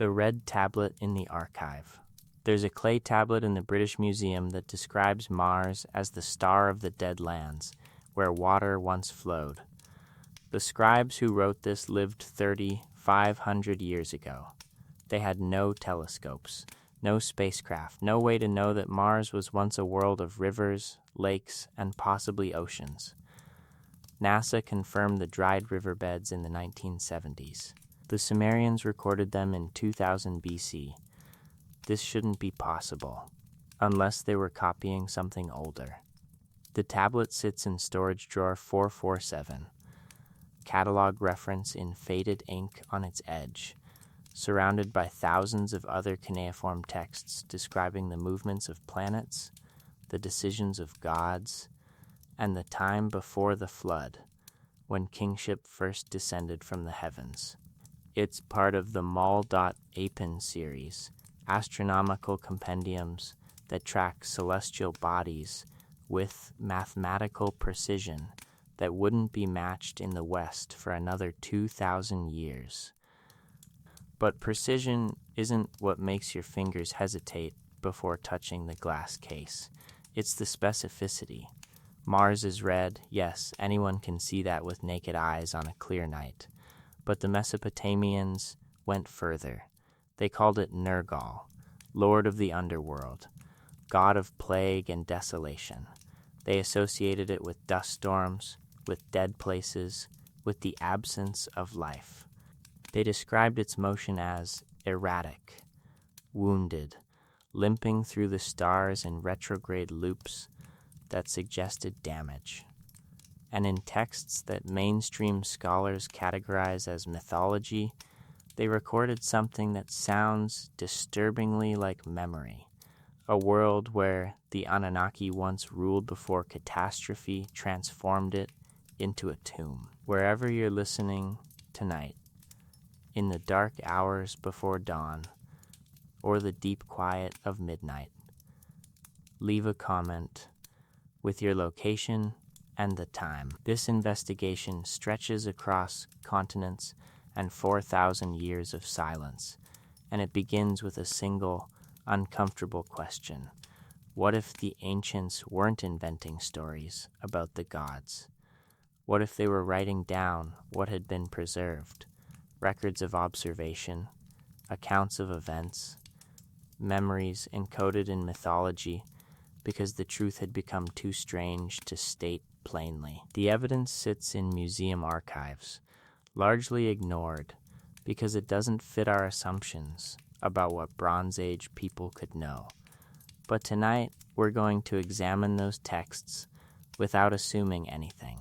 The red tablet in the archive. There's a clay tablet in the British Museum that describes Mars as the star of the dead lands, where water once flowed. The scribes who wrote this lived 3,500 years ago. They had no telescopes, no spacecraft, no way to know that Mars was once a world of rivers, lakes, and possibly oceans. NASA confirmed the dried riverbeds in the 1970s. The Sumerians recorded them in 2000 BC. This shouldn't be possible, unless they were copying something older. The tablet sits in storage drawer 447. Catalog reference in faded ink on its edge, surrounded by thousands of other cuneiform texts describing the movements of planets, the decisions of gods, and the time before the flood, when kingship first descended from the heavens. It's part of the Mal.Apin series, astronomical compendiums that track celestial bodies with mathematical precision that wouldn't be matched in the West for another 2,000 years. But precision isn't what makes your fingers hesitate before touching the glass case. It's the specificity. Mars is red, yes, anyone can see that with naked eyes on a clear night. But the Mesopotamians went further. They called it Nergal, lord of the underworld, god of plague and desolation. They associated it with dust storms, with dead places, with the absence of life. They described its motion as erratic, wounded, limping through the stars in retrograde loops that suggested damage. And in texts that mainstream scholars categorize as mythology, they recorded something that sounds disturbingly like memory, a world where the Anunnaki once ruled before catastrophe transformed it into a tomb. Wherever you're listening tonight, in the dark hours before dawn, or the deep quiet of midnight, leave a comment with your location and the time. This investigation stretches across continents and 4,000 years of silence, and it begins with a single, uncomfortable question. What if the ancients weren't inventing stories about the gods? What if they were writing down what had been preserved? Records of observation, accounts of events, memories encoded in mythology because the truth had become too strange to state plainly. The evidence sits in museum archives, largely ignored because it doesn't fit our assumptions about what Bronze Age people could know. But tonight, we're going to examine those texts without assuming anything.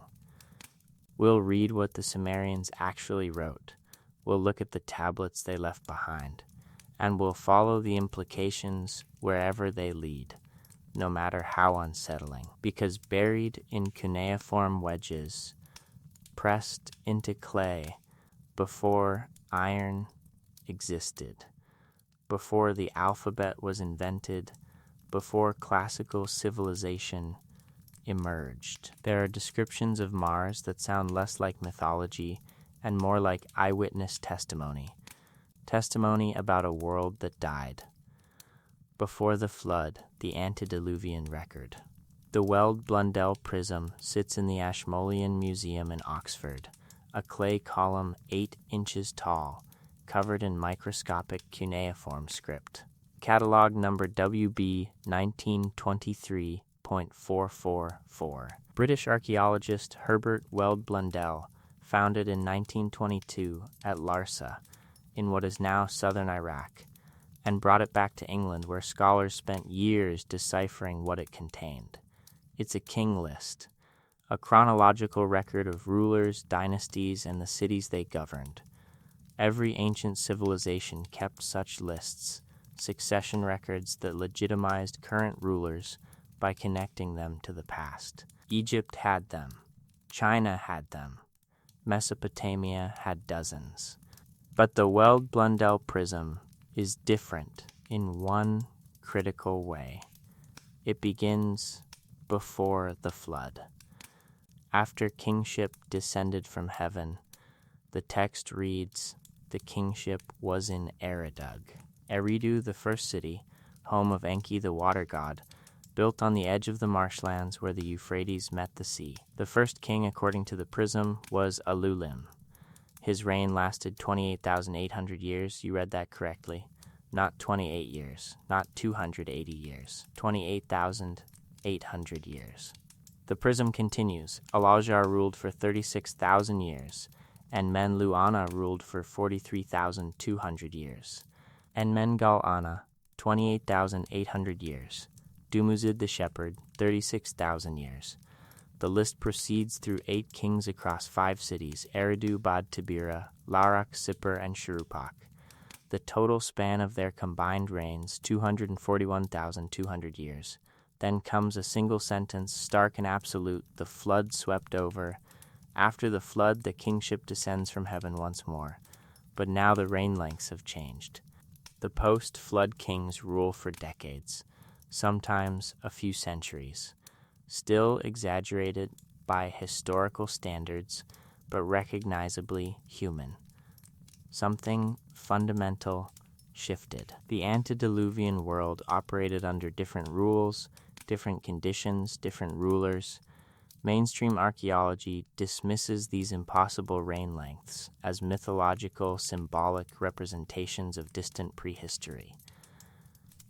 We'll read what the Sumerians actually wrote. We'll look at the tablets they left behind, and we'll follow the implications wherever they lead, no matter how unsettling, because buried in cuneiform wedges, pressed into clay before iron existed, before the alphabet was invented, before classical civilization emerged. There are descriptions of Mars that sound less like mythology and more like eyewitness testimony about a world that died. Before the flood, the antediluvian record. The Weld Blundell prism sits in the Ashmolean Museum in Oxford, a clay column 8 inches tall, covered in microscopic cuneiform script. Catalog number WB 1923.444. British archaeologist Herbert Weld Blundell found it in 1922 at Larsa, in what is now southern Iraq, and brought it back to England, where scholars spent years deciphering what it contained. It's a king list, a chronological record of rulers, dynasties, and the cities they governed. Every ancient civilization kept such lists, succession records that legitimized current rulers by connecting them to the past. Egypt had them. China had them. Mesopotamia had dozens. But the Weld Blundell prism is different in one critical way. It begins before the flood. After kingship descended from heaven, the text reads, the kingship was in Eridug. Eridu, the first city, home of Enki the water god, built on the edge of the marshlands where the Euphrates met the sea. The first king, according to the Prism, was Alulim. His reign lasted 28,800 years. You read that correctly. Not 28 years, not 280 years, 28,800 years. The Prism continues. Alajar ruled for 36,000 years, and Men-Lu-Ana ruled for 43,200 years. And Men-Gal-Ana, 28,800 years. Dumuzid the Shepherd, 36,000 years. The list proceeds through 8 kings across 5 cities, Eridu, Bad Tabira, Larak, Sippar, and Shuruppak. The total span of their combined reigns, 241,200 years. Then comes a single sentence, stark and absolute, the flood swept over. After the flood, the kingship descends from heaven once more. But now the reign lengths have changed. The post-flood kings rule for decades, sometimes a few centuries. Still exaggerated by historical standards, but recognizably human. Something fundamental shifted. The antediluvian world operated under different rules, different conditions, different rulers. Mainstream archaeology dismisses these impossible reign lengths as mythological, symbolic representations of distant prehistory.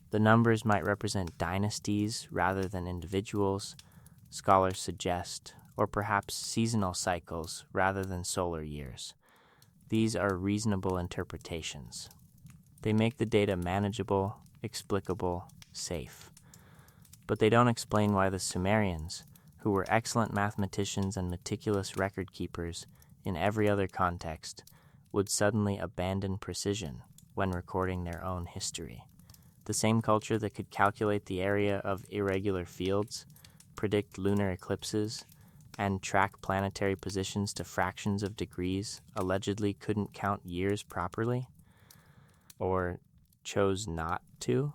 The numbers might represent dynasties rather than individuals, scholars suggest, or perhaps seasonal cycles rather than solar years. These are reasonable interpretations. They make the data manageable, explicable, safe. But they don't explain why the Sumerians, who were excellent mathematicians and meticulous record keepers in every other context, would suddenly abandon precision when recording their own history. The same culture that could calculate the area of irregular fields, predict lunar eclipses, and track planetary positions to fractions of degrees, allegedly couldn't count years properly? Or chose not to?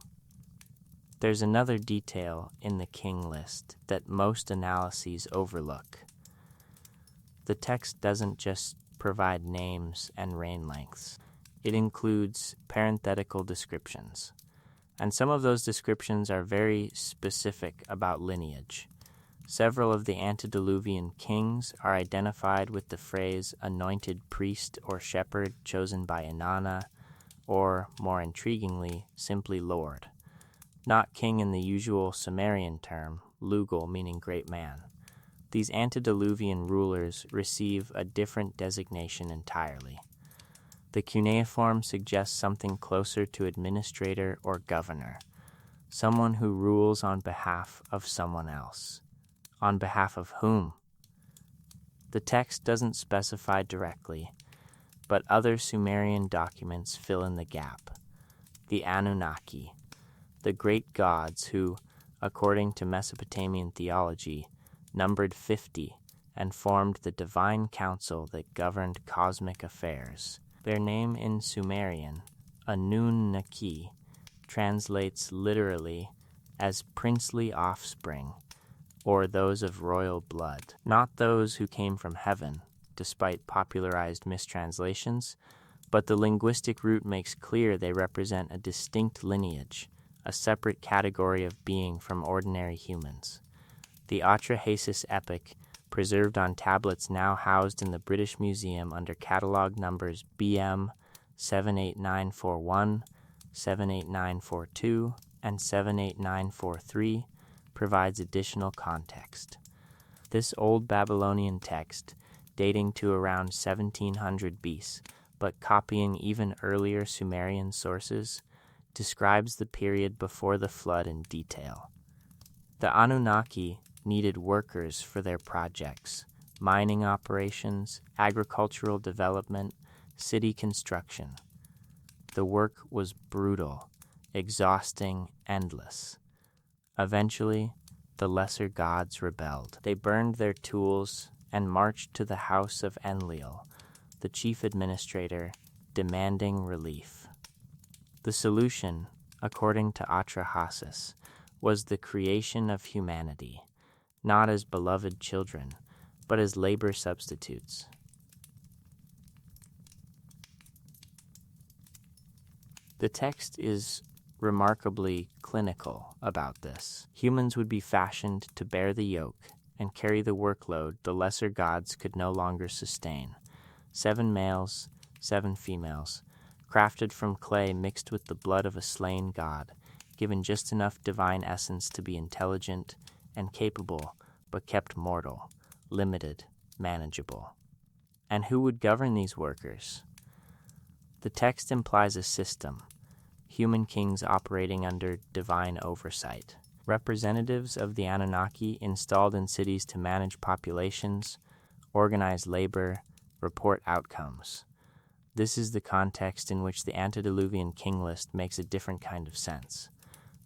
There's another detail in the king list that most analyses overlook. The text doesn't just provide names and reign lengths. It includes parenthetical descriptions. And some of those descriptions are very specific about lineage. Several of the antediluvian kings are identified with the phrase anointed priest or shepherd chosen by Inanna, or, more intriguingly, simply lord. Not king in the usual Sumerian term, Lugal meaning great man. These antediluvian rulers receive a different designation entirely. The cuneiform suggests something closer to administrator or governor, someone who rules on behalf of someone else. On behalf of whom? The text doesn't specify directly, but other Sumerian documents fill in the gap. The Anunnaki, the great gods who, according to Mesopotamian theology, numbered 50 and formed the divine council that governed cosmic affairs. Their name in Sumerian, Anunnaki, translates literally as princely offspring, or those of royal blood. Not those who came from heaven, despite popularized mistranslations, but the linguistic root makes clear they represent a distinct lineage, a separate category of being from ordinary humans. The Atrahasis epic, preserved on tablets now housed in the British Museum under catalog numbers BM 78941, 78942, and 78943, provides additional context. This old Babylonian text, dating to around 1700 BC, but copying even earlier Sumerian sources, describes the period before the flood in detail. The Anunnaki needed workers for their projects, mining operations, agricultural development, city construction. The work was brutal, exhausting, endless. Eventually, the lesser gods rebelled. They burned their tools and marched to the house of Enlil, the chief administrator, demanding relief. The solution, according to Atrahasis, was the creation of humanity, not as beloved children, but as labor substitutes. The text is remarkably clinical about this. Humans would be fashioned to bear the yoke and carry the workload the lesser gods could no longer sustain. 7 males, 7 females, crafted from clay mixed with the blood of a slain god, given just enough divine essence to be intelligent and capable, but kept mortal, limited, manageable. And who would govern these workers? The text implies a system, human kings operating under divine oversight, representatives of the Anunnaki installed in cities to manage populations, organize labor, report outcomes. This is the context in which the antediluvian king list makes a different kind of sense.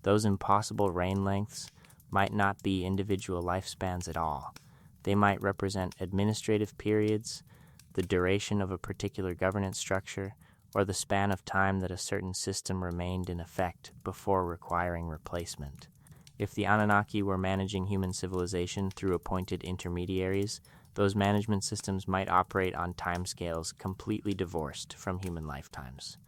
Those impossible reign lengths might not be individual lifespans at all. They might represent administrative periods, the duration of a particular governance structure, or the span of time that a certain system remained in effect before requiring replacement. If the Anunnaki were managing human civilization through appointed intermediaries, those management systems might operate on timescales completely divorced from human lifetimes.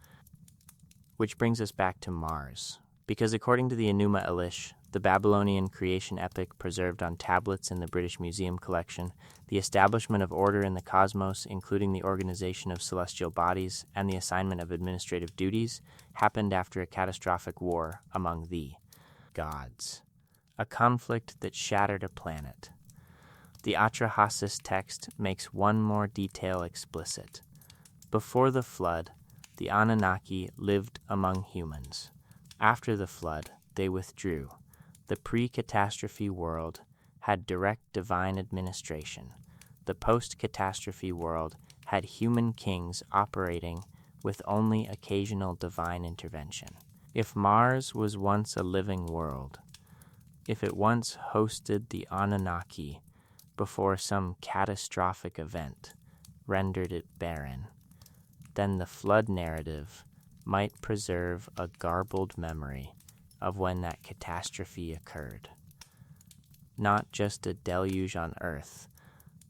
Which brings us back to Mars, because according to the Enuma Elish, the Babylonian creation epic preserved on tablets in the British Museum collection, the establishment of order in the cosmos, including the organization of celestial bodies and the assignment of administrative duties, happened after a catastrophic war among the gods, a conflict that shattered a planet. The Atrahasis text makes one more detail explicit. Before the flood, the Anunnaki lived among humans. After the flood, they withdrew. The pre-catastrophe world had direct divine administration. The post-catastrophe world had human kings operating with only occasional divine intervention. If Mars was once a living world, if it once hosted the Anunnaki before some catastrophic event rendered it barren, then the flood narrative might preserve a garbled memory of when that catastrophe occurred. Not just a deluge on Earth,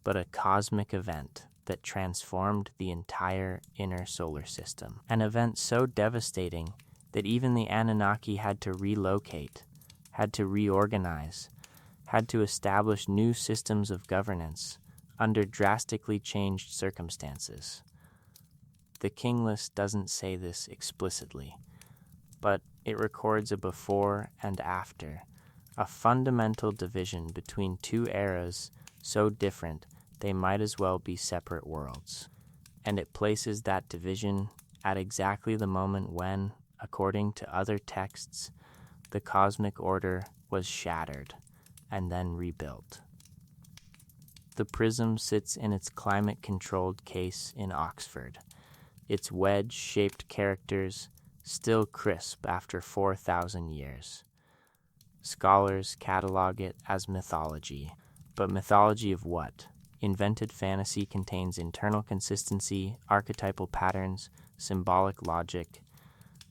but a cosmic event that transformed the entire inner solar system. An event so devastating that even the Anunnaki had to relocate, had to reorganize, had to establish new systems of governance under drastically changed circumstances. The king list doesn't say this explicitly, but it records a before and after, a fundamental division between two eras so different they might as well be separate worlds. And it places that division at exactly the moment when, according to other texts, the cosmic order was shattered and then rebuilt. The prism sits in its climate-controlled case in Oxford, its wedge-shaped characters still crisp after 4,000 years. Scholars catalog it as mythology, but mythology of what? Invented fantasy contains internal consistency, archetypal patterns, symbolic logic.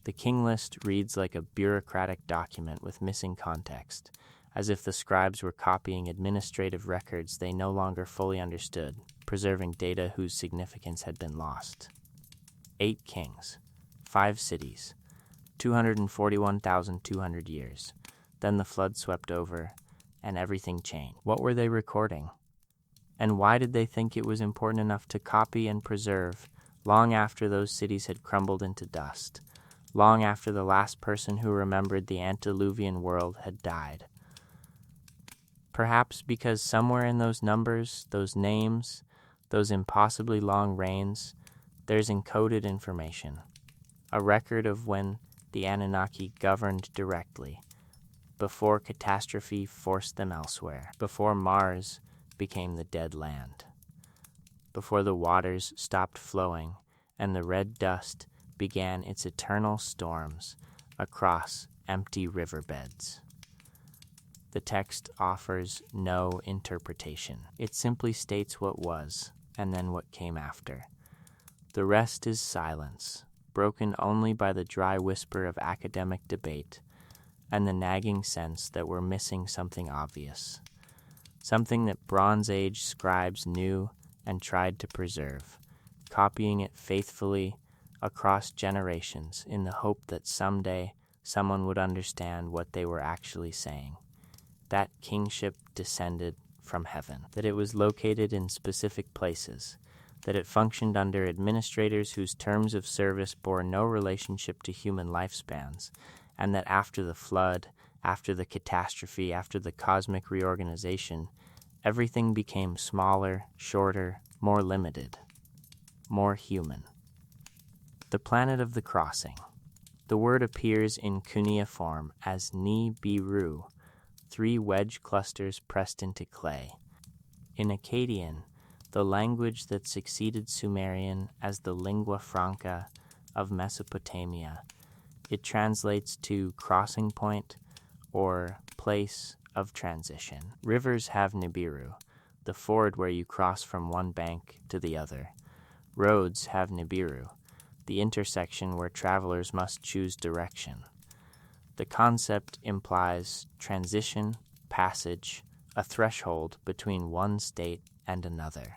The king list reads like a bureaucratic document with missing context, as if the scribes were copying administrative records they no longer fully understood, preserving data whose significance had been lost. 8 kings, 5 cities, 241,200 years. Then the flood swept over, and everything changed. What were they recording? And why did they think it was important enough to copy and preserve long after those cities had crumbled into dust, long after the last person who remembered the antediluvian world had died? Perhaps because somewhere in those numbers, those names, those impossibly long reigns, there's encoded information, a record of when the Anunnaki governed directly, before catastrophe forced them elsewhere, before Mars became the dead land, before the waters stopped flowing and the red dust began its eternal storms across empty riverbeds. The text offers no interpretation. It simply states what was and then what came after. The rest is silence, broken only by the dry whisper of academic debate and the nagging sense that we're missing something obvious, something that Bronze Age scribes knew and tried to preserve, copying it faithfully across generations in the hope that someday someone would understand what they were actually saying. That kingship descended from heaven, that it was located in specific places, that it functioned under administrators whose terms of service bore no relationship to human lifespans, and that after the flood, after the catastrophe, after the cosmic reorganization, everything became smaller, shorter, more limited, more human. The planet of the crossing. The word appears in cuneiform as Nibiru, 3 wedge clusters pressed into clay. In Akkadian, the language that succeeded Sumerian as the lingua franca of Mesopotamia, it translates to crossing point or place of transition. Rivers have Nibiru, the ford where you cross from one bank to the other. Roads have Nibiru, the intersection where travelers must choose direction. The concept implies transition, passage, a threshold between one state and another.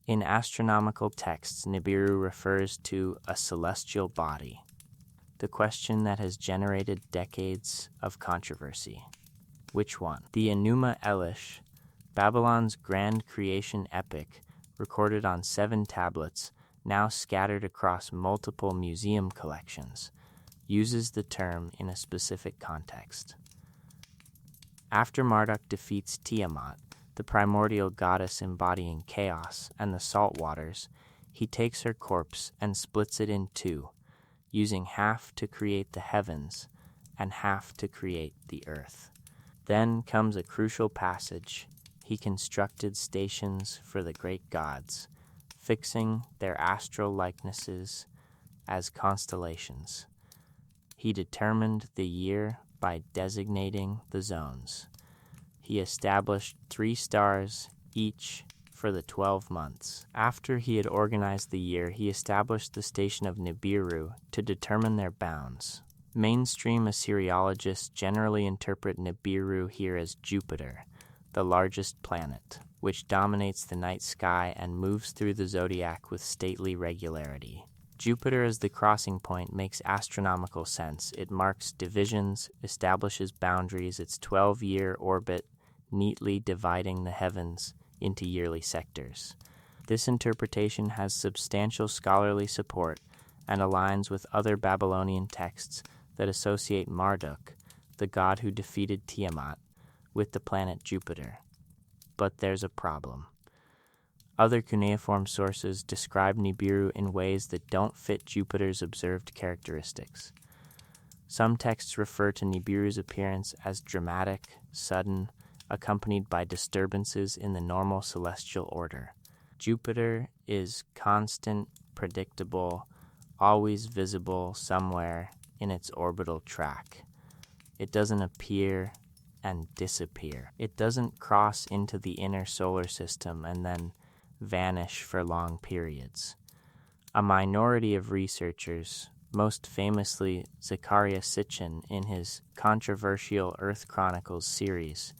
In astronomical texts, Nibiru refers to a celestial body, the question that has generated decades of controversy. Which one? The Enuma Elish, Babylon's grand creation epic, recorded on 7 tablets, now scattered across multiple museum collections, uses the term in a specific context. After Marduk defeats Tiamat, the primordial goddess embodying chaos and the salt waters, he takes her corpse and splits it in 2, using half to create the heavens and half to create the earth. Then comes a crucial passage. He constructed stations for the great gods, fixing their astral likenesses as constellations. He determined the year by designating the zones. He established 3 stars each for the 12 months. After he had organized the year, he established the station of Nibiru to determine their bounds. Mainstream Assyriologists generally interpret Nibiru here as Jupiter, the largest planet, which dominates the night sky and moves through the zodiac with stately regularity. Jupiter as the crossing point makes astronomical sense. It marks divisions, establishes boundaries, its 12-year orbit neatly dividing the heavens into yearly sectors. This interpretation has substantial scholarly support and aligns with other Babylonian texts that associate Marduk, the god who defeated Tiamat, with the planet Jupiter. But there's a problem. Other cuneiform sources describe Nibiru in ways that don't fit Jupiter's observed characteristics. Some texts refer to Nibiru's appearance as dramatic, sudden, accompanied by disturbances in the normal celestial order. Jupiter is constant, predictable, always visible somewhere in its orbital track. It doesn't appear and disappear. It doesn't cross into the inner solar system and then vanish for long periods. A minority of researchers, most famously Zecharia Sitchin in his controversial Earth Chronicles series,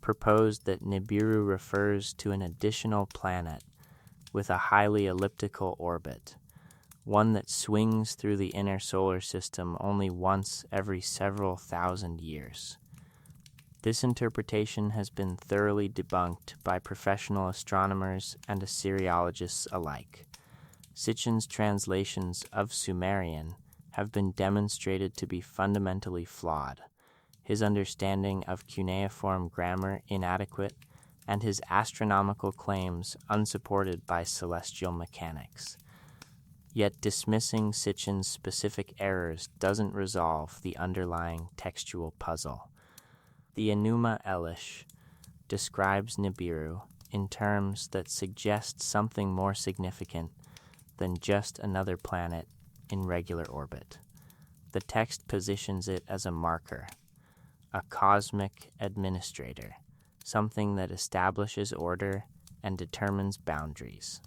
proposed that Nibiru refers to an additional planet with a highly elliptical orbit, one that swings through the inner solar system only once every several thousand years. This interpretation has been thoroughly debunked by professional astronomers and Assyriologists alike. Sitchin's translations of Sumerian have been demonstrated to be fundamentally flawed, his understanding of cuneiform grammar inadequate, and his astronomical claims unsupported by celestial mechanics. Yet dismissing Sitchin's specific errors doesn't resolve the underlying textual puzzle. The Enuma Elish describes Nibiru in terms that suggest something more significant than just another planet in regular orbit. The text positions it as a marker, a cosmic administrator, something that establishes order and determines boundaries.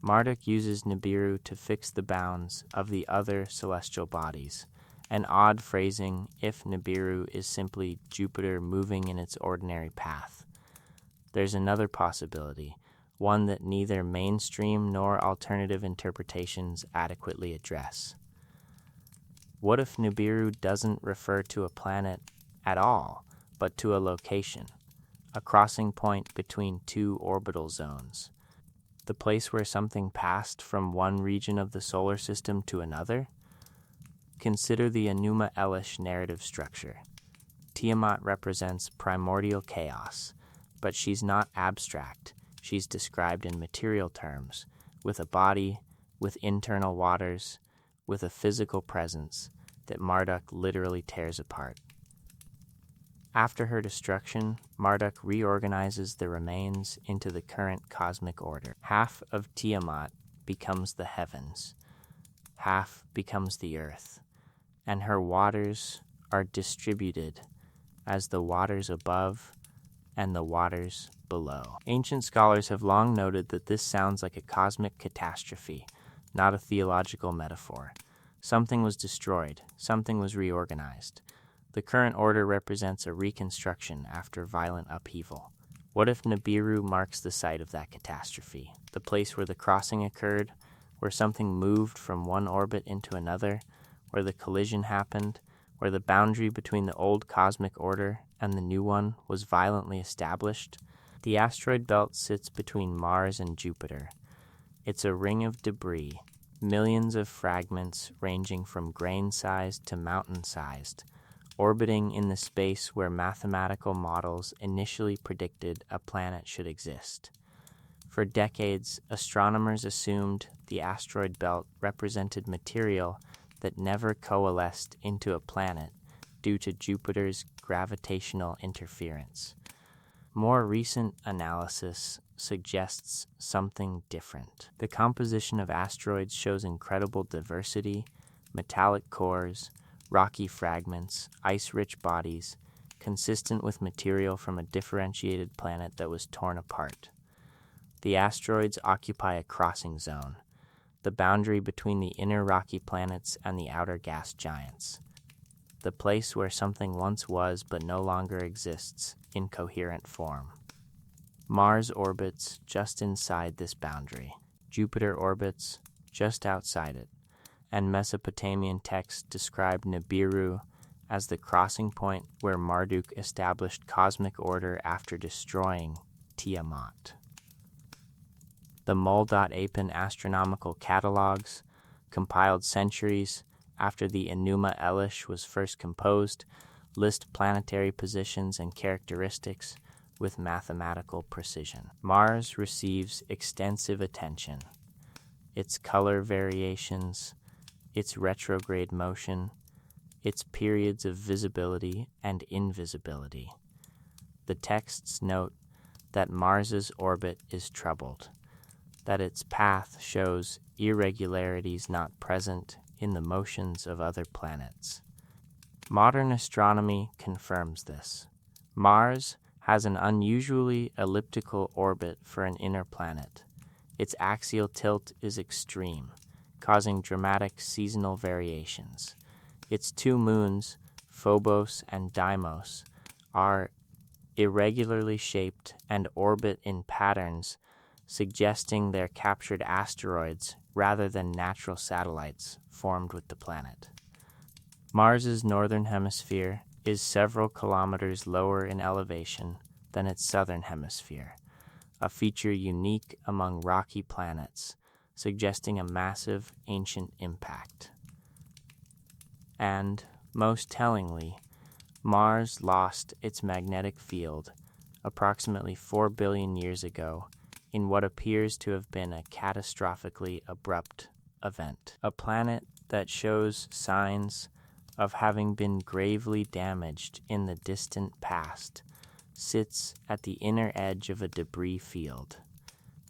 Marduk uses Nibiru to fix the bounds of the other celestial bodies, an odd phrasing if Nibiru is simply Jupiter moving in its ordinary path. There's another possibility, one that neither mainstream nor alternative interpretations adequately address. What if Nibiru doesn't refer to a planet at all, but to a location, a crossing point between two orbital zones, the place where something passed from one region of the solar system to another? Consider the Enuma Elish narrative structure. Tiamat represents primordial chaos, but she's not abstract. She's described in material terms, with a body, with internal waters, with a physical presence that Marduk literally tears apart. After her destruction, Marduk reorganizes the remains into the current cosmic order. Half of Tiamat becomes the heavens, half becomes the earth, and her waters are distributed as the waters above and the waters below. Ancient scholars have long noted that this sounds like a cosmic catastrophe, not a theological metaphor. Something was destroyed, something was reorganized. The current order represents a reconstruction after violent upheaval. What if Nibiru marks the site of that catastrophe, the place where the crossing occurred, where something moved from one orbit into another, where the collision happened, where the boundary between the old cosmic order and the new one was violently established? The asteroid belt sits between Mars and Jupiter. It's a ring of debris, millions of fragments ranging from grain-sized to mountain-sized, orbiting in the space where mathematical models initially predicted a planet should exist. For decades, astronomers assumed the asteroid belt represented material that never coalesced into a planet due to Jupiter's gravitational interference. More recent analysis suggests something different. The composition of asteroids shows incredible diversity, metallic cores, rocky fragments, ice-rich bodies, consistent with material from a differentiated planet that was torn apart. The asteroids occupy a crossing zone, the boundary between the inner rocky planets and the outer gas giants, the place where something once was but no longer exists in coherent form. Mars orbits just inside this boundary. Jupiter orbits just outside it, and Mesopotamian texts describe Nibiru as the crossing point where Marduk established cosmic order after destroying Tiamat. The Mul.Apen astronomical catalogs, compiled centuries after the Enuma Elish was first composed, list planetary positions and characteristics with mathematical precision. Mars receives extensive attention. Its color variations, its retrograde motion, its periods of visibility and invisibility. The texts note that Mars's orbit is troubled, that its path shows irregularities not present in the motions of other planets. Modern astronomy confirms this. Mars has an unusually elliptical orbit for an inner planet. Its axial tilt is extreme, causing dramatic seasonal variations. Its two moons, Phobos and Deimos, are irregularly shaped and orbit in patterns suggesting they're captured asteroids rather than natural satellites formed with the planet. Mars's northern hemisphere is several kilometers lower in elevation than its southern hemisphere, a feature unique among rocky planets, suggesting a massive ancient impact. And, most tellingly, Mars lost its magnetic field approximately 4 billion years ago in what appears to have been a catastrophically abrupt event. A planet that shows signs of having been gravely damaged in the distant past sits at the inner edge of a debris field.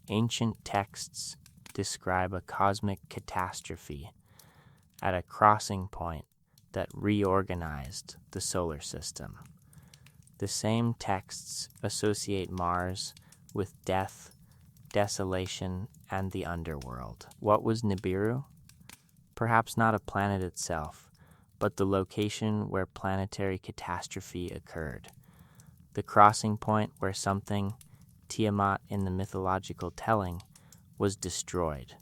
Ancient texts describe a cosmic catastrophe at a crossing point that reorganized the solar system. The same texts associate Mars with death, desolation, and the underworld. What was Nibiru? Perhaps not a planet itself, but the location where planetary catastrophe occurred. The crossing point where something Tiamat in the mythological telling, was destroyed,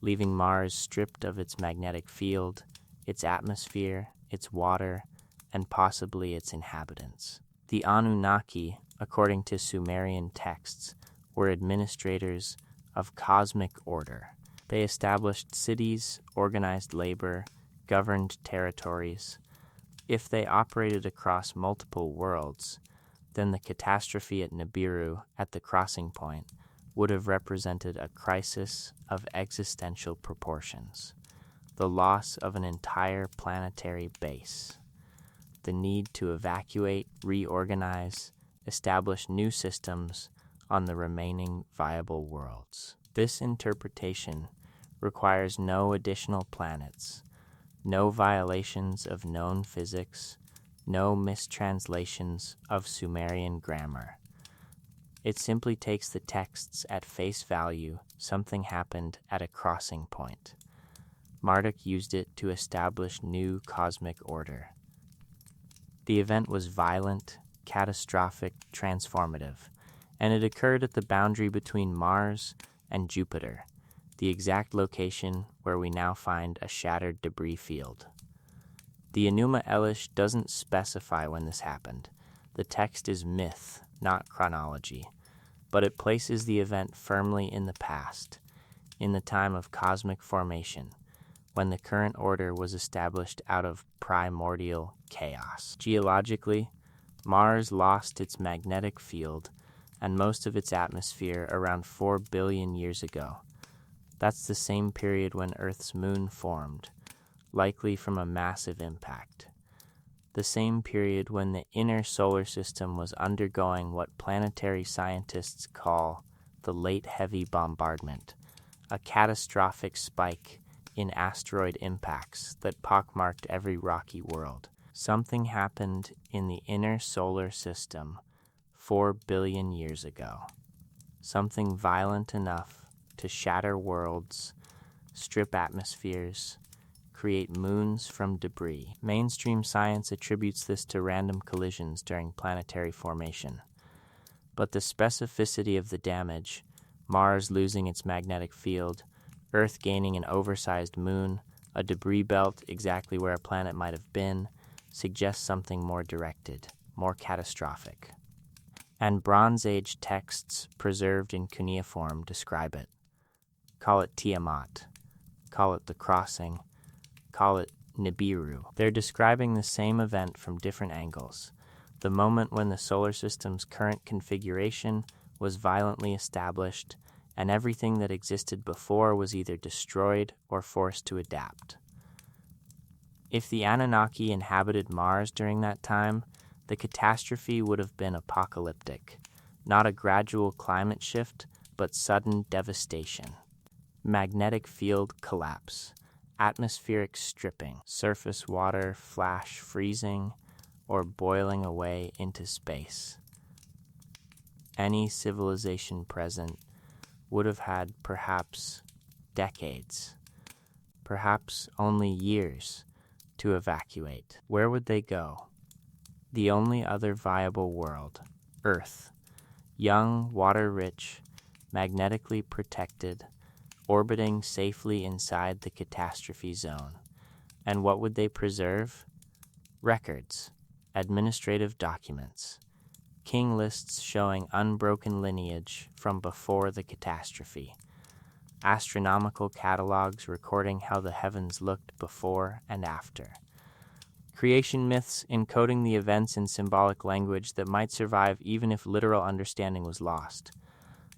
leaving Mars stripped of its magnetic field, its atmosphere, its water, and possibly its inhabitants. The Anunnaki, according to Sumerian texts, were administrators of cosmic order. They established cities, organized labor, governed territories. If they operated across multiple worlds, then the catastrophe at Nibiru at the crossing point would have represented a crisis of existential proportions, the loss of an entire planetary base, the need to evacuate, reorganize, establish new systems on the remaining viable worlds. This interpretation requires no additional planets, no violations of known physics, no mistranslations of Sumerian grammar. It simply takes the texts at face value. Something happened at a crossing point. Marduk used it to establish new cosmic order. The event was violent, catastrophic, transformative, and it occurred at the boundary between Mars and Jupiter, the exact location where we now find a shattered debris field. The Enuma Elish doesn't specify when this happened. The text is myth, not chronology, but it places the event firmly in the past, in the time of cosmic formation, when the current order was established out of primordial chaos. Geologically, Mars lost its magnetic field and most of its atmosphere around 4 billion years ago. That's the same period when Earth's moon formed, likely from a massive impact. The same period when the inner solar system was undergoing what planetary scientists call the late heavy bombardment, a catastrophic spike in asteroid impacts that pockmarked every rocky world. Something happened in the inner solar system 4 billion years ago. Something violent enough to shatter worlds, strip atmospheres, create moons from debris. Mainstream science attributes this to random collisions during planetary formation. But the specificity of the damage, Mars losing its magnetic field, Earth gaining an oversized moon, a debris belt exactly where a planet might have been, suggests something more directed, more catastrophic. And Bronze Age texts preserved in cuneiform describe it. Call it Tiamat, call it the crossing, call it Nibiru. They're describing the same event from different angles. The moment when the solar system's current configuration was violently established, and everything that existed before was either destroyed or forced to adapt. If the Anunnaki inhabited Mars during that time, the catastrophe would have been apocalyptic, not a gradual climate shift, but sudden devastation. Magnetic field collapse, atmospheric stripping, surface water flash freezing or boiling away into space. Any civilization present would have had perhaps decades, perhaps only years to evacuate. Where would they go? The only other viable world, Earth, young, water-rich, magnetically protected, orbiting safely inside the catastrophe zone. And what would they preserve? Records, administrative documents, king lists showing unbroken lineage from before the catastrophe, astronomical catalogs recording how the heavens looked before and after, creation myths encoding the events in symbolic language that might survive even if literal understanding was lost.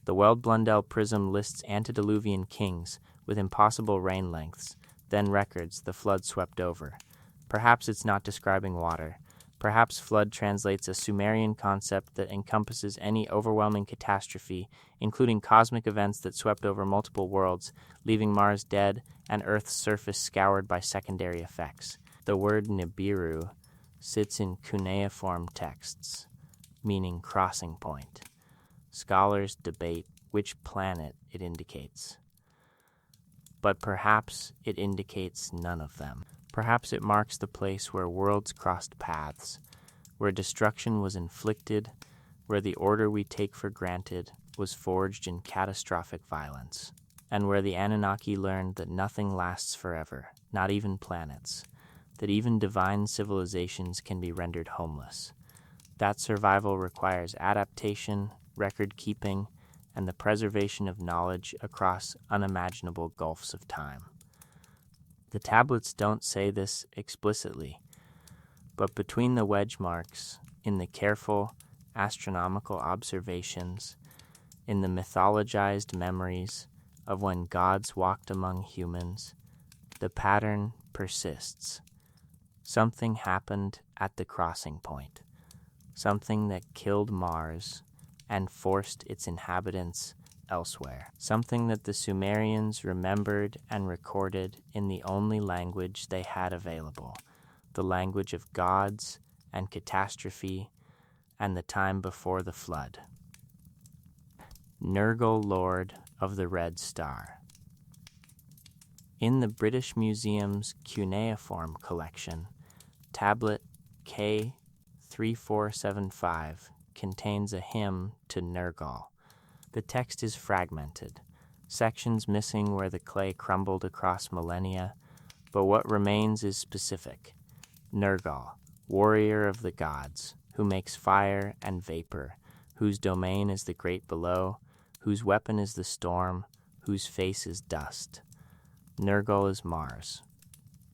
The Weld-Blundell prism lists antediluvian kings with impossible reign lengths, then records the flood swept over. Perhaps it's not describing water. Perhaps flood translates a Sumerian concept that encompasses any overwhelming catastrophe, including cosmic events that swept over multiple worlds, leaving Mars dead and Earth's surface scoured by secondary effects. The word Nibiru sits in cuneiform texts, meaning crossing point. Scholars debate which planet it indicates. But perhaps it indicates none of them. Perhaps it marks the place where worlds crossed paths, where destruction was inflicted, where the order we take for granted was forged in catastrophic violence, and where the Anunnaki learned that nothing lasts forever, not even planets, that even divine civilizations can be rendered homeless. That survival requires adaptation, record-keeping, and the preservation of knowledge across unimaginable gulfs of time. The tablets don't say this explicitly, but between the wedge marks, in the careful astronomical observations, in the mythologized memories of when gods walked among humans, the pattern persists. Something happened at the crossing point, something that killed Mars and forced its inhabitants elsewhere, something that the Sumerians remembered and recorded in the only language they had available, the language of gods and catastrophe and the time before the flood. Nergal, Lord of the Red Star. In the British Museum's cuneiform collection, tablet K3475 contains a hymn to Nergal. The text is fragmented, sections missing where the clay crumbled across millennia, but what remains is specific. Nergal, warrior of the gods, who makes fire and vapor, whose domain is the great below, whose weapon is the storm, whose face is dust. Nergal is Mars.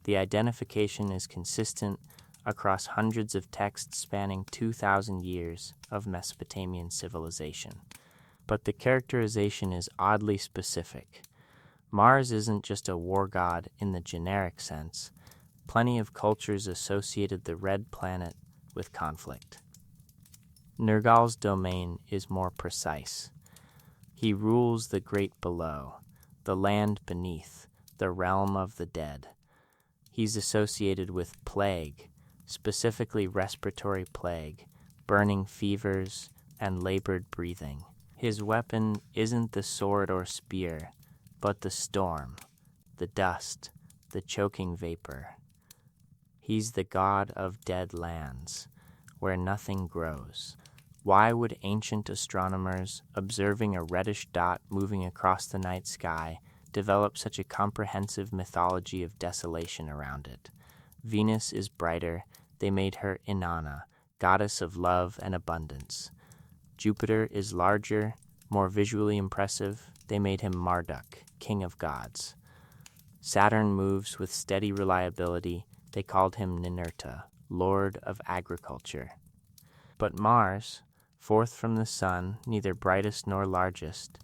The identification is consistent across hundreds of texts spanning 2,000 years of Mesopotamian civilization. But the characterization is oddly specific. Mars isn't just a war god in the generic sense. Plenty of cultures associated the red planet with conflict. Nergal's domain is more precise. He rules the great below, the land beneath, the realm of the dead. He's associated with plague, specifically respiratory plague, burning fevers, and labored breathing. His weapon isn't the sword or spear, but the storm, the dust, the choking vapor. He's the god of dead lands, where nothing grows. Why would ancient astronomers, observing a reddish dot moving across the night sky, develop such a comprehensive mythology of desolation around it? Venus is brighter. They made her Inanna, goddess of love and abundance. Jupiter is larger, more visually impressive. They made him Marduk, king of gods. Saturn moves with steady reliability. They called him Ninurta, lord of agriculture. But Mars, fourth from the sun, neither brightest nor largest,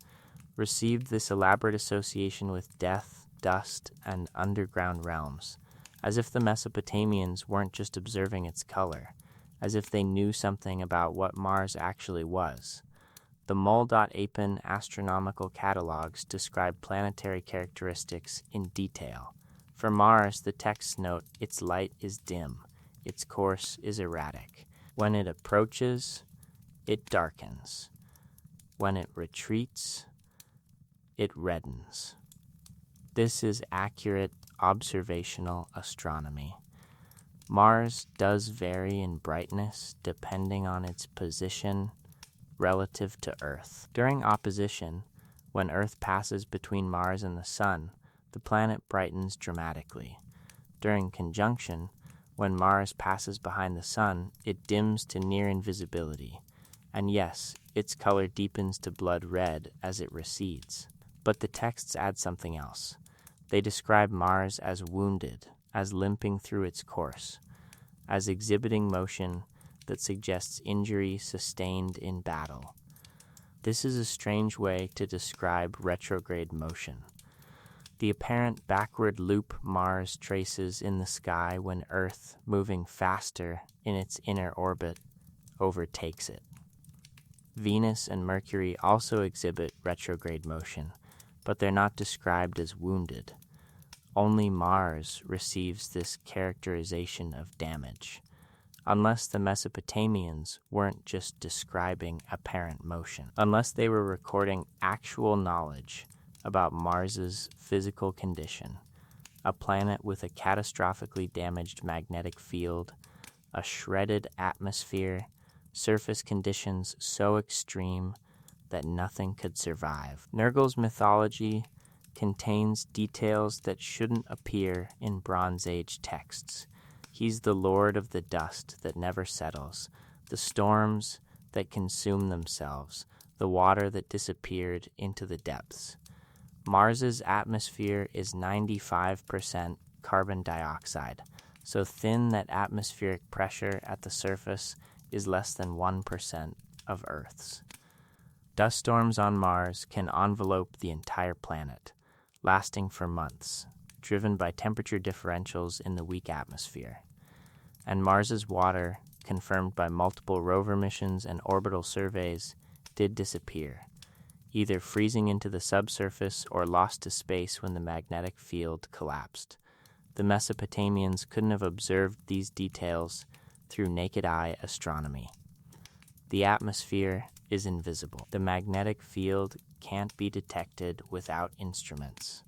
received this elaborate association with death, dust, and underground realms, as if the Mesopotamians weren't just observing its color, as if they knew something about what Mars actually was. The Mol.Apen astronomical catalogs describe planetary characteristics in detail. For Mars, the texts note its light is dim, its course is erratic. When it approaches, it darkens. When it retreats, it reddens. This is accurate observational astronomy. Mars does vary in brightness depending on its position relative to Earth. During opposition, when Earth passes between Mars and the Sun, the planet brightens dramatically. During conjunction, when Mars passes behind the Sun, it dims to near invisibility. And yes, its color deepens to blood red as it recedes. But the texts add something else. They describe Mars as wounded, as limping through its course, as exhibiting motion that suggests injury sustained in battle. This is a strange way to describe retrograde motion. The apparent backward loop Mars traces in the sky when Earth, moving faster in its inner orbit, overtakes it. Venus and Mercury also exhibit retrograde motion, but they're not described as wounded. Only Mars receives this characterization of damage, unless the Mesopotamians weren't just describing apparent motion, unless they were recording actual knowledge about Mars's physical condition, a planet with a catastrophically damaged magnetic field, a shredded atmosphere, surface conditions so extreme that nothing could survive. Nergal's mythology contains details that shouldn't appear in Bronze Age texts. He's the lord of the dust that never settles, the storms that consume themselves, the water that disappeared into the depths. Mars's atmosphere is 95% carbon dioxide, so thin that atmospheric pressure at the surface is less than 1% of Earth's. Dust storms on Mars can envelope the entire planet, lasting for months, driven by temperature differentials in the weak atmosphere. And Mars's water, confirmed by multiple rover missions and orbital surveys, did disappear, either freezing into the subsurface or lost to space when the magnetic field collapsed. The Mesopotamians couldn't have observed these details through naked eye astronomy. The atmosphere is invisible. The magnetic field can't be detected without instruments.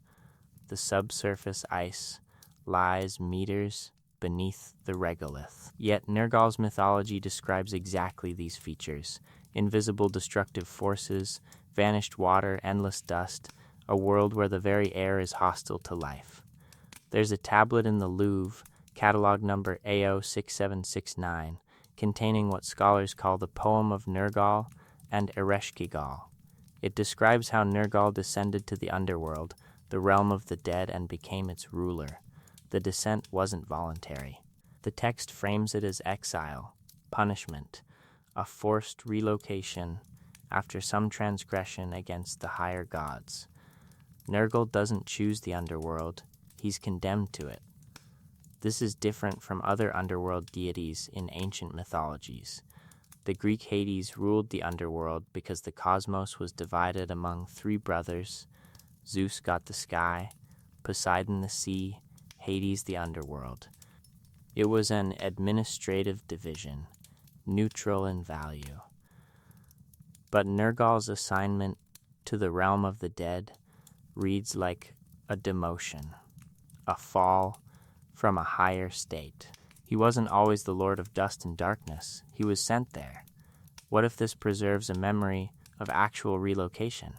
The subsurface ice lies meters beneath the regolith. Yet Nergal's mythology describes exactly these features: invisible destructive forces, vanished water, endless dust, a world where the very air is hostile to life. There's a tablet in the Louvre, catalog number AO6769, containing what scholars call the Poem of Nergal and Ereshkigal. It describes how Nergal descended to the underworld, the realm of the dead, and became its ruler. The descent wasn't voluntary. The text frames it as exile, punishment, a forced relocation after some transgression against the higher gods. Nergal doesn't choose the underworld, he's condemned to it. This is different from other underworld deities in ancient mythologies. The Greek Hades ruled the underworld because the cosmos was divided among three brothers. Zeus got the sky, Poseidon the sea, Hades the underworld. It was an administrative division, neutral in value. But Nergal's assignment to the realm of the dead reads like a demotion, a fall from a higher state. He wasn't always the lord of dust and darkness. He was sent there. What if this preserves a memory of actual relocation?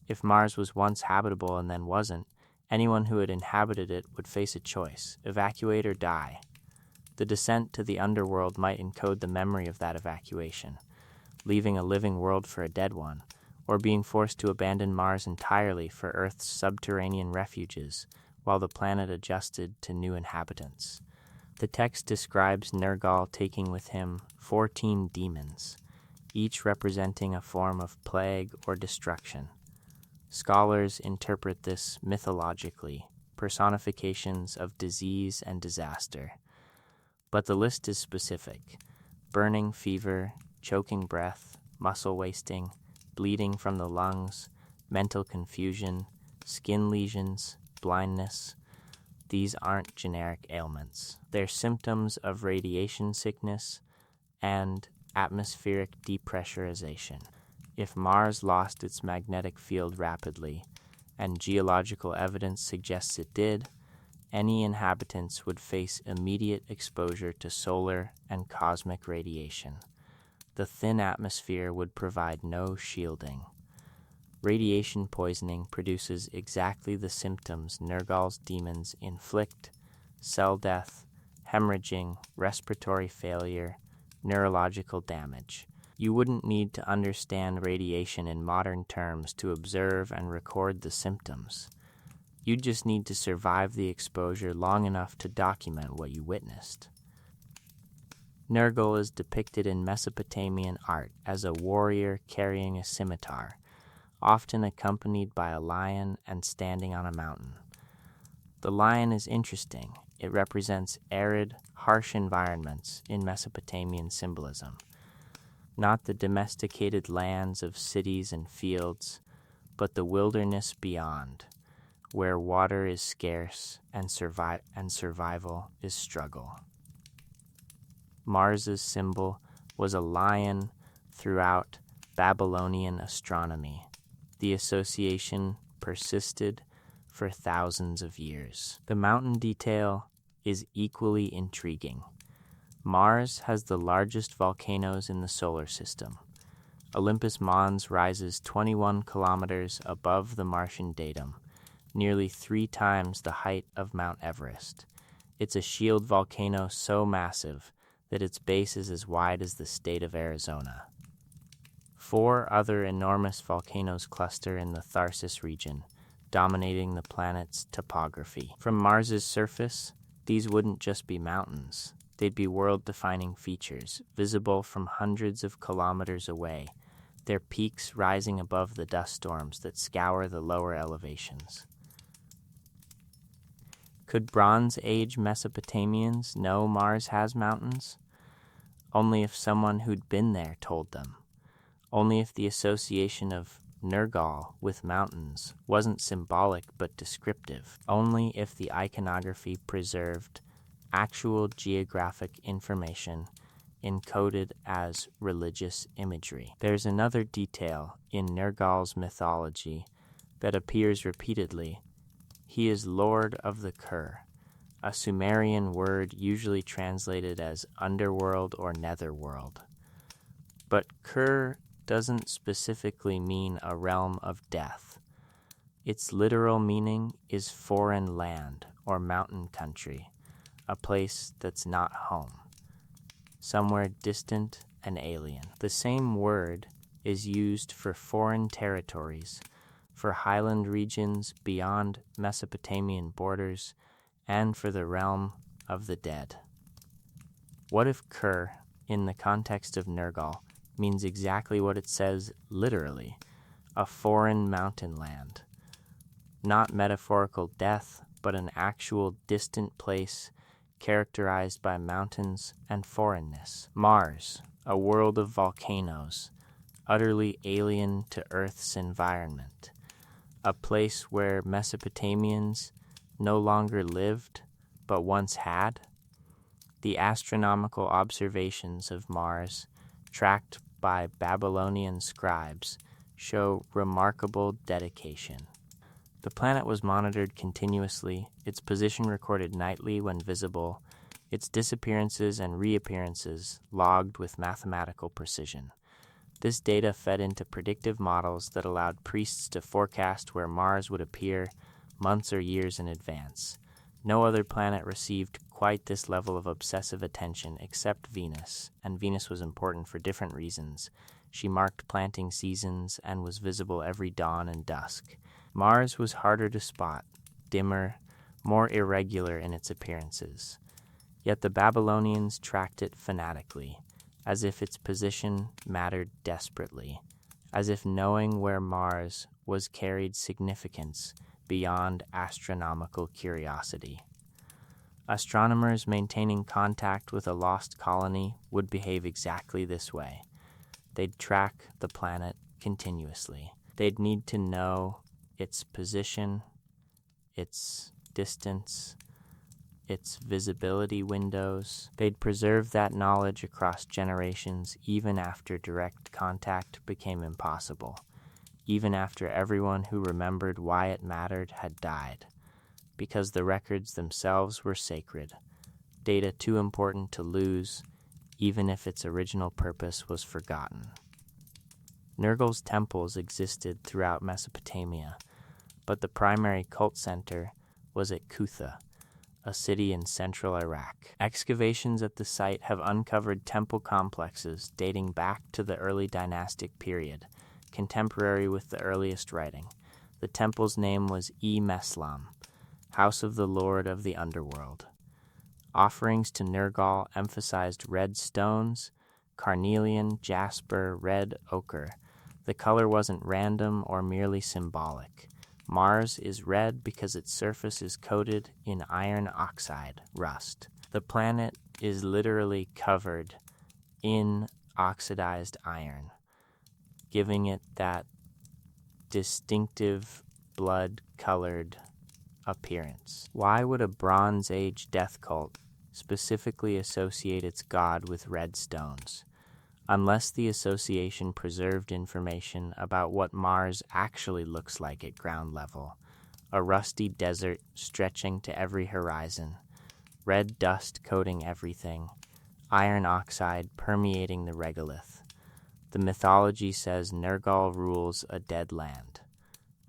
If Mars was once habitable and then wasn't, anyone who had inhabited it would face a choice: evacuate or die. The descent to the underworld might encode the memory of that evacuation, leaving a living world for a dead one, or being forced to abandon Mars entirely for Earth's subterranean refuges while the planet adjusted to new inhabitants. The text describes Nergal taking with him 14 demons, each representing a form of plague or destruction. Scholars interpret this mythologically, personifications of disease and disaster. But the list is specific: burning fever, choking breath, muscle wasting, bleeding from the lungs, mental confusion, skin lesions, blindness. These aren't generic ailments. They're symptoms of radiation sickness and atmospheric depressurization. If Mars lost its magnetic field rapidly, and geological evidence suggests it did, any inhabitants would face immediate exposure to solar and cosmic radiation. The thin atmosphere would provide no shielding. Radiation poisoning produces exactly the symptoms Nergal's demons inflict: cell death, hemorrhaging, respiratory failure, neurological damage. You wouldn't need to understand radiation in modern terms to observe and record the symptoms. You'd just need to survive the exposure long enough to document what you witnessed. Nergal is depicted in Mesopotamian art as a warrior carrying a scimitar, often accompanied by a lion and standing on a mountain. The lion is interesting. It represents arid, harsh environments in Mesopotamian symbolism. Not the domesticated lands of cities and fields, but the wilderness beyond, where water is scarce and survival is struggle. Mars's symbol was a lion throughout Babylonian astronomy. The association persisted for thousands of years. The mountain detail is equally intriguing. Mars has the largest volcanoes in the solar system, Olympus Mons rises 21 kilometers above the Martian datum, nearly 3 times the height of Mount Everest. It's a shield volcano so massive that its base is as wide as the state of Arizona. 4 other enormous volcanoes cluster in the Tharsis region, dominating the planet's topography. From Mars's surface, these wouldn't just be mountains. They'd be world-defining features, visible from hundreds of kilometers away, their peaks rising above the dust storms that scour the lower elevations. Could Bronze Age Mesopotamians know Mars has mountains? Only if someone who'd been there told them. Only if the association of Nergal with mountains wasn't symbolic but descriptive. Only if the iconography preserved actual geographic information encoded as religious imagery. There's another detail in Nergal's mythology that appears repeatedly. He is Lord of the Kur, a Sumerian word usually translated as underworld or netherworld. But Kur doesn't specifically mean a realm of death. Its literal meaning is foreign land or mountain country, a place that's not home, somewhere distant and alien. The same word is used for foreign territories, for highland regions beyond Mesopotamian borders, and for the realm of the dead. What if Kur, in the context of Nergal, means exactly what it says literally, a foreign mountain land? Not metaphorical death, but an actual distant place characterized by mountains and foreignness. Mars, a world of volcanoes, utterly alien to Earth's environment, a place where Mesopotamians no longer lived, but once had. The astronomical observations of Mars, tracked by Babylonian scribes, show remarkable dedication. The planet was monitored continuously, its position recorded nightly when visible, its disappearances and reappearances logged with mathematical precision. This data fed into predictive models that allowed priests to forecast where Mars would appear months or years in advance. No other planet received quite this level of obsessive attention except Venus, and Venus was important for different reasons. She marked planting seasons and was visible every dawn and dusk. Mars was harder to spot, dimmer, more irregular in its appearances. Yet the Babylonians tracked it fanatically, as if its position mattered desperately, as if knowing where Mars was carried significance beyond astronomical curiosity. Astronomers maintaining contact with a lost colony would behave exactly this way. They'd track the planet continuously. They'd need to know its position, its distance, its visibility windows. They'd preserve that knowledge across generations even after direct contact became impossible, even after everyone who remembered why it mattered had died, because the records themselves were sacred, data too important to lose, even if its original purpose was forgotten. Nergal's temples existed throughout Mesopotamia, but the primary cult center was at Kutha, a city in central Iraq. Excavations at the site have uncovered temple complexes dating back to the early dynastic period, contemporary with the earliest writing. The temple's name was E-Meslam, House of the Lord of the Underworld. Offerings to Nergal emphasized red stones, carnelian, jasper, red ochre. The color wasn't random or merely symbolic. Mars is red because its surface is coated in iron oxide, rust. The planet is literally covered in oxidized iron, giving it that distinctive blood-colored appearance. Why would a Bronze Age death cult specifically associate its god with red stones? Unless the association preserved information about what Mars actually looks like at ground level, a rusty desert stretching to every horizon, red dust coating everything, iron oxide permeating the regolith. The mythology says Nergal rules a dead land.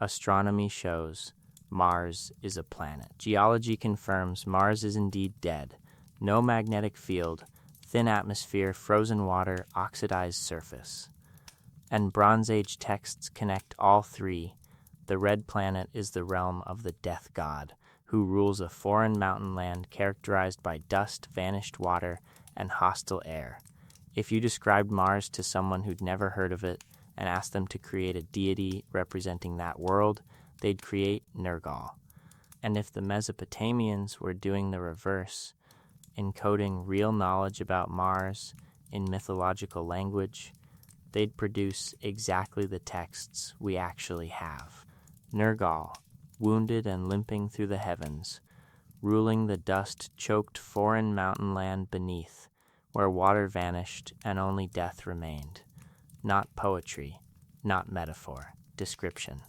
Astronomy shows Mars is a planet. Geology confirms Mars is indeed dead. No magnetic field, thin atmosphere, frozen water, oxidized surface. And Bronze Age texts connect all three. The red planet is the realm of the death god, who rules a foreign mountain land characterized by dust, vanished water, and hostile air. If you described Mars to someone who'd never heard of it and asked them to create a deity representing that world, they'd create Nergal. And if the Mesopotamians were doing the reverse, encoding real knowledge about Mars in mythological language, they'd produce exactly the texts we actually have. Nergal, wounded and limping through the heavens, ruling the dust-choked foreign mountain land beneath, where water vanished and only death remained. Not poetry, not metaphor, description.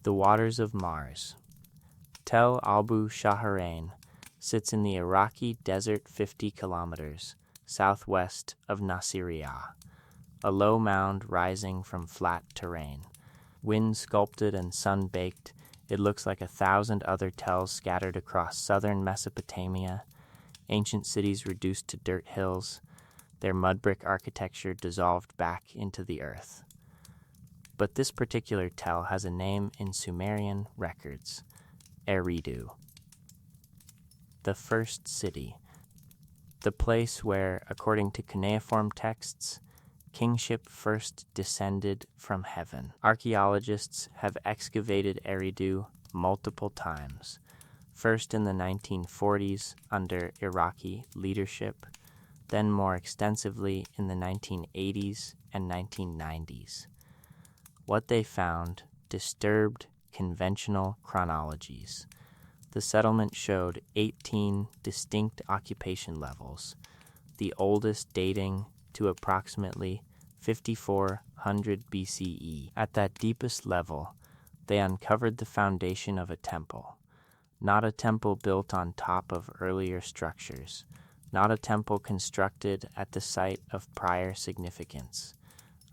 The waters of Mars. Tel Abu Shaharain sits in the Iraqi desert 50 kilometers southwest of Nasiriyah, a low mound rising from flat terrain. Wind-sculpted and sun-baked, it looks like 1,000 other tells scattered across southern Mesopotamia, ancient cities reduced to dirt hills, their mud-brick architecture dissolved back into the earth. But this particular tell has a name in Sumerian records, Eridu. The first city, the place where, according to cuneiform texts, kingship first descended from heaven. Archaeologists have excavated Eridu multiple times, first in the 1940s under Iraqi leadership, then more extensively in the 1980s and 1990s. What they found disturbed conventional chronologies. The settlement showed 18 distinct occupation levels, the oldest dating to approximately 5400 BCE. At that deepest level, they uncovered the foundation of a temple, not a temple built on top of earlier structures, not a temple constructed at the site of prior significance,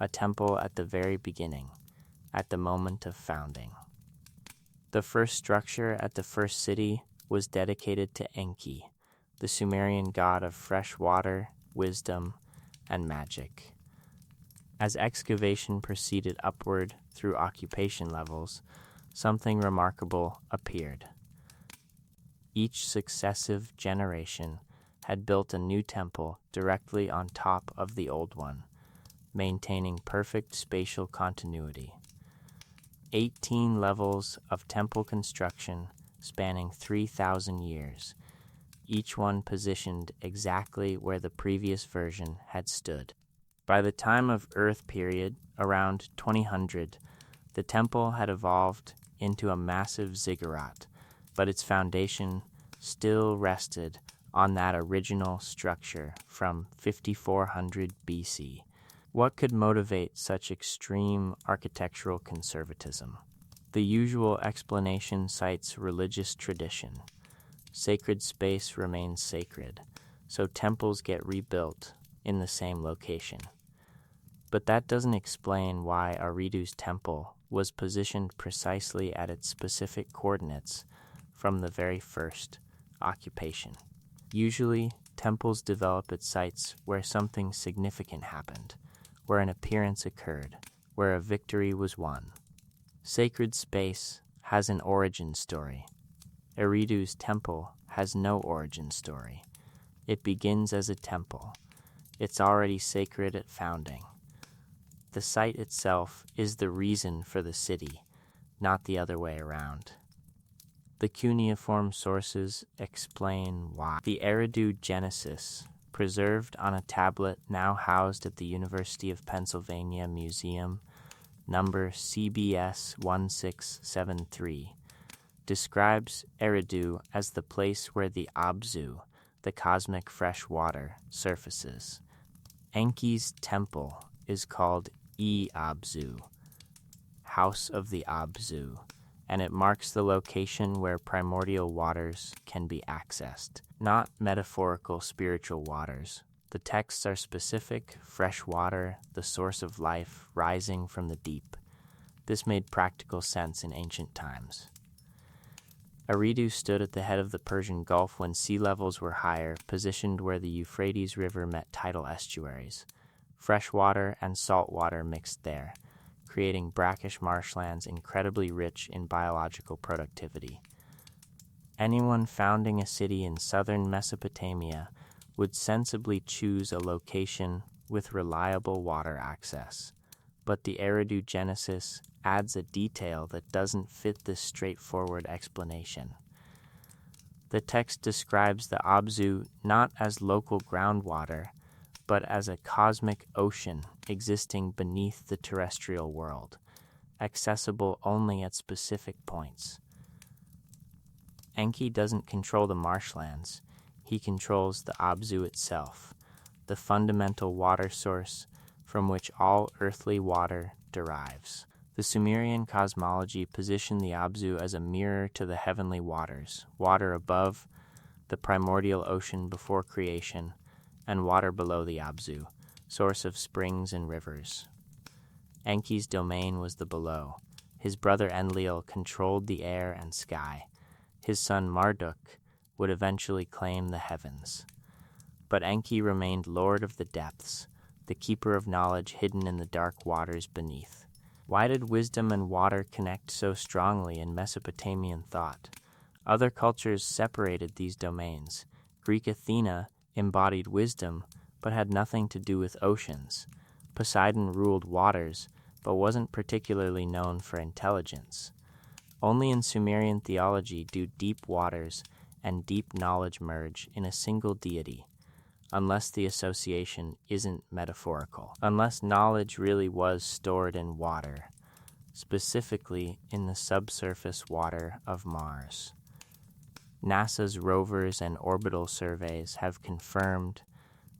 a temple at the very beginning, at the moment of founding. The first structure at the first city was dedicated to Enki, the Sumerian god of fresh water, wisdom, and magic. As excavation proceeded upward through occupation levels, something remarkable appeared. Each successive generation had built a new temple directly on top of the old one, maintaining perfect spatial continuity. 18 levels of temple construction spanning 3,000 years, each one positioned exactly where the previous version had stood. By the time of Earth period, around 2000, the temple had evolved into a massive ziggurat, but its foundation still rested on that original structure from 5400 BC. What could motivate such extreme architectural conservatism? The usual explanation cites religious tradition. Sacred space remains sacred, so temples get rebuilt in the same location. But that doesn't explain why Eridu's temple was positioned precisely at its specific coordinates from the very first occupation. Usually, temples develop at sites where something significant happened, where an appearance occurred, where a victory was won. Sacred space has an origin story. Eridu's temple has no origin story. It begins as a temple. It's already sacred at founding. The site itself is the reason for the city, not the other way around. The cuneiform sources explain why. The Eridu Genesis, preserved on a tablet now housed at the University of Pennsylvania Museum, number CBS 1673, describes Eridu as the place where the Abzu, the cosmic fresh water, surfaces. Enki's temple is called Abzu, House of the Abzu, and it marks the location where primordial waters can be accessed. Not metaphorical spiritual waters, The texts are specific: fresh water, the source of life, rising from the deep. This made practical sense in ancient times. Eridu stood at the head of the Persian Gulf when sea levels were higher, positioned where the Euphrates River met tidal estuaries. Fresh water and salt water mixed there, creating brackish marshlands incredibly rich in biological productivity. Anyone founding a city in southern Mesopotamia would sensibly choose a location with reliable water access. But the Eridu Genesis adds a detail that doesn't fit this straightforward explanation. The text describes the Abzu not as local groundwater, but as a cosmic ocean existing beneath the terrestrial world, accessible only at specific points. Enki doesn't control the marshlands, he controls the Abzu itself, the fundamental water source from which all earthly water derives. The Sumerian cosmology positioned the Abzu as a mirror to the heavenly waters, water above the primordial ocean before creation, and water below the Abzu, source of springs and rivers. Enki's domain was the below. His brother Enlil controlled the air and sky. His son Marduk would eventually claim the heavens. But Enki remained lord of the depths, the keeper of knowledge hidden in the dark waters beneath. Why did wisdom and water connect so strongly in Mesopotamian thought? Other cultures separated these domains. Greek Athena embodied wisdom, but had nothing to do with oceans. Poseidon ruled waters, but wasn't particularly known for intelligence. Only in Sumerian theology do deep waters and deep knowledge merge in a single deity, unless the association isn't metaphorical, unless knowledge really was stored in water, specifically in the subsurface water of Mars. NASA's rovers and orbital surveys have confirmed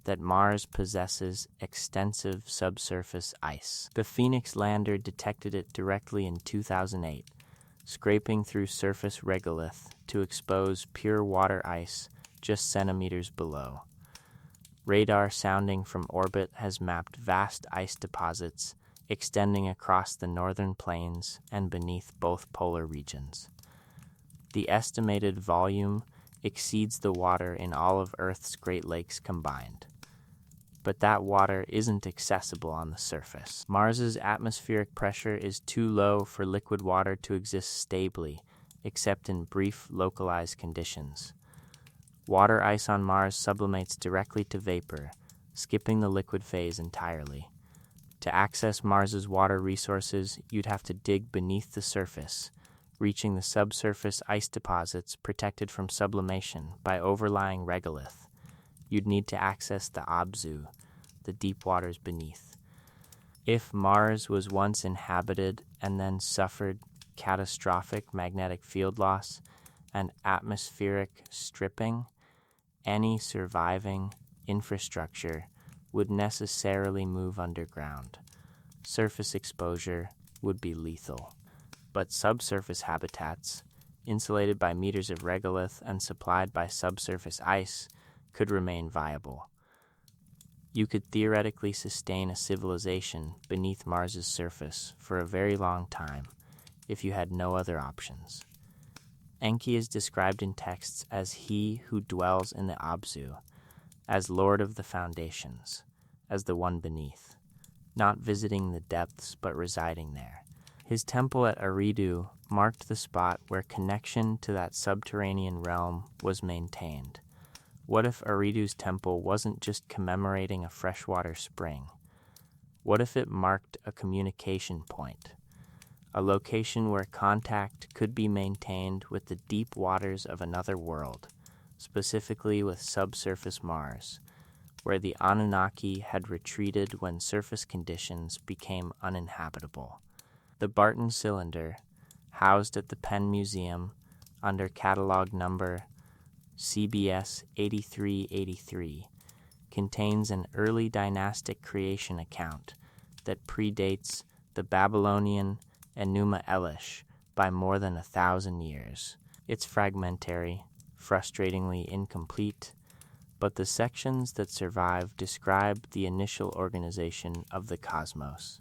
that Mars possesses extensive subsurface ice. The Phoenix lander detected it directly in 2008, scraping through surface regolith to expose pure water ice just centimeters below. Radar sounding from orbit has mapped vast ice deposits extending across the northern plains and beneath both polar regions. The estimated volume exceeds the water in all of Earth's Great Lakes combined. But that water isn't accessible on the surface. Mars's atmospheric pressure is too low for liquid water to exist stably, except in brief localized conditions. Water ice on Mars sublimates directly to vapor, skipping the liquid phase entirely. To access Mars's water resources, you'd have to dig beneath the surface, reaching the subsurface ice deposits protected from sublimation by overlying regolith. You'd need to access the Abzu, the deep waters beneath. If Mars was once inhabited and then suffered catastrophic magnetic field loss and atmospheric stripping, any surviving infrastructure would necessarily move underground. Surface exposure would be lethal. But subsurface habitats, insulated by meters of regolith and supplied by subsurface ice, could remain viable. You could theoretically sustain a civilization beneath Mars's surface for a very long time if you had no other options. Enki is described in texts as he who dwells in the Abzu, as lord of the foundations, as the one beneath, not visiting the depths but residing there. His temple at Eridu marked the spot where connection to that subterranean realm was maintained. What if Eridu's temple wasn't just commemorating a freshwater spring? What if it marked a communication point, a location where contact could be maintained with the deep waters of another world, specifically with subsurface Mars, where the Anunnaki had retreated when surface conditions became uninhabitable? The Barton cylinder, housed at the Penn Museum under catalog number CBS 8383, contains an early dynastic creation account that predates the Babylonian Enuma Elish by more than 1,000 years. It's fragmentary, frustratingly incomplete, but the sections that survive describe the initial organization of the cosmos.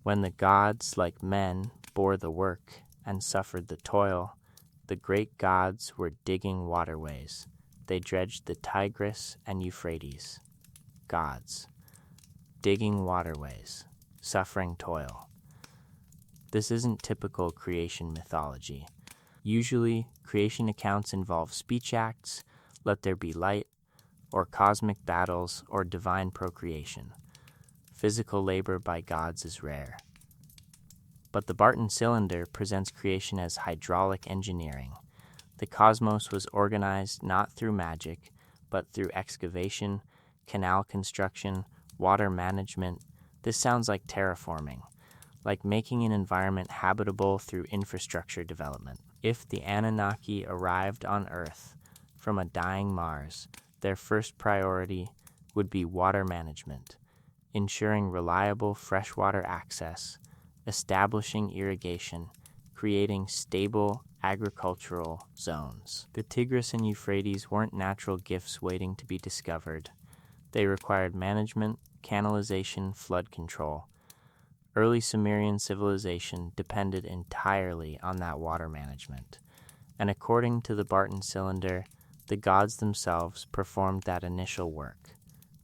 When the gods, like men, bore the work and suffered the toil, the great gods were digging waterways. They dredged the Tigris and Euphrates. Gods. Digging waterways. Suffering toil. This isn't typical creation mythology. Usually, creation accounts involve speech acts, let there be light, or cosmic battles, or divine procreation. Physical labor by gods is rare. But the Barton cylinder presents creation as hydraulic engineering. The cosmos was organized not through magic, but through excavation, canal construction, water management. This sounds like terraforming, like making an environment habitable through infrastructure development. If the Anunnaki arrived on Earth from a dying Mars, their first priority would be water management, ensuring reliable freshwater access, establishing irrigation, creating stable agricultural zones. The Tigris and Euphrates weren't natural gifts waiting to be discovered. They required management, canalization, flood control. Early Sumerian civilization depended entirely on that water management, and according to the Barton cylinder, the gods themselves performed that initial work.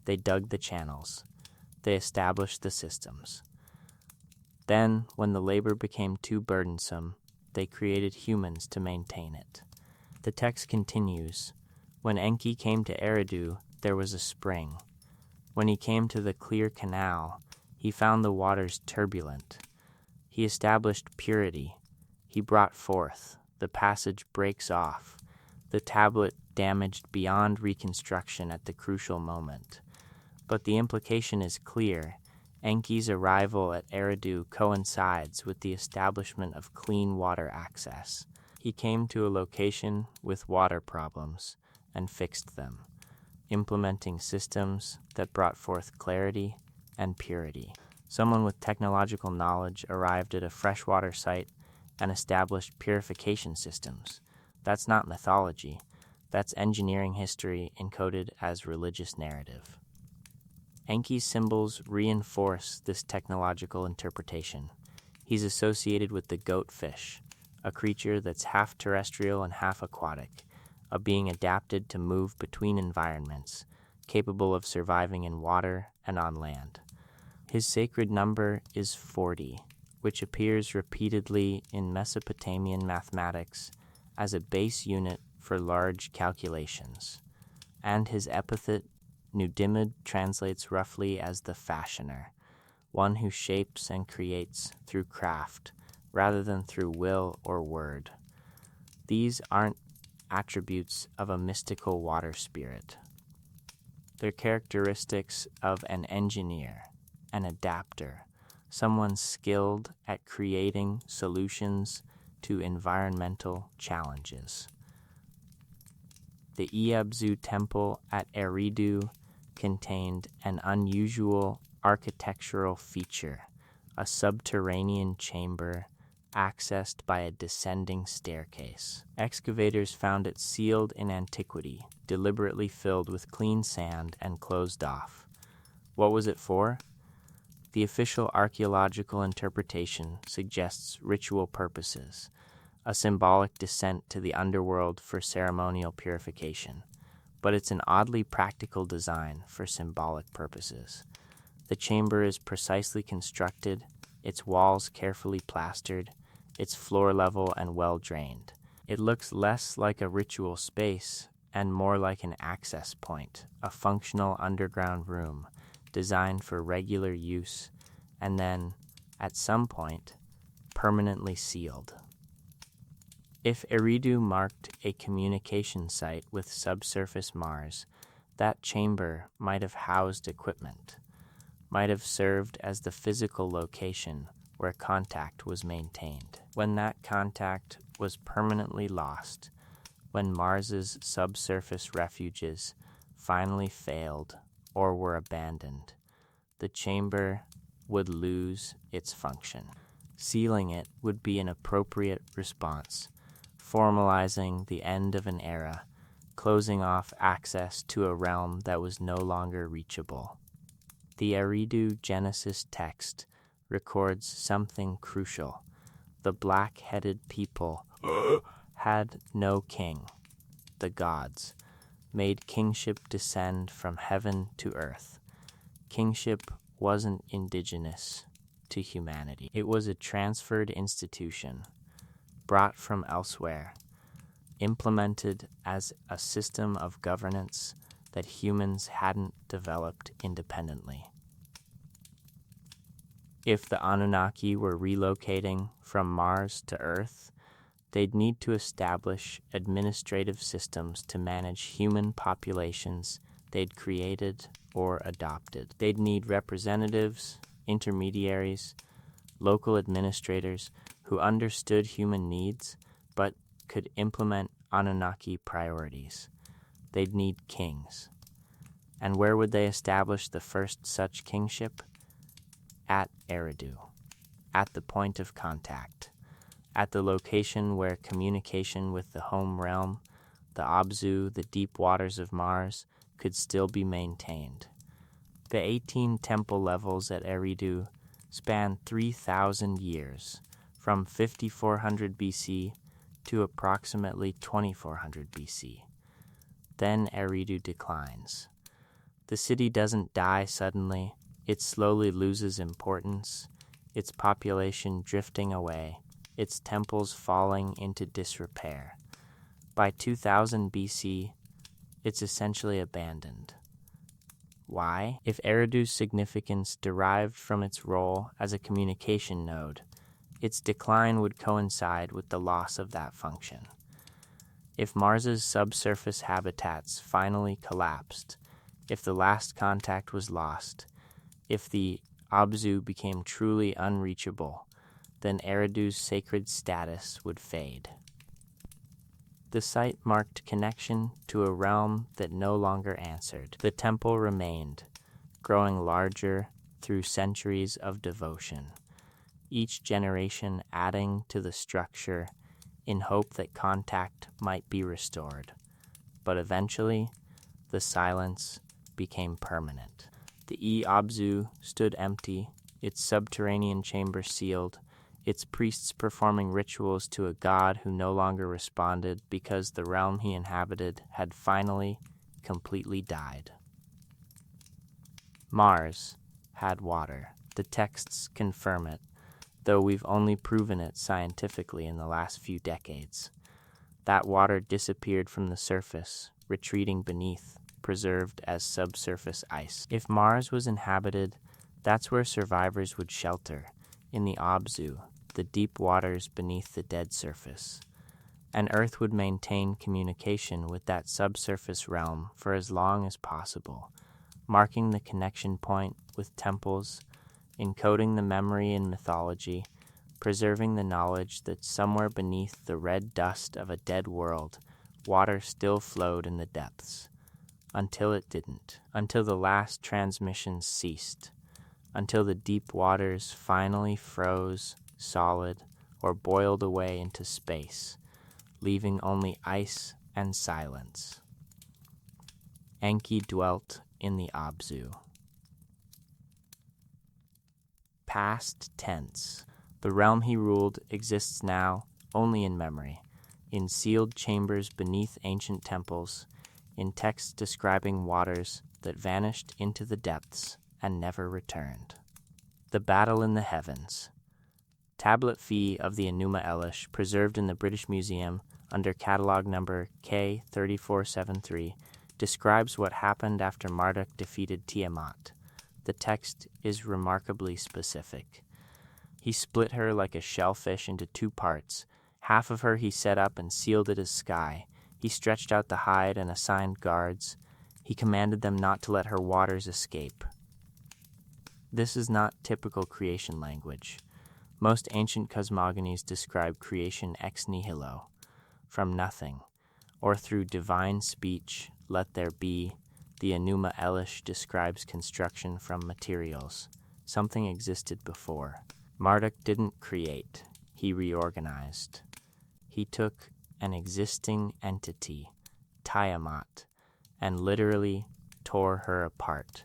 They dug the channels. They established the systems. Then, when the labor became too burdensome, they created humans to maintain it. The text continues, "When Enki came to Eridu, there was a spring. When he came to the clear canal, he found the waters turbulent. He established purity. He brought forth. The passage breaks off. The tablet damaged beyond reconstruction at the crucial moment. But the implication is clear. Enki's arrival at Eridu coincides with the establishment of clean water access. He came to a location with water problems and fixed them, implementing systems that brought forth clarity and purity. Someone with technological knowledge arrived at a freshwater site and established purification systems. That's not mythology. That's engineering history encoded as religious narrative." Enki's symbols reinforce this technological interpretation. He's associated with the goatfish, a creature that's half terrestrial and half aquatic, a being adapted to move between environments, capable of surviving in water and on land. His sacred number is 40, which appears repeatedly in Mesopotamian mathematics as a base unit for large calculations, and his epithet Nudimid translates roughly as the fashioner, one who shapes and creates through craft rather than through will or word. These aren't attributes of a mystical water spirit. They're characteristics of an engineer, an adapter, someone skilled at creating solutions to environmental challenges. The Iabzu temple at Eridu contained an unusual architectural feature, a subterranean chamber accessed by a descending staircase. Excavators found it sealed in antiquity, deliberately filled with clean sand and closed off. What was it for? The official archaeological interpretation suggests ritual purposes, a symbolic descent to the underworld for ceremonial purification, but it's an oddly practical design for symbolic purposes. The chamber is precisely constructed, its walls carefully plastered, its floor level and well drained. It looks less like a ritual space and more like an access point, a functional underground room designed for regular use and then, at some point, permanently sealed. If Eridu marked a communication site with subsurface Mars, that chamber might have housed equipment, might have served as the physical location where contact was maintained. When that contact was permanently lost, when Mars's subsurface refuges finally failed or were abandoned, the chamber would lose its function. Sealing it would be an appropriate response, formalizing the end of an era, closing off access to a realm that was no longer reachable. The Eridu Genesis text records something crucial. The black-headed people had no king. The gods made kingship descend from heaven to earth. Kingship wasn't indigenous to humanity. It was a transferred institution, brought from elsewhere, implemented as a system of governance that humans hadn't developed independently. If the Anunnaki were relocating from Mars to Earth, they'd need to establish administrative systems to manage human populations they'd created or adopted. They'd need representatives, intermediaries, local administrators who understood human needs but could implement Anunnaki priorities. They'd need kings. And where would they establish the first such kingship? At Eridu, at the point of contact, at the location where communication with the home realm, the Abzu, the deep waters of Mars, could still be maintained. The 18 temple levels at Eridu span 3,000 years, from 5400 BC to approximately 2400 BC. Then Eridu declines. The city doesn't die suddenly. It slowly loses importance, its population drifting away, its temples falling into disrepair. By 2000 BC, it's essentially abandoned. Why? If Eridu's significance derived from its role as a communication node, its decline would coincide with the loss of that function. If Mars's subsurface habitats finally collapsed, if the last contact was lost, if the Abzu became truly unreachable, then Eridu's sacred status would fade. The site marked connection to a realm that no longer answered. The temple remained, growing larger through centuries of devotion, each generation adding to the structure in hope that contact might be restored. But eventually, the silence became permanent. The Abzu stood empty, its subterranean chamber sealed, its priests performing rituals to a god who no longer responded because the realm he inhabited had finally, completely died. Mars had water. The texts confirm it, though we've only proven it scientifically in the last few decades. That water disappeared from the surface, retreating beneath, preserved as subsurface ice. If Mars was inhabited, that's where survivors would shelter, in the Abzu, the deep waters beneath the dead surface. And Earth would maintain communication with that subsurface realm for as long as possible, marking the connection point with temples, encoding the memory in mythology, preserving the knowledge that somewhere beneath the red dust of a dead world, water still flowed in the depths. Until it didn't, until the last transmissions ceased, until the deep waters finally froze solid or boiled away into space, leaving only ice and silence. Enki dwelt in the Abzu. Past tense. The realm he ruled exists now only in memory, in sealed chambers beneath ancient temples, in texts describing waters that vanished into the depths and never returned. The Battle in the Heavens. Tablet Fee of the Enuma Elish, preserved in the British Museum under catalog number K3473, describes what happened after Marduk defeated Tiamat. The text is remarkably specific. He split her like a shellfish into two parts. Half of her he set up and sealed it as sky. He stretched out the hide and assigned guards. He commanded them not to let her waters escape. This is not typical creation language. Most ancient cosmogonies describe creation ex nihilo, from nothing, or through divine speech, let there be. The Enuma Elish describes construction from materials. Something existed before. Marduk didn't create, he reorganized. He took an existing entity, Tiamat and literally tore her apart,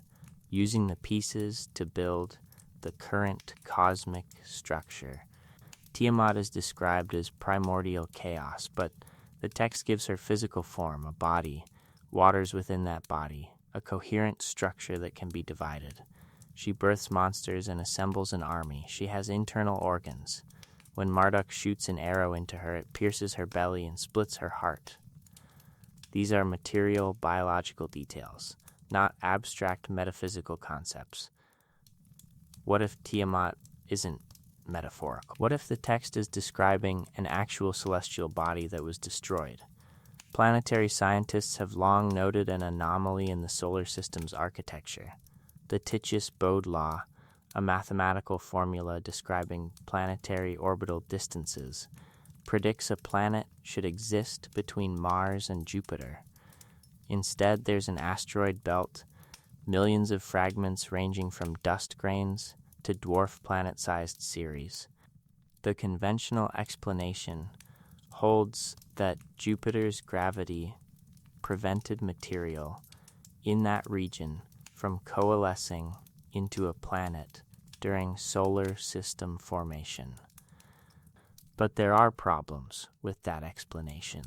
using the pieces to build the current cosmic structure. Tiamat is described as primordial chaos, but the text gives her physical form, a body, waters within that body, a coherent structure that can be divided. She births monsters and assembles an army. She has internal organs. When Marduk shoots an arrow into her, it pierces her belly and splits her heart. These are material, biological details, not abstract metaphysical concepts. What if Tiamat isn't metaphorical? What if the text is describing an actual celestial body that was destroyed? Planetary scientists have long noted an anomaly in the solar system's architecture. The Titius-Bode law, a mathematical formula describing planetary orbital distances, predicts a planet should exist between Mars and Jupiter. Instead, there's an asteroid belt, millions of fragments ranging from dust grains to dwarf planet-sized series. The conventional explanation holds that Jupiter's gravity prevented material in that region from coalescing into a planet during solar system formation. But there are problems with that explanation.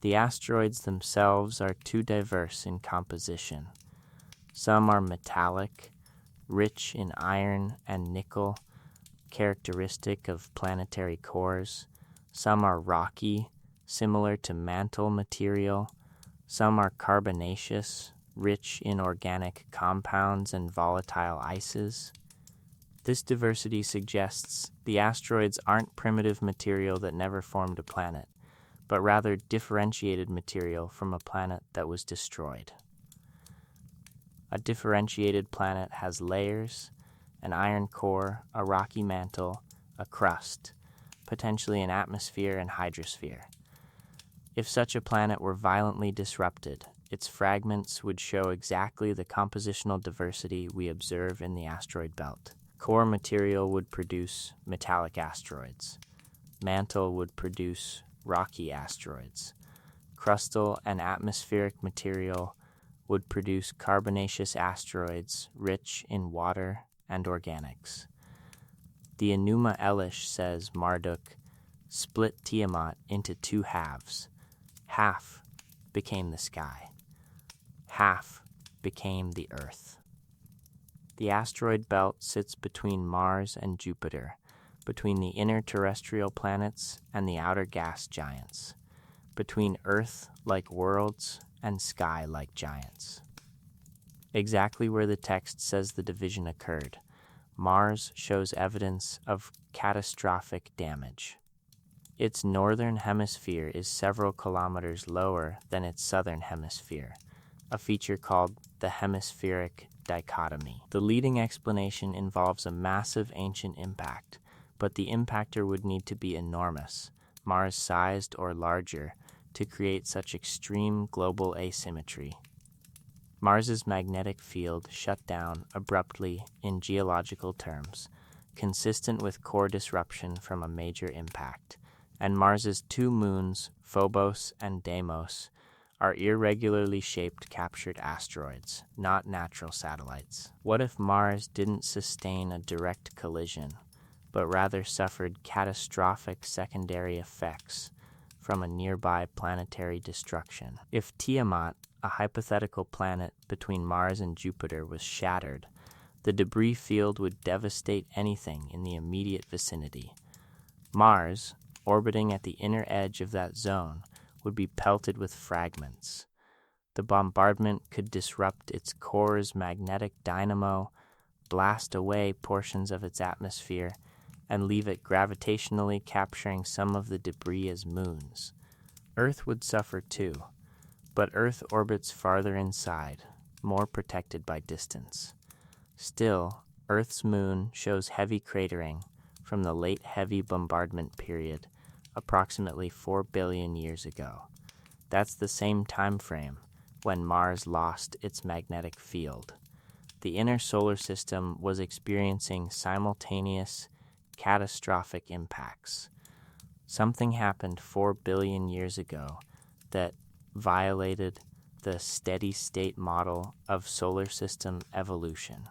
The asteroids themselves are too diverse in composition. Some are metallic, rich in iron and nickel, characteristic of planetary cores. Some are rocky, similar to mantle material. Some are carbonaceous, rich in organic compounds and volatile ices. This diversity suggests the asteroids aren't primitive material that never formed a planet, but rather differentiated material from a planet that was destroyed. A differentiated planet has layers, an iron core, a rocky mantle, a crust, potentially an atmosphere and hydrosphere. If such a planet were violently disrupted, its fragments would show exactly the compositional diversity we observe in the asteroid belt. Core material would produce metallic asteroids. Mantle would produce rocky asteroids. Crustal and atmospheric material would produce carbonaceous asteroids rich in water and organics. The Enuma Elish says Marduk split Tiamat into two halves. Half became the sky. Half became the earth. The asteroid belt sits between Mars and Jupiter, between the inner terrestrial planets and the outer gas giants, between Earth-like worlds and sky-like giants. Exactly where the text says the division occurred, Mars shows evidence of catastrophic damage. Its northern hemisphere is several kilometers lower than its southern hemisphere, a feature called the hemispheric dichotomy. The leading explanation involves a massive ancient impact, but the impactor would need to be enormous, Mars-sized or larger, to create such extreme global asymmetry. Mars's magnetic field shut down abruptly in geological terms, consistent with core disruption from a major impact, and Mars's two moons, Phobos and Deimos, are irregularly shaped captured asteroids, not natural satellites. What if Mars didn't sustain a direct collision, but rather suffered catastrophic secondary effects from a nearby planetary destruction? If Tiamat, a hypothetical planet between Mars and Jupiter, was shattered, the debris field would devastate anything in the immediate vicinity. Mars, orbiting at the inner edge of that zone, would be pelted with fragments. The bombardment could disrupt its core's magnetic dynamo, blast away portions of its atmosphere, and leave it gravitationally capturing some of the debris as moons. Earth would suffer too, but Earth orbits farther inside, more protected by distance. Still, Earth's moon shows heavy cratering from the late heavy bombardment period, approximately 4 billion years ago. That's the same time frame when Mars lost its magnetic field. The inner solar system was experiencing simultaneous, catastrophic impacts. Something happened 4 billion years ago that violated the steady-state model of solar system evolution,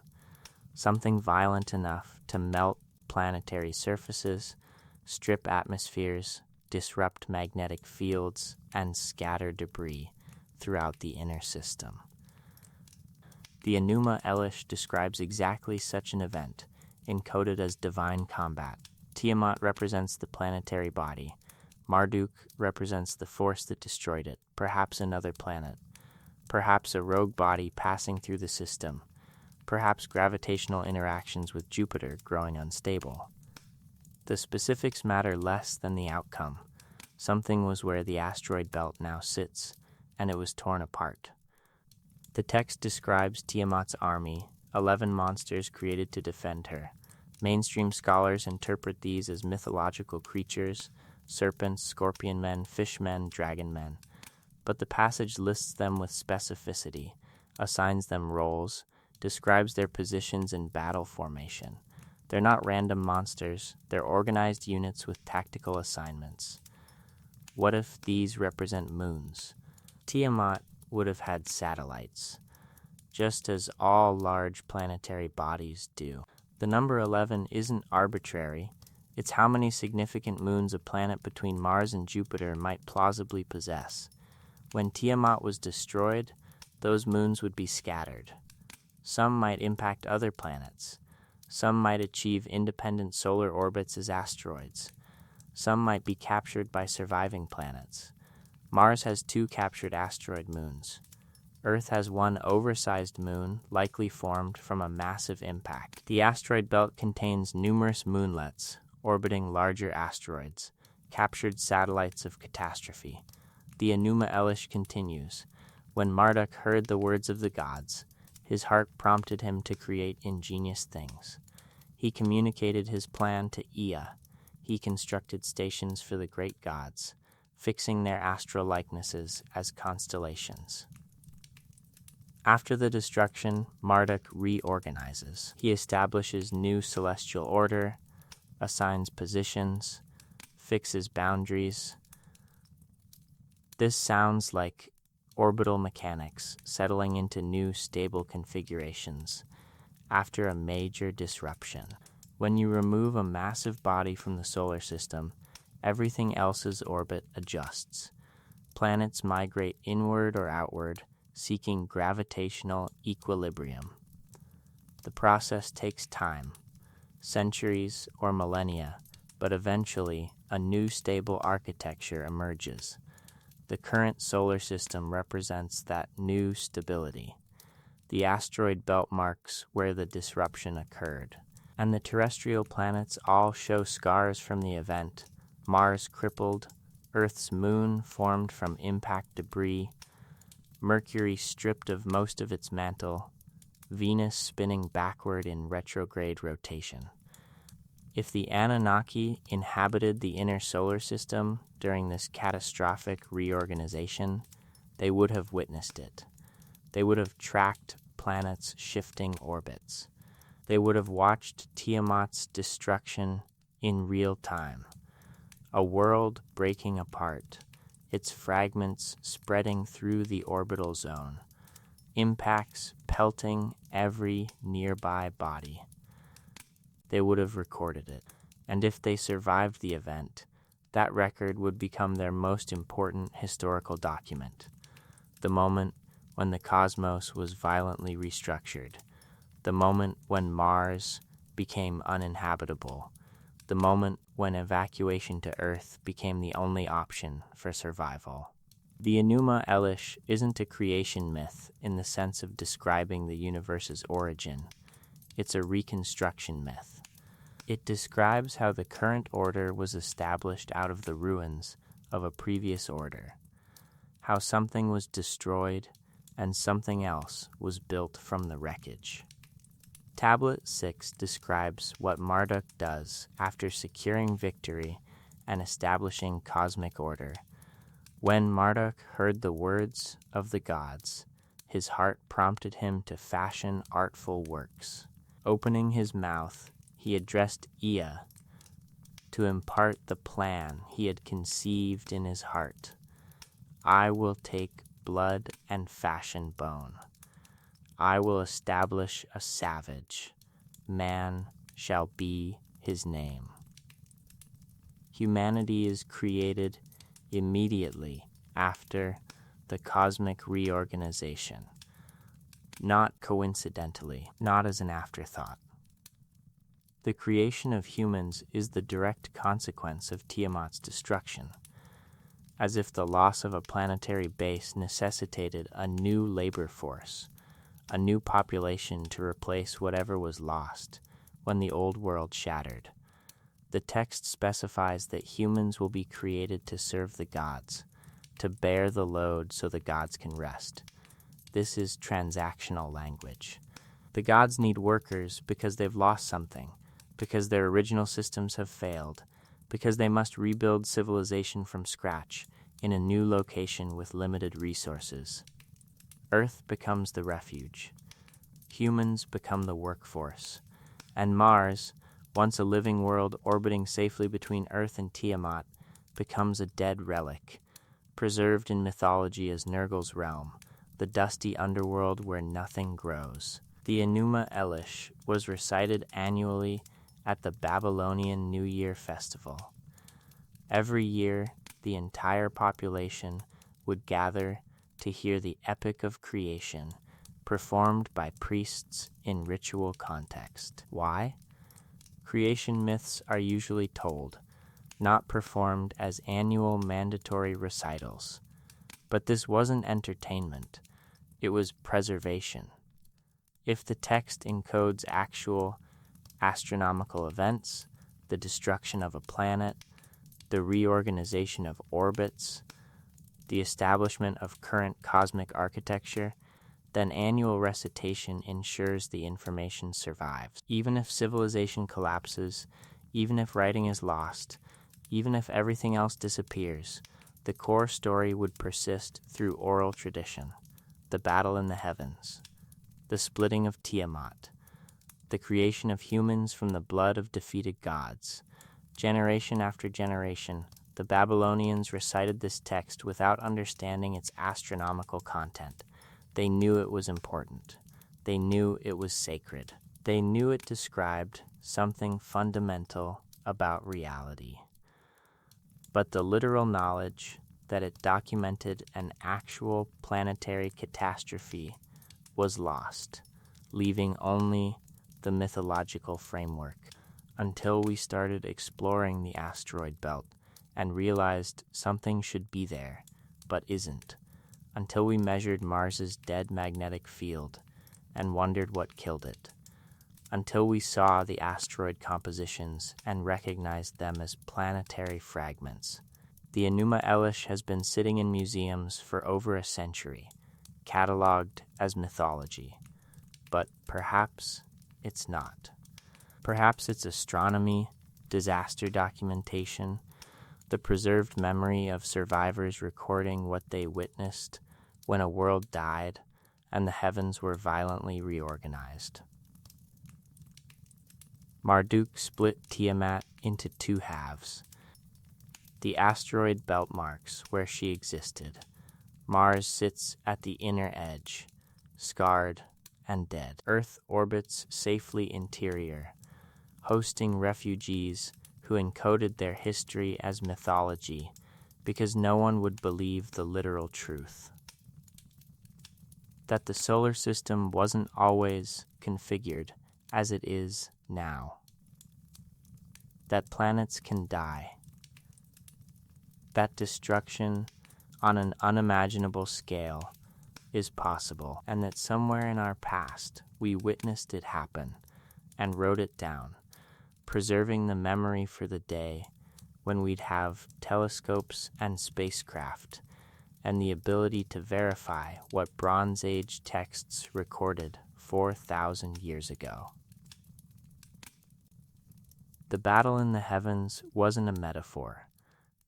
something violent enough to melt planetary surfaces, strip atmospheres, disrupt magnetic fields, and scatter debris throughout the inner system. The Enuma Elish describes exactly such an event, encoded as divine combat. Tiamat represents the planetary body. Marduk represents the force that destroyed it, perhaps another planet, perhaps a rogue body passing through the system, perhaps gravitational interactions with Jupiter growing unstable. The specifics matter less than the outcome. Something was where the asteroid belt now sits, and it was torn apart. The text describes Tiamat's army, 11 monsters created to defend her. Mainstream scholars interpret these as mythological creatures, serpents, scorpion men, fish men, dragon men. But the passage lists them with specificity, assigns them roles, describes their positions in battle formation. They're not random monsters, they're organized units with tactical assignments. What if these represent moons? Tiamat would have had satellites, just as all large planetary bodies do. The number 11 isn't arbitrary. It's how many significant moons a planet between Mars and Jupiter might plausibly possess. When Tiamat was destroyed, those moons would be scattered. Some might impact other planets. Some might achieve independent solar orbits as asteroids. Some might be captured by surviving planets. Mars has 2 captured asteroid moons. Earth has 1 oversized moon, likely formed from a massive impact. The asteroid belt contains numerous moonlets, orbiting larger asteroids, captured satellites of catastrophe. The Enuma Elish continues. When Marduk heard the words of the gods, his heart prompted him to create ingenious things. He communicated his plan to Ea. He constructed stations for the great gods, fixing their astral likenesses as constellations. After the destruction, Marduk reorganizes. He establishes new celestial order, assigns positions, fixes boundaries. This sounds like orbital mechanics settling into new stable configurations after a major disruption. When you remove a massive body from the solar system, everything else's orbit adjusts. Planets migrate inward or outward, seeking gravitational equilibrium. The process takes time, centuries or millennia, but eventually a new stable architecture emerges. The current solar system represents that new stability. The asteroid belt marks where the disruption occurred, and the terrestrial planets all show scars from the event. Mars crippled, Earth's moon formed from impact debris, Mercury stripped of most of its mantle, Venus spinning backward in retrograde rotation. If the Anunnaki inhabited the inner solar system during this catastrophic reorganization, they would have witnessed it. They would have tracked planets' shifting orbits. They would have watched Tiamat's destruction in real time. A world breaking apart, its fragments spreading through the orbital zone, impacts pelting every nearby body. They would have recorded it, and if they survived the event, that record would become their most important historical document. The moment when the cosmos was violently restructured, the moment when Mars became uninhabitable, the moment when evacuation to Earth became the only option for survival. The Enuma Elish isn't a creation myth in the sense of describing the universe's origin. It's a reconstruction myth. It describes how the current order was established out of the ruins of a previous order, how something was destroyed and something else was built from the wreckage. Tablet 6 describes what Marduk does after securing victory and establishing cosmic order. When Marduk heard the words of the gods, his heart prompted him to fashion artful works. Opening his mouth, he addressed Ea to impart the plan he had conceived in his heart. I will take blood and fashion bone. I will establish a savage. Man shall be his name. Humanity is created immediately after the cosmic reorganization, not coincidentally, not as an afterthought. The creation of humans is the direct consequence of Tiamat's destruction, as if the loss of a planetary base necessitated a new labor force, a new population to replace whatever was lost when the old world shattered. The text specifies that humans will be created to serve the gods, to bear the load so the gods can rest. This is transactional language. The gods need workers because they've lost something, because their original systems have failed, because they must rebuild civilization from scratch in a new location with limited resources. Earth becomes the refuge. Humans become the workforce. And Mars, once a living world orbiting safely between Earth and Tiamat, becomes a dead relic, preserved in mythology as Nurgle's realm, the dusty underworld where nothing grows. The Enuma Elish was recited annually at the Babylonian New Year festival. Every year, the entire population would gather to hear the epic of creation performed by priests in ritual context. Why? Creation myths are usually told, not performed as annual mandatory recitals. But this wasn't entertainment, it was preservation. If the text encodes actual astronomical events, the destruction of a planet, the reorganization of orbits, the establishment of current cosmic architecture, then annual recitation ensures the information survives. Even if civilization collapses, even if writing is lost, even if everything else disappears, the core story would persist through oral tradition. The battle in the heavens, the splitting of Tiamat, the creation of humans from the blood of defeated gods. Generation after generation, the Babylonians recited this text without understanding its astronomical content. They knew it was important. They knew it was sacred. They knew it described something fundamental about reality. But the literal knowledge that it documented an actual planetary catastrophe was lost, leaving only the mythological framework, until we started exploring the asteroid belt and realized something should be there, but isn't, until we measured Mars's dead magnetic field and wondered what killed it, until we saw the asteroid compositions and recognized them as planetary fragments. The Enuma Elish has been sitting in museums for over a century, cataloged as mythology. But perhaps it's not. Perhaps it's astronomy, disaster documentation, the preserved memory of survivors recording what they witnessed when a world died and the heavens were violently reorganized. Marduk split Tiamat into two halves. The asteroid belt marks where she existed. Mars sits at the inner edge, scarred and dead. Earth orbits safely interior, hosting refugees who encoded their history as mythology because no one would believe the literal truth. That the solar system wasn't always configured as it is now. That planets can die. That destruction on an unimaginable scale is possible, and that somewhere in our past we witnessed it happen and wrote it down, preserving the memory for the day when we'd have telescopes and spacecraft and the ability to verify what Bronze Age texts recorded 4,000 years ago. The battle in the heavens wasn't a metaphor.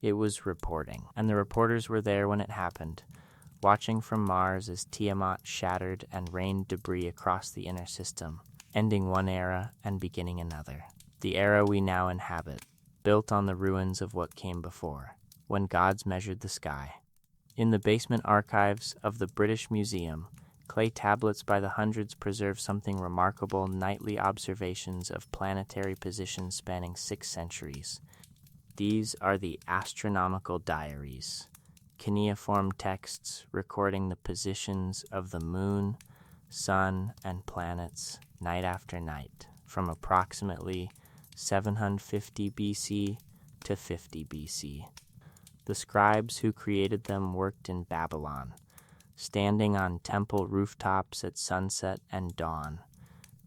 It was reporting, and the reporters were there when it happened, watching from Mars as Tiamat shattered and rained debris across the inner system, ending one era and beginning another. The era we now inhabit, built on the ruins of what came before, when gods measured the sky. In the basement archives of the British Museum, clay tablets by the hundreds preserve something remarkable: nightly observations of planetary positions spanning 6 centuries. These are the astronomical diaries, cuneiform texts recording the positions of the moon, sun, and planets night after night from approximately 750 BC to 50 BC. The scribes who created them worked in Babylon, standing on temple rooftops at sunset and dawn,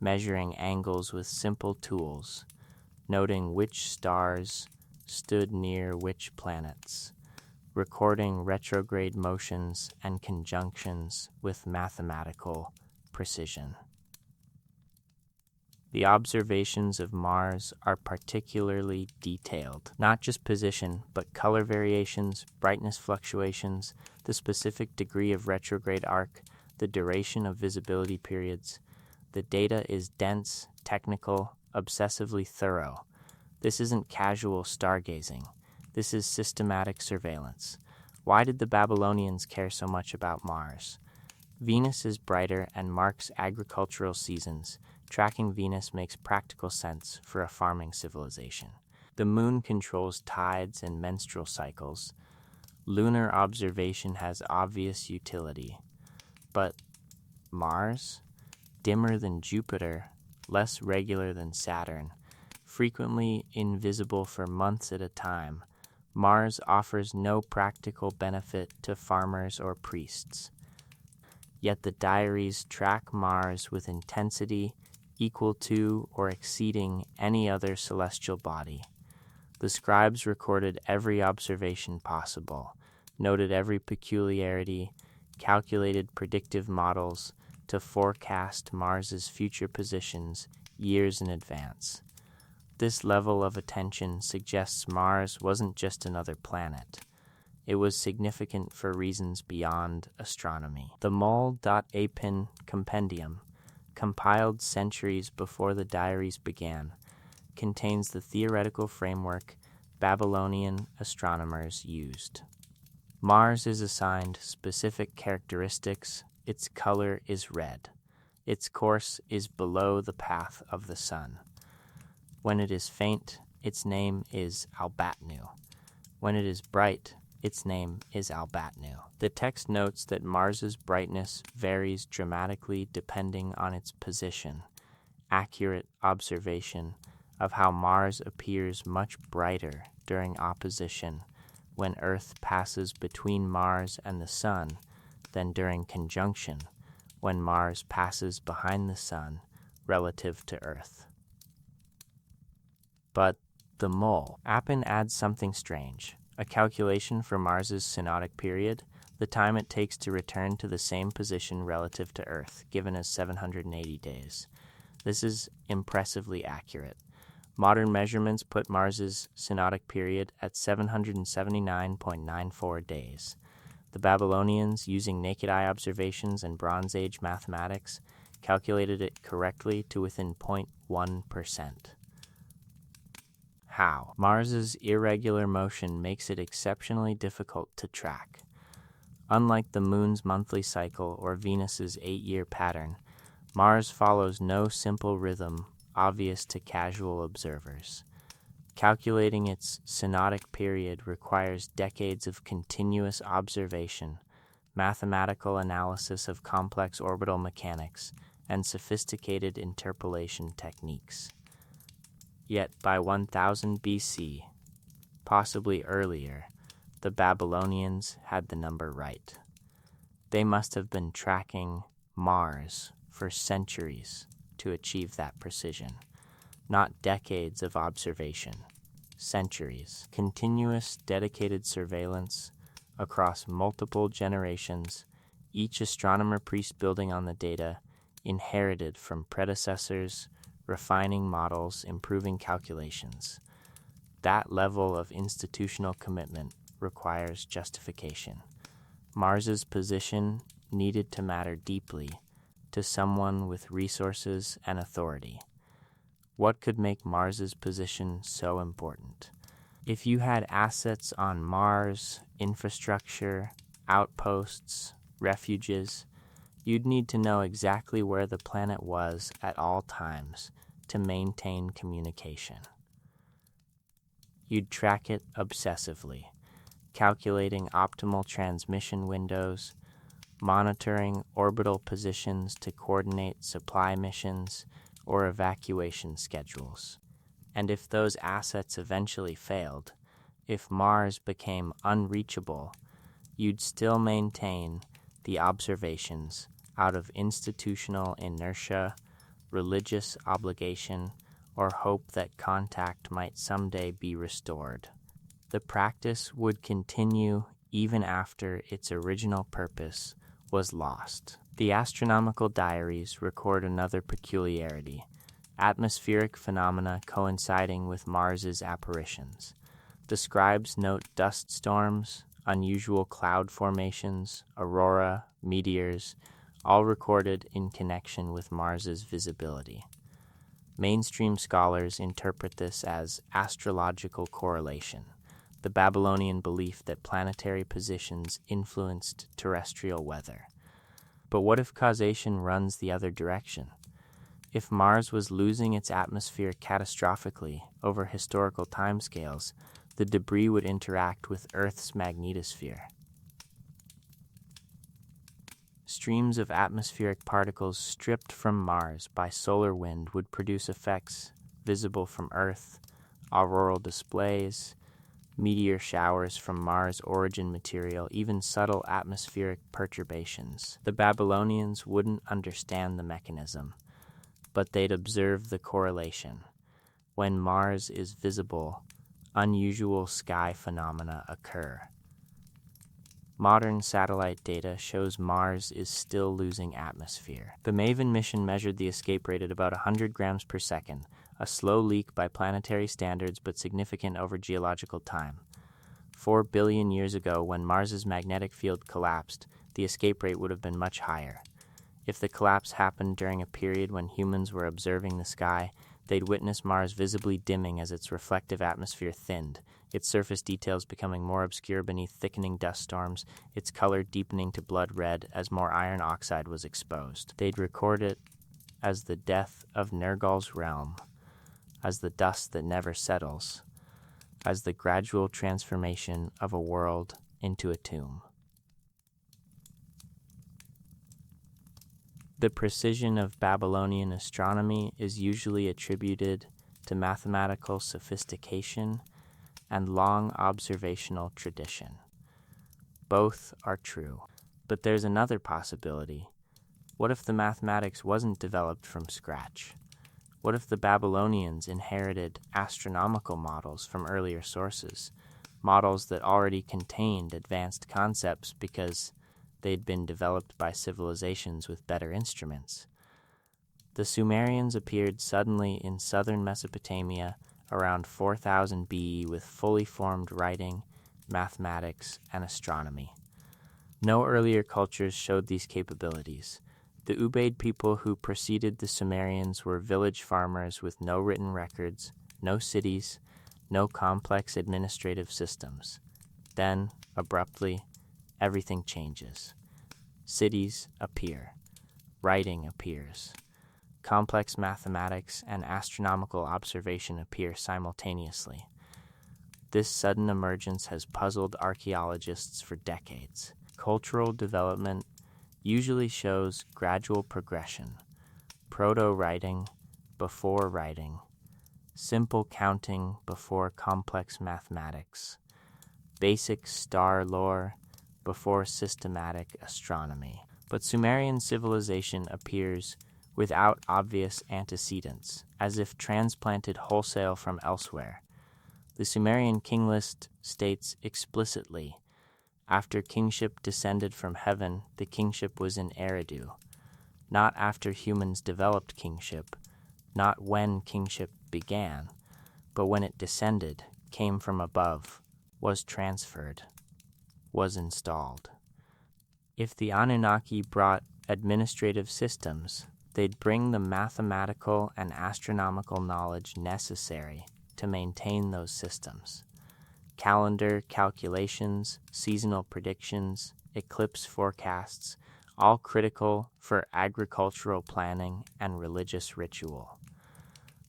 measuring angles with simple tools, noting which stars stood near which planets, recording retrograde motions and conjunctions with mathematical precision. The observations of Mars are particularly detailed, not just position, but color variations, brightness fluctuations, the specific degree of retrograde arc, the duration of visibility periods. The data is dense, technical, obsessively thorough. This isn't casual stargazing. This is systematic surveillance. Why did the Babylonians care so much about Mars? Venus is brighter and marks agricultural seasons. Tracking Venus makes practical sense for a farming civilization. The moon controls tides and menstrual cycles. Lunar observation has obvious utility. But Mars? Dimmer than Jupiter, less regular than Saturn, frequently invisible for months at a time, Mars offers no practical benefit to farmers or priests. Yet the diaries track Mars with intensity equal to or exceeding any other celestial body. The scribes recorded every observation possible, noted every peculiarity, calculated predictive models to forecast Mars's future positions years in advance. This level of attention suggests Mars wasn't just another planet. It was significant for reasons beyond astronomy. The Mol.Apin Compendium, compiled centuries before the diaries began, contains the theoretical framework Babylonian astronomers used. Mars is assigned specific characteristics. Its color is red. Its course is below the path of the sun. When it is faint, its name is Albatnu. When it is bright, its name is Albatnu. The text notes that Mars's brightness varies dramatically depending on its position. Accurate observation of how Mars appears much brighter during opposition when Earth passes between Mars and the Sun than during conjunction when Mars passes behind the Sun relative to Earth. But the mole. Appin adds something strange, a calculation for Mars's synodic period, the time it takes to return to the same position relative to Earth, given as 780 days. This is impressively accurate. Modern measurements put Mars's synodic period at 779.94 days. The Babylonians, using naked eye observations and Bronze Age mathematics, calculated it correctly to within 0.1%. How? Mars's irregular motion makes it exceptionally difficult to track. Unlike the Moon's monthly cycle or Venus's 8-year pattern, Mars follows no simple rhythm obvious to casual observers. Calculating its synodic period requires decades of continuous observation, mathematical analysis of complex orbital mechanics, and sophisticated interpolation techniques. Yet by 1000 BC, possibly earlier, the Babylonians had the number right. They must have been tracking Mars for centuries to achieve that precision. Not decades of observation, centuries. Continuous, dedicated surveillance across multiple generations, each astronomer priest building on the data inherited from predecessors, refining models, improving calculations. That level of institutional commitment requires justification. Mars's position needed to matter deeply to someone with resources and authority. What could make Mars's position so important? If you had assets on Mars, infrastructure, outposts, refuges. You'd need to know exactly where the planet was at all times to maintain communication. You'd track it obsessively, calculating optimal transmission windows, monitoring orbital positions to coordinate supply missions or evacuation schedules. And if those assets eventually failed, if Mars became unreachable, you'd still maintain the observations out of institutional inertia, religious obligation, or hope that contact might someday be restored. The practice would continue even after its original purpose was lost. The astronomical diaries record another peculiarity: atmospheric phenomena coinciding with Mars's apparitions. The scribes note dust storms, unusual cloud formations, aurora, meteors, all recorded in connection with Mars's visibility. Mainstream scholars interpret this as astrological correlation, the Babylonian belief that planetary positions influenced terrestrial weather. But what if causation runs the other direction? If Mars was losing its atmosphere catastrophically over historical timescales, the debris would interact with Earth's magnetosphere. Streams of atmospheric particles stripped from Mars by solar wind would produce effects visible from Earth, auroral displays, meteor showers from Mars origin material, even subtle atmospheric perturbations. The Babylonians wouldn't understand the mechanism, but they'd observe the correlation. When Mars is visible, unusual sky phenomena occur. Modern satellite data shows Mars is still losing atmosphere. The MAVEN mission measured the escape rate at about 100 grams per second, a slow leak by planetary standards but significant over geological time. 4 billion years ago, when Mars's magnetic field collapsed, the escape rate would have been much higher. If the collapse happened during a period when humans were observing the sky, they'd witness Mars visibly dimming as its reflective atmosphere thinned, its surface details becoming more obscure beneath thickening dust storms, its color deepening to blood red as more iron oxide was exposed. They'd record it as the death of Nergal's realm, as the dust that never settles, as the gradual transformation of a world into a tomb. The precision of Babylonian astronomy is usually attributed to mathematical sophistication and long observational tradition. Both are true, but there's another possibility. What if the mathematics wasn't developed from scratch? What if the Babylonians inherited astronomical models from earlier sources, models that already contained advanced concepts because they'd been developed by civilizations with better instruments? The Sumerians appeared suddenly in southern Mesopotamia around 4000 BE with fully formed writing, mathematics, and astronomy. No earlier cultures showed these capabilities. The Ubaid people who preceded the Sumerians were village farmers with no written records, no cities, no complex administrative systems. Then, abruptly, everything changes. Cities appear. Writing appears. Complex mathematics and astronomical observation appear simultaneously. This sudden emergence has puzzled archaeologists for decades. Cultural development usually shows gradual progression. Proto-writing before writing. Simple counting before complex mathematics. Basic star lore before systematic astronomy. But Sumerian civilization appears without obvious antecedents, as if transplanted wholesale from elsewhere. The Sumerian king list states explicitly, after kingship descended from heaven, the kingship was in Eridu. Not after humans developed kingship, not when kingship began, but when it descended, came from above, was transferred, was installed. If the Anunnaki brought administrative systems, they'd bring the mathematical and astronomical knowledge necessary to maintain those systems. Calendar calculations, seasonal predictions, eclipse forecasts, all critical for agricultural planning and religious ritual.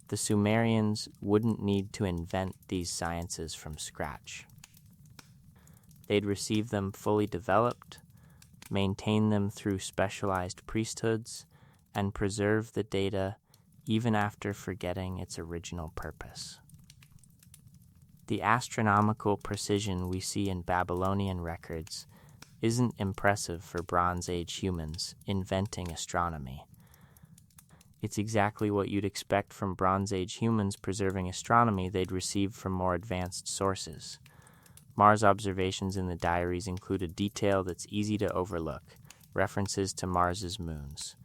The Sumerians wouldn't need to invent these sciences from scratch. They'd receive them fully developed, maintain them through specialized priesthoods, and preserve the data even after forgetting its original purpose. The astronomical precision we see in Babylonian records isn't impressive for Bronze Age humans inventing astronomy. It's exactly what you'd expect from Bronze Age humans preserving astronomy they'd received from more advanced sources. Mars observations in the diaries include a detail that's easy to overlook, references to Mars's moons.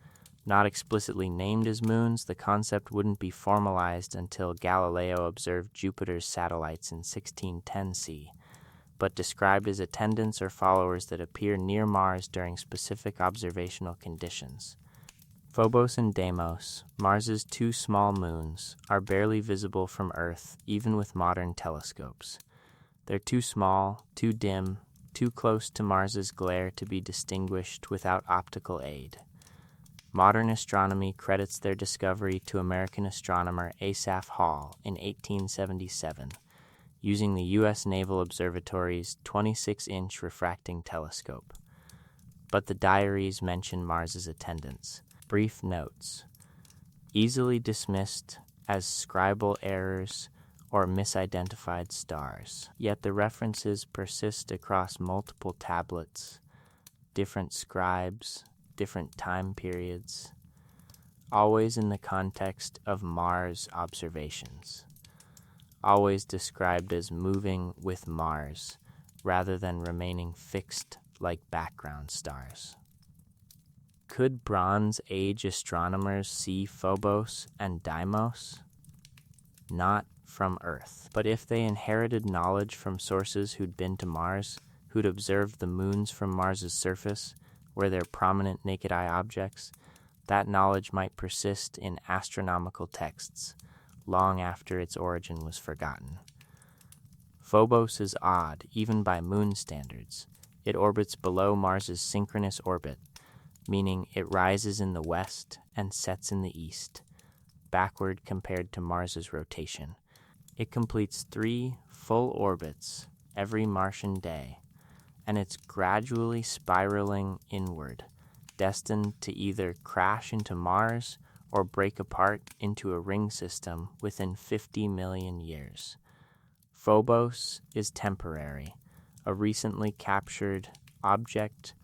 Not explicitly named as moons, the concept wouldn't be formalized until Galileo observed Jupiter's satellites in 1610 CE, but described as attendants or followers that appear near Mars during specific observational conditions. Phobos and Deimos, Mars's two small moons, are barely visible from Earth even with modern telescopes. They're too small, too dim, too close to Mars's glare to be distinguished without optical aid. Modern astronomy credits their discovery to American astronomer Asaph Hall in 1877, using the U.S. Naval Observatory's 26-inch refracting telescope. But the diaries mention Mars's attendants. Brief notes. Easily dismissed as scribal errors or misidentified stars. Yet the references persist across multiple tablets, different scribes, different time periods, always in the context of Mars observations, always described as moving with Mars rather than remaining fixed like background stars. Could Bronze Age astronomers see Phobos and Deimos? Not from Earth, but if they inherited knowledge from sources who'd been to Mars, who'd observed the moons from Mars's surface, where they're prominent naked-eye objects, that knowledge might persist in astronomical texts long after its origin was forgotten. Phobos is odd, even by moon standards. It orbits below Mars's synchronous orbit, meaning it rises in the west and sets in the east, backward compared to Mars's rotation. It completes 3 full orbits every Martian day, and it's gradually spiraling inward, destined to either crash into Mars or break apart into a ring system within 50 million years. Phobos is temporary, a recently captured object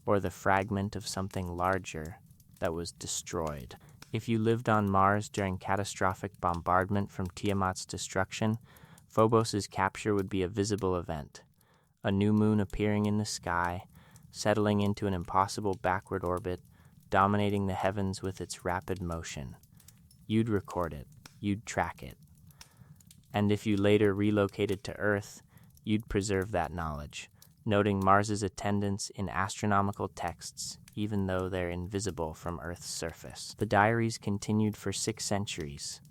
or the fragment of something larger that was destroyed. If you lived on Mars during catastrophic bombardment from Tiamat's destruction, Phobos's capture would be a visible event. A new moon appearing in the sky, settling into an impossible backward orbit, dominating the heavens with its rapid motion. You'd record it. You'd track it. And if you later relocated to Earth, you'd preserve that knowledge, noting Mars's attendance in astronomical texts, even though they're invisible from Earth's surface. The diaries continued for 6 centuries,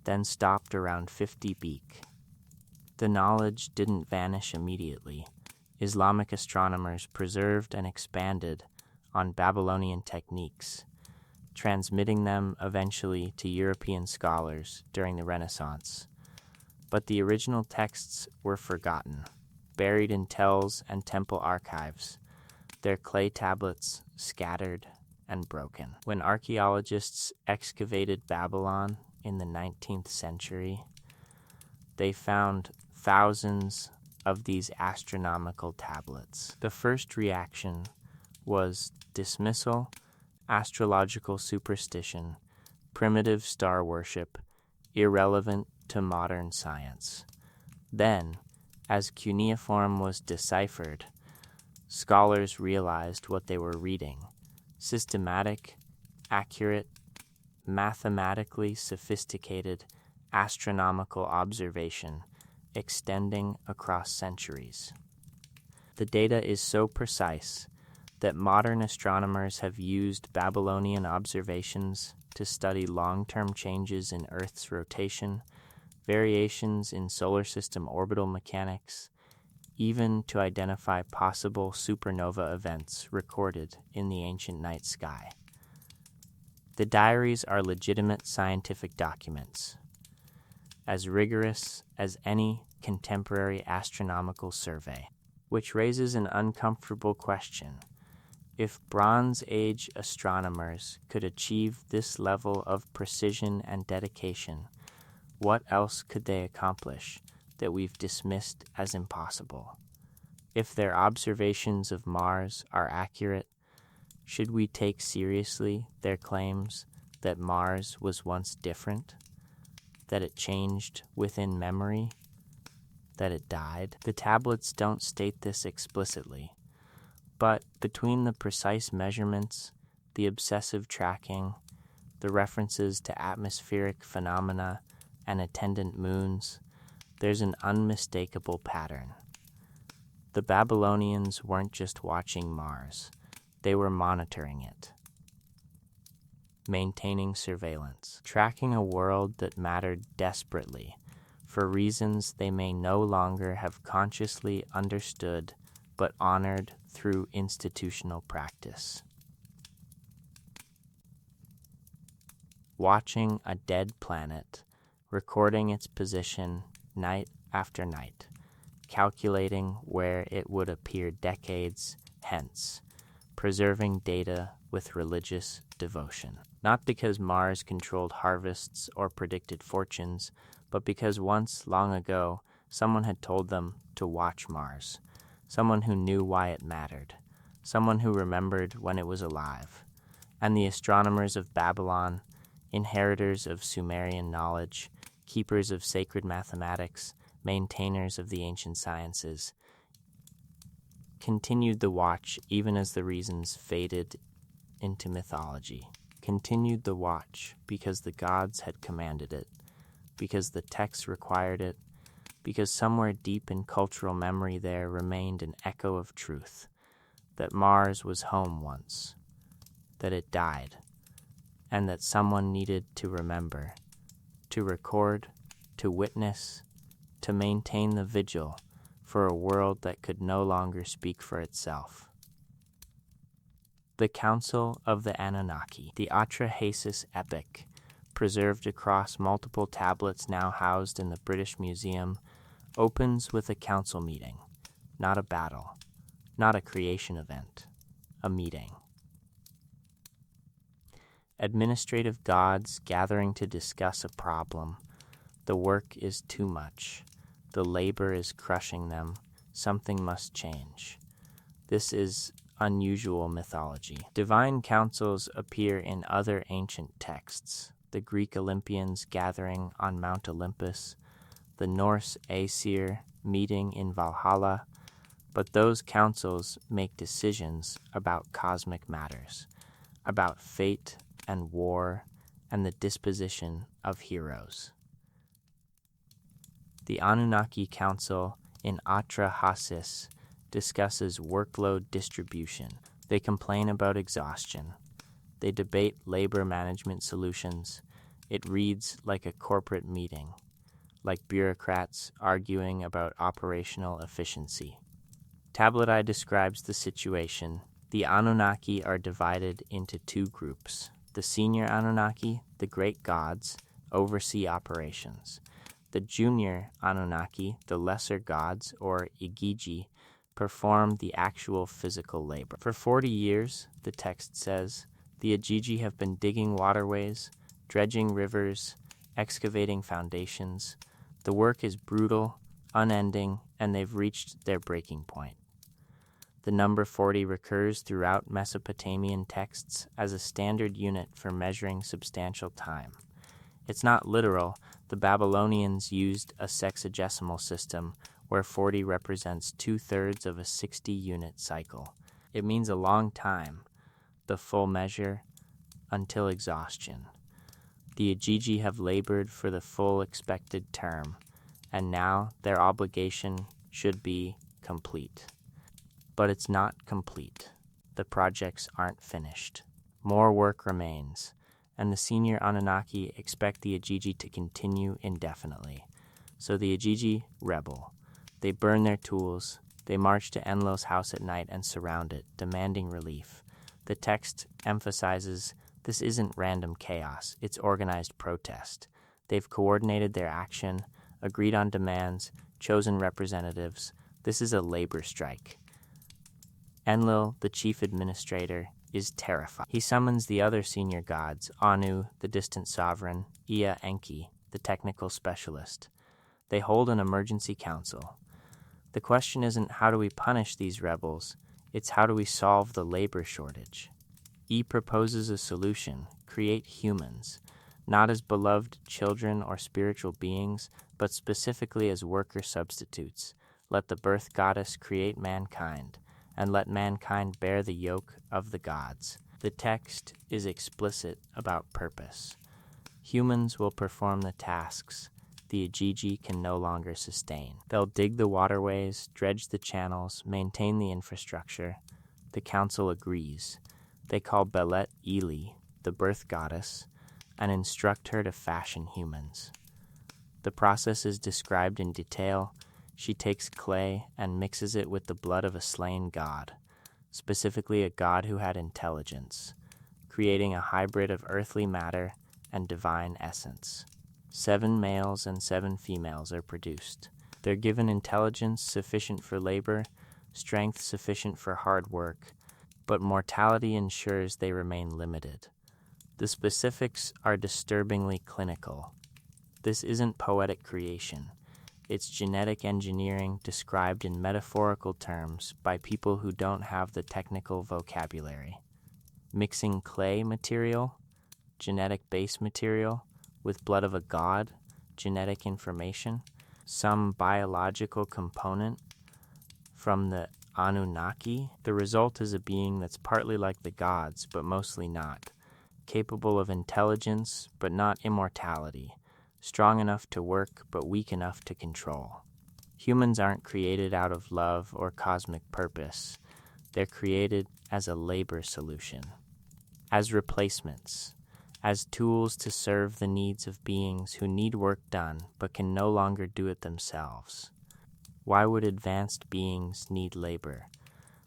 then stopped around 50 BC. The knowledge didn't vanish immediately. Islamic astronomers preserved and expanded on Babylonian techniques, transmitting them eventually to European scholars during the Renaissance. But the original texts were forgotten, buried in tells and temple archives, their clay tablets scattered and broken. When archaeologists excavated Babylon in the 19th century, they found thousands of these astronomical tablets. The first reaction was dismissal, astrological superstition, primitive star worship, irrelevant to modern science. Then, as cuneiform was deciphered, scholars realized what they were reading: systematic, accurate, mathematically sophisticated astronomical observation extending across centuries. The data is so precise that modern astronomers have used Babylonian observations to study long-term changes in Earth's rotation, variations in solar system orbital mechanics, even to identify possible supernova events recorded in the ancient night sky. The diaries are legitimate scientific documents, as rigorous as any contemporary astronomical survey, which raises an uncomfortable question. If Bronze Age astronomers could achieve this level of precision and dedication, what else could they accomplish that we've dismissed as impossible? If their observations of Mars are accurate, should we take seriously their claims that Mars was once different, that it changed within memory, that it died? The tablets don't state this explicitly, but between the precise measurements, the obsessive tracking, the references to atmospheric phenomena and attendant moons, there's an unmistakable pattern. The Babylonians weren't just watching Mars, they were monitoring it, maintaining surveillance, tracking a world that mattered desperately for reasons they may no longer have consciously understood but honored through institutional practice. Watching a dead planet, recording its position night after night, calculating where it would appear decades hence, preserving data with religious devotion. Not because Mars controlled harvests or predicted fortunes, but because once, long ago, someone had told them to watch Mars, someone who knew why it mattered, someone who remembered when it was alive. And the astronomers of Babylon, inheritors of Sumerian knowledge, keepers of sacred mathematics, maintainers of the ancient sciences, continued the watch even as the reasons faded into mythology. Continued the watch because the gods had commanded it, because the texts required it, because somewhere deep in cultural memory there remained an echo of truth, that Mars was home once, that it died, and that someone needed to remember, to record, to witness, to maintain the vigil for a world that could no longer speak for itself. The Council of the Anunnaki, the Atrahasis epic, preserved across multiple tablets now housed in the British Museum, opens with a council meeting, not a battle, not a creation event, a meeting. Administrative gods gathering to discuss a problem. The work is too much. The labor is crushing them. Something must change. This is unusual mythology. Divine councils appear in other ancient texts. The Greek Olympians gathering on Mount Olympus, the Norse Aesir meeting in Valhalla, but those councils make decisions about cosmic matters, about fate and war and the disposition of heroes. The Anunnaki Council in Atrahasis discusses workload distribution. They complain about exhaustion. They debate labor management solutions. It reads like a corporate meeting, like bureaucrats arguing about operational efficiency. Tablet I describes the situation. The Anunnaki are divided into two groups. The senior Anunnaki, the great gods, oversee operations. The junior Anunnaki, the lesser gods, or Igigi, perform the actual physical labor. For 40 years, the text says, the Igigi have been digging waterways, dredging rivers, excavating foundations. The work is brutal, unending, and they've reached their breaking point. The number 40 recurs throughout Mesopotamian texts as a standard unit for measuring substantial time. It's not literal. The Babylonians used a sexagesimal system where 40 represents 2/3 of a 60-unit cycle. It means a long time, the full measure, until exhaustion. The Igigi have labored for the full expected term, and now their obligation should be complete. But it's not complete. The projects aren't finished. More work remains, and the senior Anunnaki expect the Igigi to continue indefinitely. So the Igigi rebel. They burn their tools, They march to Enlil's house at night and surround it, demanding relief. The text emphasizes this isn't random chaos, it's organized protest. They've coordinated their action, agreed on demands, chosen representatives. This is a labor strike. Enlil, the chief administrator, is terrified. He summons the other senior gods, Anu, the distant sovereign, Ea Enki, the technical specialist. They hold an emergency council. The question isn't how do we punish these rebels, it's how do we solve the labor shortage. E proposes a solution: create humans, not as beloved children or spiritual beings, but specifically as worker substitutes. Let the birth goddess create mankind, and let mankind bear the yoke of the gods. The text is explicit about purpose. Humans will perform the tasks the Igigi can no longer sustain. They'll dig the waterways, dredge the channels, maintain the infrastructure. The council agrees. They call Belet Ili, the birth goddess, and instruct her to fashion humans. The process is described in detail. She takes clay and mixes it with the blood of a slain god, specifically a god who had intelligence, creating a hybrid of earthly matter and divine essence. 7 males and 7 females are produced. They're given intelligence sufficient for labor, strength sufficient for hard work, but mortality ensures they remain limited. The specifics are disturbingly clinical. This isn't poetic creation. It's genetic engineering described in metaphorical terms by people who don't have the technical vocabulary. Mixing clay material, genetic base material, with blood of a god, genetic information, some biological component from the Anunnaki. The result is a being that's partly like the gods, but mostly not, capable of intelligence, but not immortality, strong enough to work, but weak enough to control. Humans aren't created out of love or cosmic purpose. They're created as a labor solution, as replacements, as tools to serve the needs of beings who need work done but can no longer do it themselves. Why would advanced beings need labor?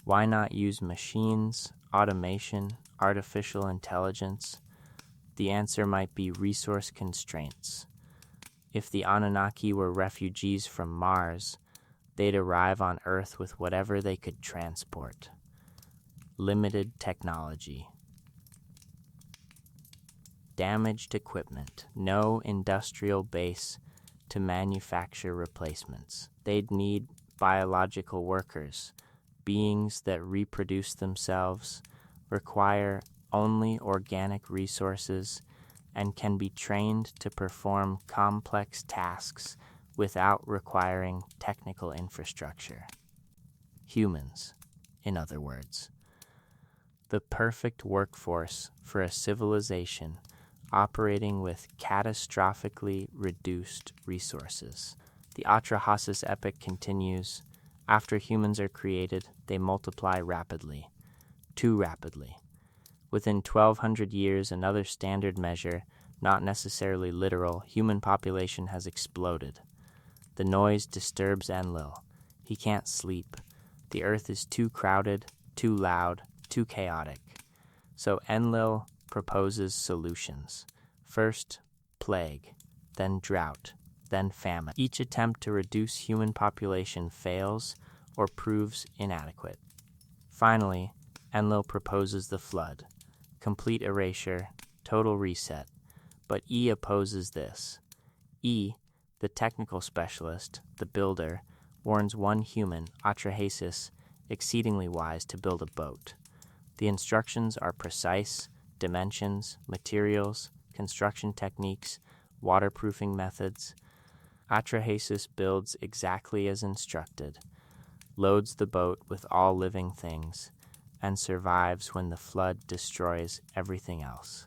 Why not use machines, automation, artificial intelligence? The answer might be resource constraints. If the Anunnaki were refugees from Mars, they'd arrive on Earth with whatever they could transport. Limited technology. Damaged equipment, no industrial base to manufacture replacements. They'd need biological workers, beings that reproduce themselves, require only organic resources, and can be trained to perform complex tasks without requiring technical infrastructure. Humans, in other words. The perfect workforce for a civilization operating with catastrophically reduced resources. The Atrahasis epic continues. After humans are created, they multiply rapidly, too rapidly. Within 1,200 years, another standard measure, not necessarily literal, human population has exploded. The noise disturbs Enlil. He can't sleep. The earth is too crowded, too loud, too chaotic. So Enlil proposes solutions. First, plague, then drought, then famine. Each attempt to reduce human population fails or proves inadequate. Finally, Enlil proposes the flood, complete erasure, total reset. But E opposes this. E, the technical specialist, the builder, warns one human, Atrahasis, exceedingly wise to build a boat. The instructions are precise: dimensions, materials, construction techniques, waterproofing methods. Atrahasis builds exactly as instructed, loads the boat with all living things, and survives when the flood destroys everything else.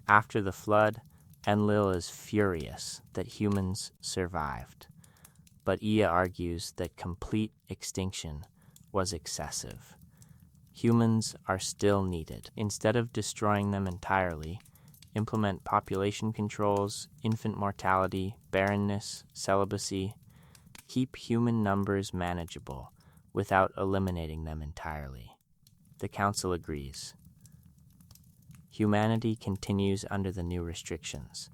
After the flood, Enlil is furious that humans survived, but Ea argues that complete extinction was excessive. Humans are still needed. Instead of destroying them entirely, implement population controls, infant mortality, barrenness, celibacy. Keep human numbers manageable, without eliminating them entirely. The Council agrees. Humanity continues under the new restrictions.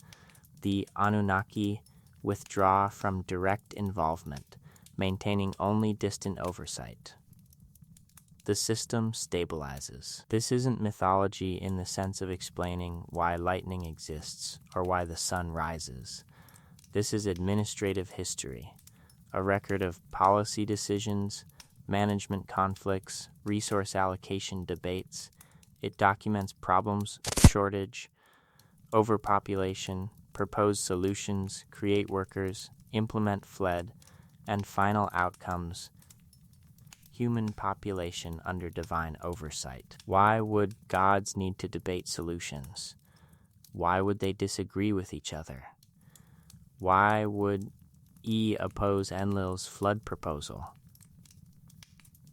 The Anunnaki withdraw from direct involvement, maintaining only distant oversight. The system stabilizes. This isn't mythology in the sense of explaining why lightning exists or why the sun rises. This is administrative history, a record of policy decisions, management conflicts, resource allocation debates. It documents problems, shortage, overpopulation, propose solutions, create workers, implement fled, and final outcomes. Human population under divine oversight. Why would gods need to debate solutions? Why would they disagree with each other? Why would E oppose Enlil's flood proposal?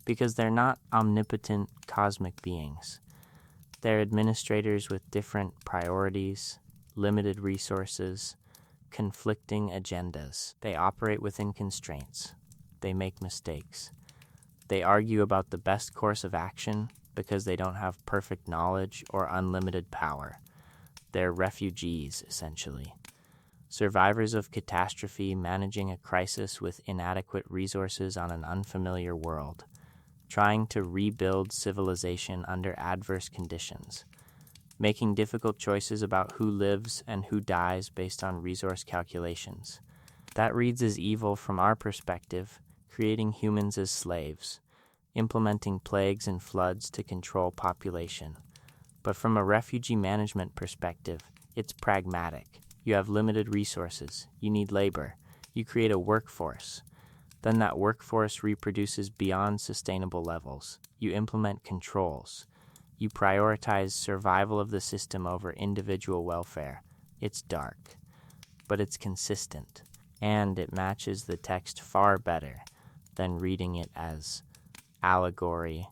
Because they're not omnipotent cosmic beings. They're administrators with different priorities, limited resources, conflicting agendas. They operate within constraints. They make mistakes. They argue about the best course of action because they don't have perfect knowledge or unlimited power. They're refugees, essentially. Survivors of catastrophe managing a crisis with inadequate resources on an unfamiliar world, trying to rebuild civilization under adverse conditions, making difficult choices about who lives and who dies based on resource calculations. That reads as evil from our perspective, creating humans as slaves, implementing plagues and floods to control population. But from a refugee management perspective, it's pragmatic. You have limited resources. You need labor. You create a workforce. Then that workforce reproduces beyond sustainable levels. You implement controls. You prioritize survival of the system over individual welfare. It's dark, but it's consistent, and it matches the text far better than reading it as allegory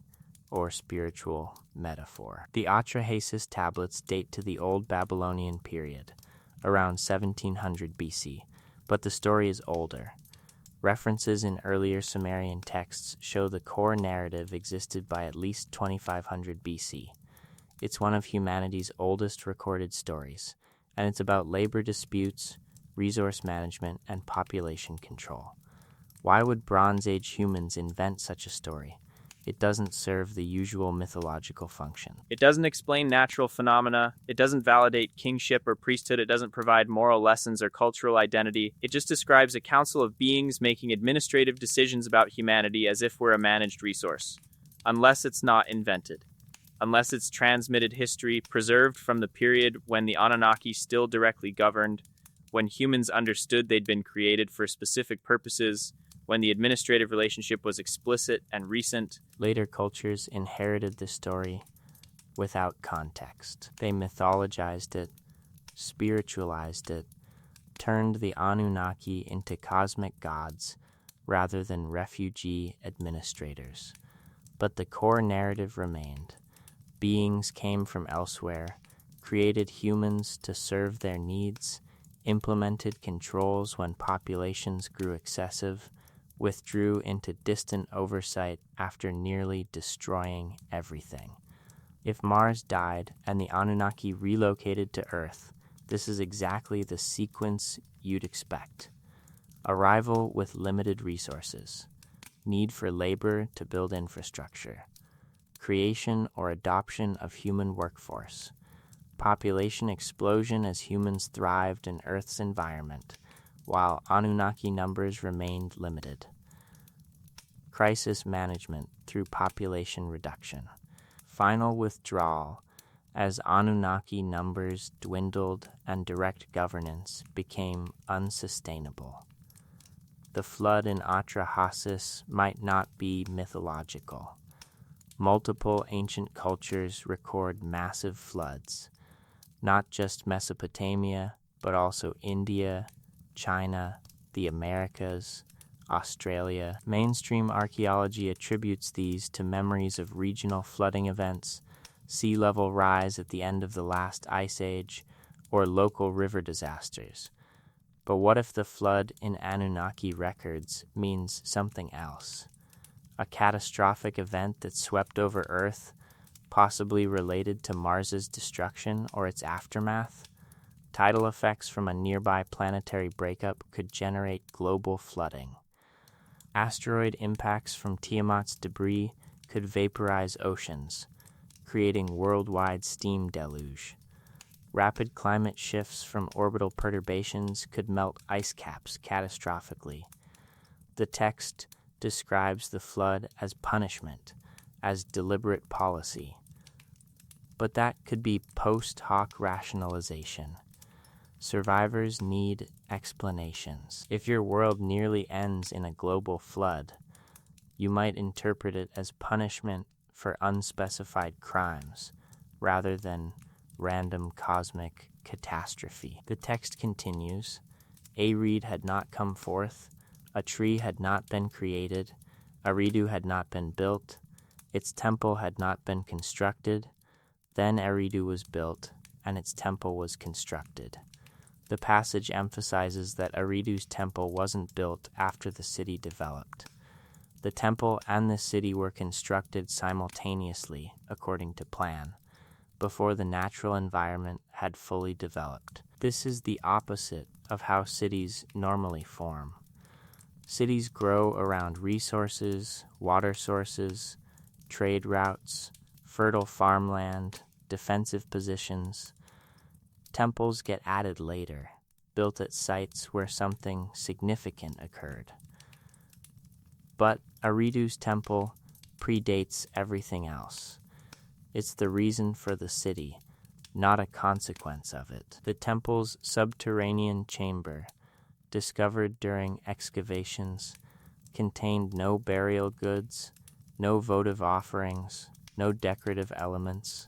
or spiritual metaphor. The Atrahasis tablets date to the Old Babylonian period, around 1700 BC, but the story is older. References in earlier Sumerian texts show the core narrative existed by at least 2500 BC. It's one of humanity's oldest recorded stories, and it's about labor disputes, resource management, and population control. Why would Bronze Age humans invent such a story? It doesn't serve the usual mythological function. It doesn't explain natural phenomena. It doesn't validate kingship or priesthood. It doesn't provide moral lessons or cultural identity. It just describes a council of beings making administrative decisions about humanity as if we're a managed resource. Unless it's not invented. Unless it's transmitted history, preserved from the period when the Anunnaki still directly governed, when humans understood they'd been created for specific purposes, when the administrative relationship was explicit and recent. Later cultures inherited the story without context. They mythologized it, spiritualized it, turned the Anunnaki into cosmic gods rather than refugee administrators. But the core narrative remained. Beings came from elsewhere, created humans to serve their needs, implemented controls when populations grew excessive, withdrew into distant oversight after nearly destroying everything. If Mars died and the Anunnaki relocated to Earth, this is exactly the sequence you'd expect. Arrival with limited resources, need for labor to build infrastructure, creation or adoption of human workforce, population explosion as humans thrived in Earth's environment, while Anunnaki numbers remained limited. Crisis management through population reduction. Final withdrawal as Anunnaki numbers dwindled and direct governance became unsustainable. The flood in Atrahasis might not be mythological. Multiple ancient cultures record massive floods, not just Mesopotamia, but also India, China, the Americas, Australia. Mainstream archaeology attributes these to memories of regional flooding events, sea level rise at the end of the last ice age, or local river disasters. But what if the flood in Anunnaki records means something else? a catastrophic event that swept over Earth, possibly related to Mars's destruction or its aftermath. Tidal effects from a nearby planetary breakup could generate global flooding. Asteroid impacts from Tiamat's debris could vaporize oceans, creating worldwide steam deluge. Rapid climate shifts from orbital perturbations could melt ice caps catastrophically. The text describes the flood as punishment, as deliberate policy. But that could be post hoc rationalization. Survivors need explanations. If your world nearly ends in a global flood, you might interpret it as punishment for unspecified crimes, rather than random cosmic catastrophe. The text continues, a reed had not come forth, a tree had not been created, Eridu had not been built, its temple had not been constructed, then Eridu was built, and its temple was constructed. The passage emphasizes that Eridu's temple wasn't built after the city developed. The temple and the city were constructed simultaneously, according to plan, before the natural environment had fully developed. This is the opposite of how cities normally form. Cities grow around resources, water sources, trade routes, fertile farmland, defensive positions. Temples get added later, built at sites where something significant occurred. But Eridu's temple predates everything else. It's the reason for the city, not a consequence of it. The temple's subterranean chamber, discovered during excavations, contained no burial goods, no votive offerings, no decorative elements,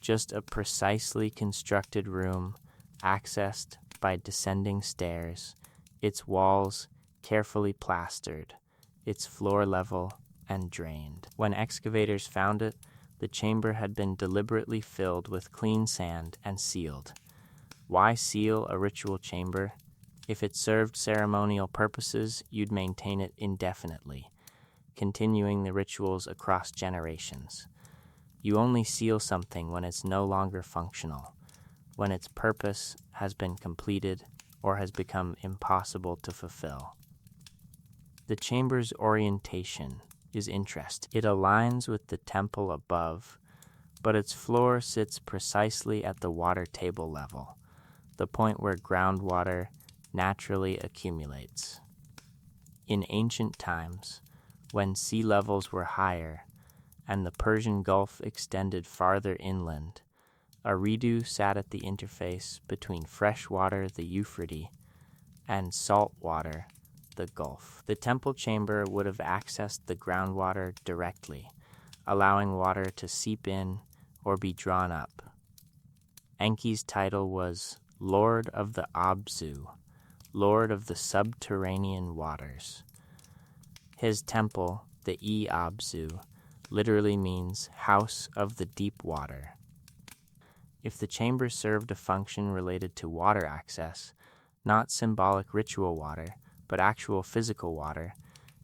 just a precisely constructed room accessed by descending stairs, its walls carefully plastered, its floor level and drained. When excavators found it, the chamber had been deliberately filled with clean sand and sealed. Why seal a ritual chamber? If it served ceremonial purposes, you'd maintain it indefinitely, continuing the rituals across generations. You only seal something when it's no longer functional, when its purpose has been completed or has become impossible to fulfill. The chamber's orientation is interesting. It aligns with the temple above, but its floor sits precisely at the water table level, the point where groundwater naturally accumulates. In ancient times, when sea levels were higher and the Persian Gulf extended farther inland, Eridu sat at the interface between fresh water, the Euphrates, and salt water, the Gulf. The temple chamber would have accessed the groundwater directly, allowing water to seep in or be drawn up. Enki's title was Lord of the Abzu, Lord of the Subterranean Waters. His temple, the Abzu, literally means House of the Deep Water. If the chamber served a function related to water access, not symbolic ritual water, but actual physical water,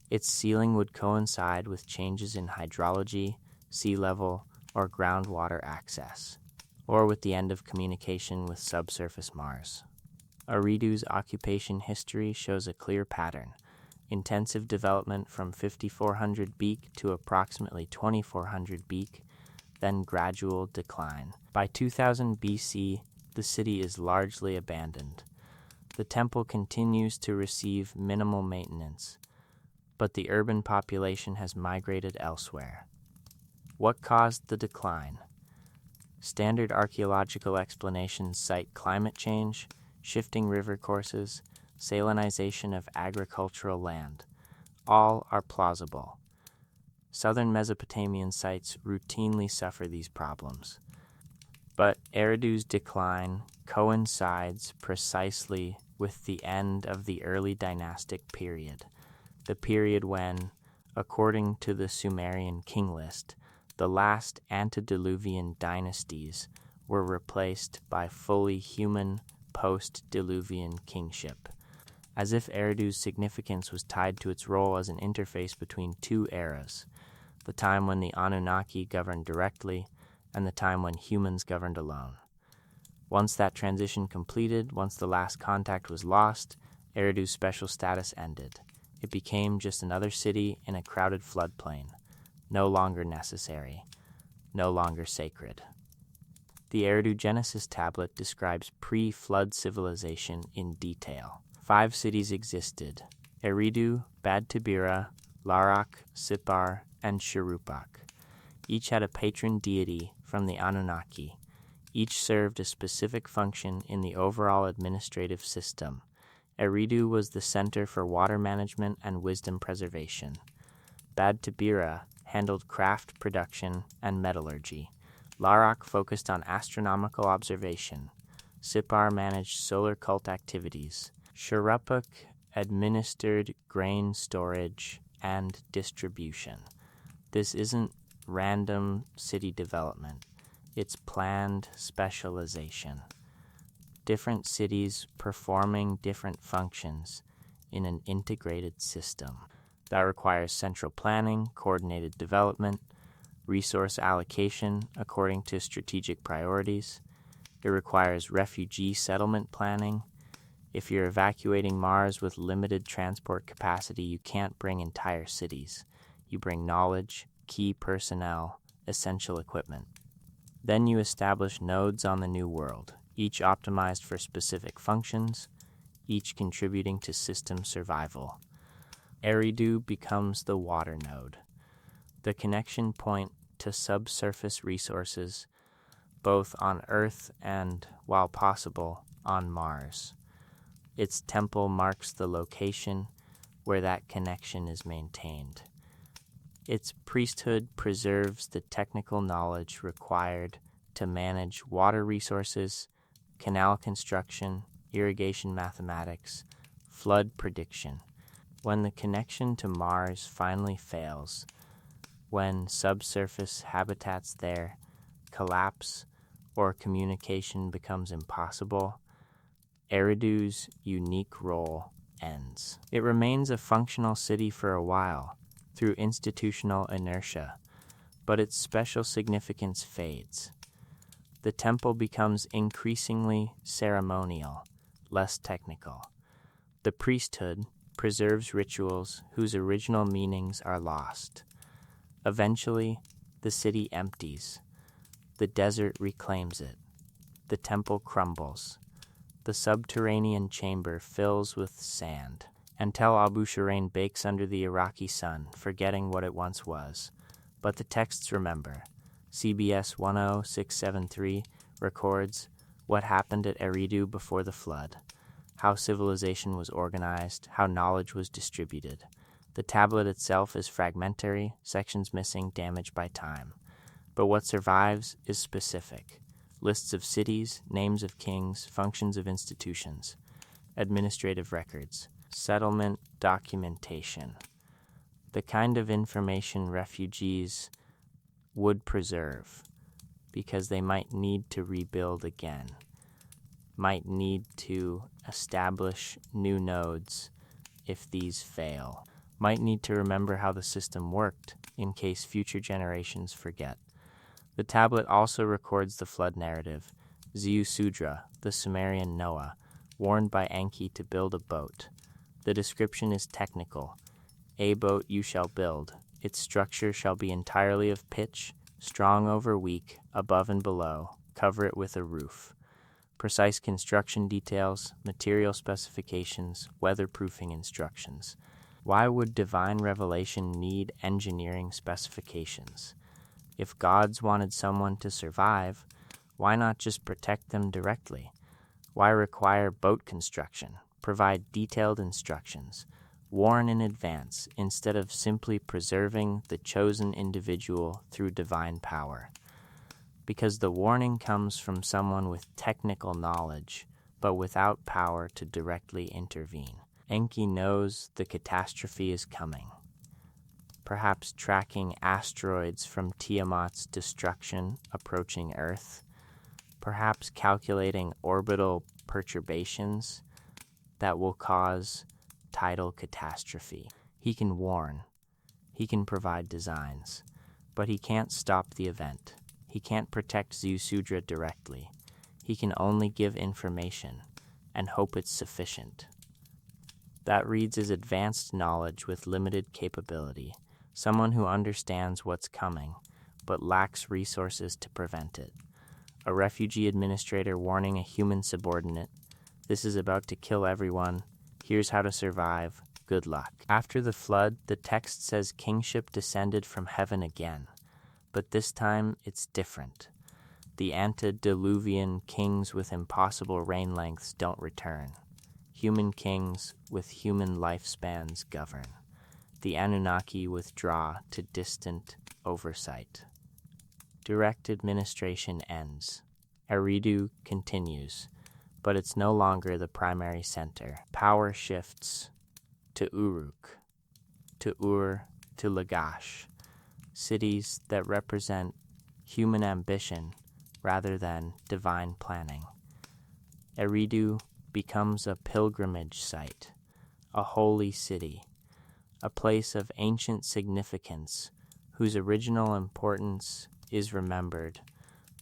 its sealing would coincide with changes in hydrology, sea level, or groundwater access, or with the end of communication with subsurface Mars. Eridu's occupation history shows a clear pattern: intensive development from 5400 Beek to approximately 2400 Beek, then gradual decline. By 2000 BC, the city is largely abandoned. The temple continues to receive minimal maintenance, but the urban population has migrated elsewhere. What caused the decline? Standard archaeological explanations cite climate change, shifting river courses, salinization of agricultural land. All are plausible. Southern Mesopotamian sites routinely suffer these problems. But Eridu's decline coincides precisely with the end of the early dynastic period, the period when, according to the Sumerian king list, the last antediluvian dynasties were replaced by fully human post-diluvian kingship. as if Eridu's significance was tied to its role as an interface between two eras, the time when the Anunnaki governed directly and the time when humans governed alone. Once that transition completed, once the last contact was lost, Eridu's special status ended. It became just another city in a crowded floodplain, no longer necessary, no longer sacred. The Eridu Genesis tablet describes pre-flood civilization in detail. 5 cities existed: Eridu, Bad Tabira, Larak, Sipar, and Sharupak. Each had a patron deity from the Anunnaki. Each served a specific function in the overall administrative system. Eridu was the center for water management and wisdom preservation. Bad Tabira handled craft production and metallurgy. Larak focused on astronomical observation. Sipar managed solar cult activities. Sharupak administered grain storage and distribution. This isn't random city development. It's planned specialization. Different cities performing different functions in an integrated system. That requires central planning, coordinated development, resource allocation according to strategic priorities. It requires refugee settlement planning. If you're evacuating Mars with limited transport capacity, you can't bring entire cities. You bring knowledge, key personnel, essential equipment. Then you establish nodes on the new world, each optimized for specific functions, each contributing to system survival. Eridu becomes the water node, the connection point to subsurface resources, both on Earth and, while possible, on Mars. Its temple marks the location where that connection is maintained. Its priesthood preserves the technical knowledge required to manage water resources, canal construction, irrigation mathematics, flood prediction. When the connection to Mars finally fails, when subsurface habitats there collapse or communication becomes impossible, Eridu's unique role ends. It remains a functional city for a while through institutional inertia, but its special significance fades. The temple becomes increasingly ceremonial, less technical. The priesthood preserves rituals whose original meanings are lost. Eventually, the city empties. The desert reclaims it. The temple crumbles. The subterranean chamber fills with sand. And Tel Abu-Shirain bakes under the Iraqi sun, forgetting what it once was. But the texts remember. CBS 10673 records what happened at Eridu before the flood, how civilization was organized, how knowledge was distributed. The tablet itself is fragmentary, sections missing, damaged by time. But what survives is specific. Lists of cities, names of kings, functions of institutions, administrative records, settlement documentation. The kind of information refugees would preserve, because they might need to rebuild again, might need to establish new nodes if these fail, might need to remember how the system worked in case future generations forget. The tablet also records the flood narrative. Ziusudra, the Sumerian Noah, warned by Enki to build a boat. The description is technical. A boat you shall build. Its structure shall be entirely of pitch, strong over weak, above and below. Cover it with a roof. Precise construction details, material specifications, weatherproofing instructions. Why would divine revelation need engineering specifications? If gods wanted someone to survive, why not just protect them directly? Why require boat construction? Provide detailed instructions, warn in advance, instead of simply preserving the chosen individual through divine power. Because the warning comes from someone with technical knowledge, but without power to directly intervene. Enki knows the catastrophe is coming. Perhaps tracking asteroids from Tiamat's destruction approaching Earth. Perhaps calculating orbital perturbations. that will cause tidal catastrophe. He can warn, he can provide designs, but he can't stop the event. He can't protect Zeusudra directly. He can only give information and hope it's sufficient. That reads as advanced knowledge with limited capability, someone who understands what's coming, but lacks resources to prevent it. A refugee administrator warning a human subordinate, "This is about to kill everyone. Here's how to survive. Good luck." After the flood, the text says kingship descended from heaven again, but this time it's different. The antediluvian kings with impossible reign lengths don't return. Human kings with human lifespans govern. The Anunnaki withdraw to distant oversight. Direct administration ends. Eridu continues, but it's no longer the primary center. Power shifts to Uruk, to Ur, to Lagash, cities that represent human ambition rather than divine planning. Eridu becomes a pilgrimage site, a holy city, a place of ancient significance whose original importance is remembered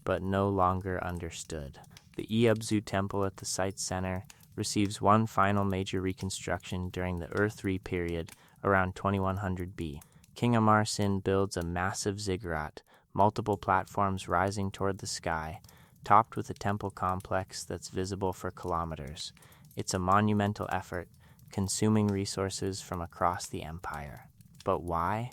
but no longer understood. The Iabzu temple at the site's center receives one final major reconstruction during the Ur-3 period around 2100 B. King Amar-Sin builds a massive ziggurat, multiple platforms rising toward the sky, topped with a temple complex that's visible for kilometers. It's a monumental effort, consuming resources from across the empire. But why?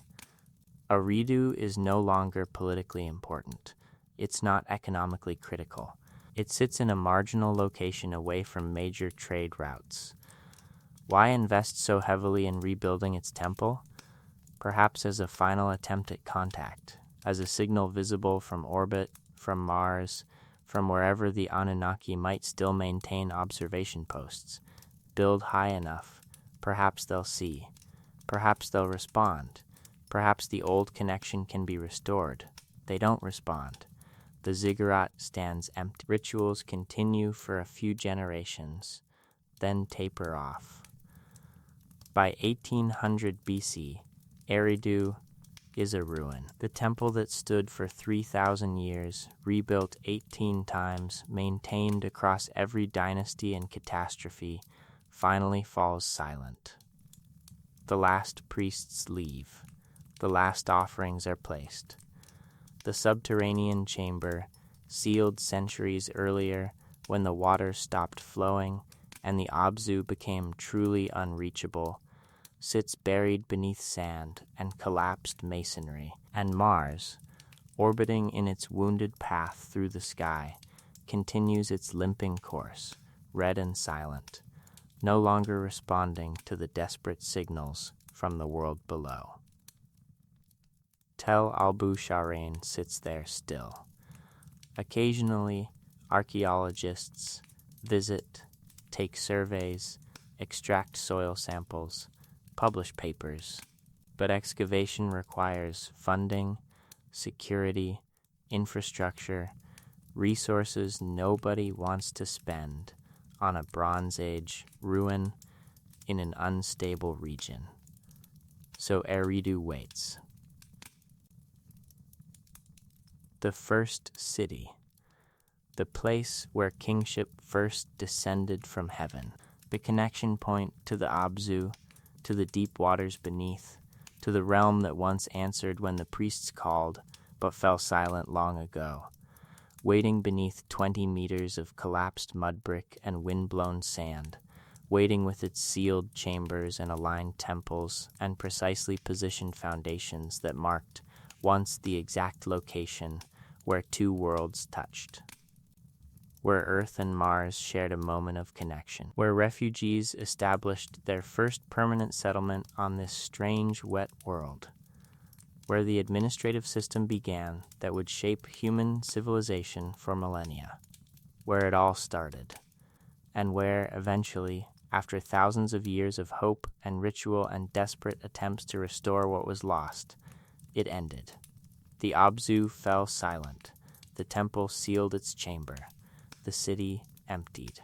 Eridu is no longer politically important. It's not economically critical. It sits in a marginal location away from major trade routes. Why invest so heavily in rebuilding its temple? Perhaps as a final attempt at contact, as a signal visible from orbit, from Mars, from wherever the Anunnaki might still maintain observation posts. Build high enough, perhaps they'll see, perhaps they'll respond, perhaps the old connection can be restored. They don't respond. The ziggurat stands empty. Rituals continue for a few generations, then taper off. By 1800 BC, Eridu is a ruin. The temple that stood for 3,000 years, rebuilt 18 times, maintained across every dynasty and catastrophe, finally falls silent. The last priests leave. The last offerings are placed. The subterranean chamber, sealed centuries earlier when the water stopped flowing and the Abzu became truly unreachable, sits buried beneath sand and collapsed masonry. And Mars, orbiting in its wounded path through the sky, continues its limping course, red and silent, no longer responding to the desperate signals from the world below. Tel Albu-Sharain sits there still. Occasionally, archaeologists visit, take surveys, extract soil samples, publish papers, but excavation requires funding, security, infrastructure, resources nobody wants to spend on a Bronze Age ruin in an unstable region. So Eridu waits. The first city, the place where kingship first descended from heaven, the connection point to the Abzu, to the deep waters beneath, to the realm that once answered when the priests called, but fell silent long ago, waiting beneath 20 meters of collapsed mud brick and wind-blown sand, waiting with its sealed chambers and aligned temples and precisely positioned foundations that marked once the exact location where two worlds touched, where Earth and Mars shared a moment of connection, where refugees established their first permanent settlement on this strange, wet world, where the administrative system began that would shape human civilization for millennia, where it all started, and where, eventually, after thousands of years of hope and ritual and desperate attempts to restore what was lost, it ended. The Abzu fell silent, the temple sealed its chamber, the city emptied,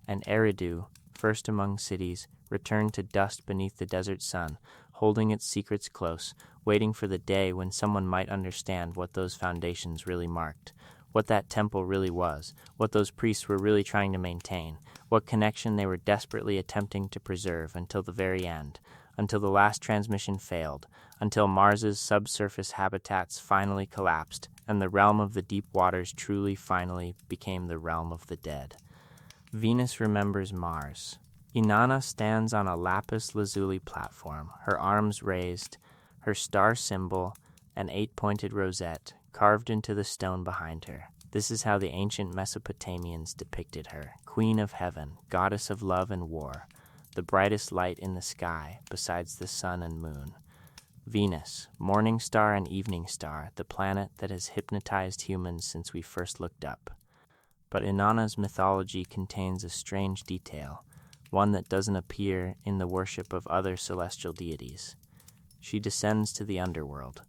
and Eridu first among cities, returned to dust beneath the desert sun, holding its secrets close, waiting for the day when someone might understand what those foundations really marked, what that temple really was, what those priests were really trying to maintain, what connection they were desperately attempting to preserve until the very end, until the last transmission failed, until Mars's subsurface habitats finally collapsed, and the realm of the deep waters truly finally became the realm of the dead. Venus remembers Mars. Inanna stands on a lapis lazuli platform, her arms raised, her star symbol, an 8-pointed rosette, carved into the stone behind her. This is how the ancient Mesopotamians depicted her, queen of heaven, goddess of love and war, the brightest light in the sky besides the sun and moon. Venus, morning star and evening star, the planet that has hypnotized humans since we first looked up. But Inanna's mythology contains a strange detail, one that doesn't appear in the worship of other celestial deities. She descends to the underworld.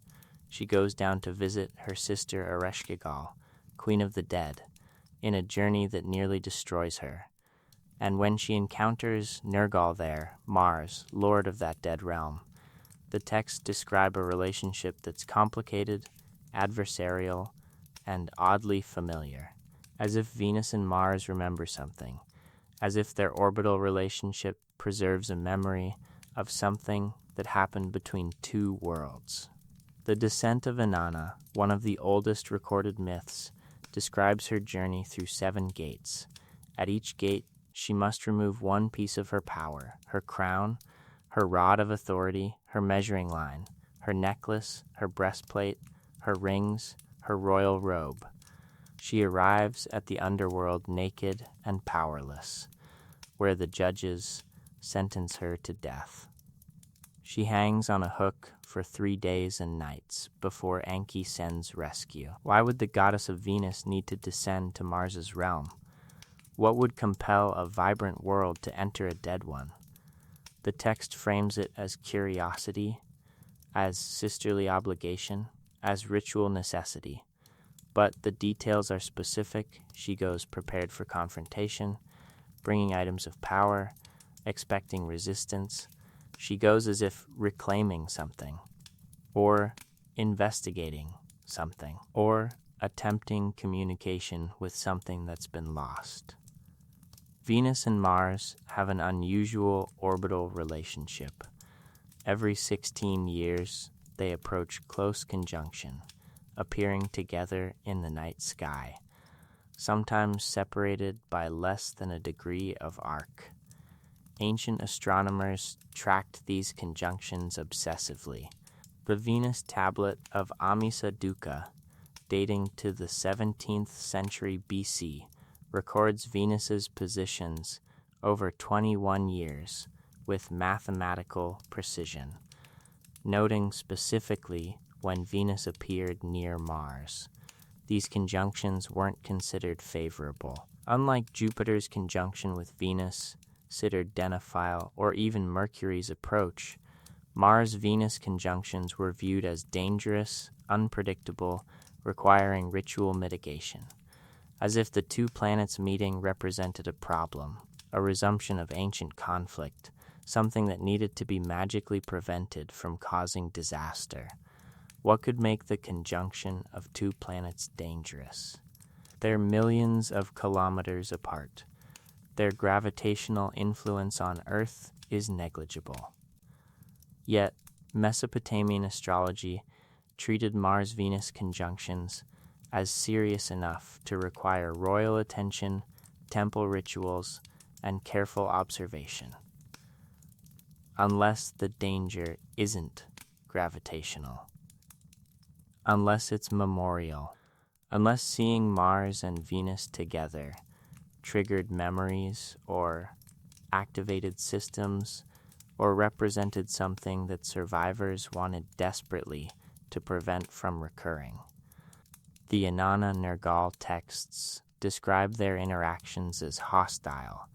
She goes down to visit her sister Ereshkigal, queen of the dead, in a journey that nearly destroys her. And when she encounters Nergal there, Mars, lord of that dead realm, the texts describe a relationship that's complicated, adversarial, and oddly familiar, as if Venus and Mars remember something, as if their orbital relationship preserves a memory of something that happened between two worlds. The descent of Inanna, one of the oldest recorded myths, describes her journey through 7 gates. At each gate, she must remove one piece of her power, her crown, her rod of authority, her measuring line, her necklace, her breastplate, her rings, her royal robe. She arrives at the underworld naked and powerless, where the judges sentence her to death. She hangs on a hook for 3 days and nights before Enki sends rescue. Why would the goddess of Venus need to descend to Mars's realm? What would compel a vibrant world to enter a dead one? The text frames it as curiosity, as sisterly obligation, as ritual necessity. But the details are specific. She goes prepared for confrontation, bringing items of power, expecting resistance. She goes as if reclaiming something, or investigating something, or attempting communication with something that's been lost. Venus and Mars have an unusual orbital relationship. Every 16 years, they approach close conjunction, appearing together in the night sky, sometimes separated by less than a degree of arc. Ancient astronomers tracked these conjunctions obsessively. The Venus tablet of Amisa Duca, dating to the 17th century BC, records Venus's positions over 21 years with mathematical precision, noting specifically when Venus appeared near Mars. These conjunctions weren't considered favorable. Unlike Jupiter's conjunction with Venus, Sitter-Denophile, or even Mercury's approach, Mars-Venus conjunctions were viewed as dangerous, unpredictable, requiring ritual mitigation, as if the two planets meeting represented a problem, a resumption of ancient conflict, something that needed to be magically prevented from causing disaster. What could make the conjunction of two planets dangerous? They're millions of kilometers apart. Their gravitational influence on Earth is negligible. Yet, Mesopotamian astrology treated Mars-Venus conjunctions as serious enough to require royal attention, temple rituals, and careful observation. Unless the danger isn't gravitational. Unless it's memorial. Unless seeing Mars and Venus together triggered memories or activated systems or represented something that survivors wanted desperately to prevent from recurring. The Inanna-Nergal texts describe their interactions as hostile,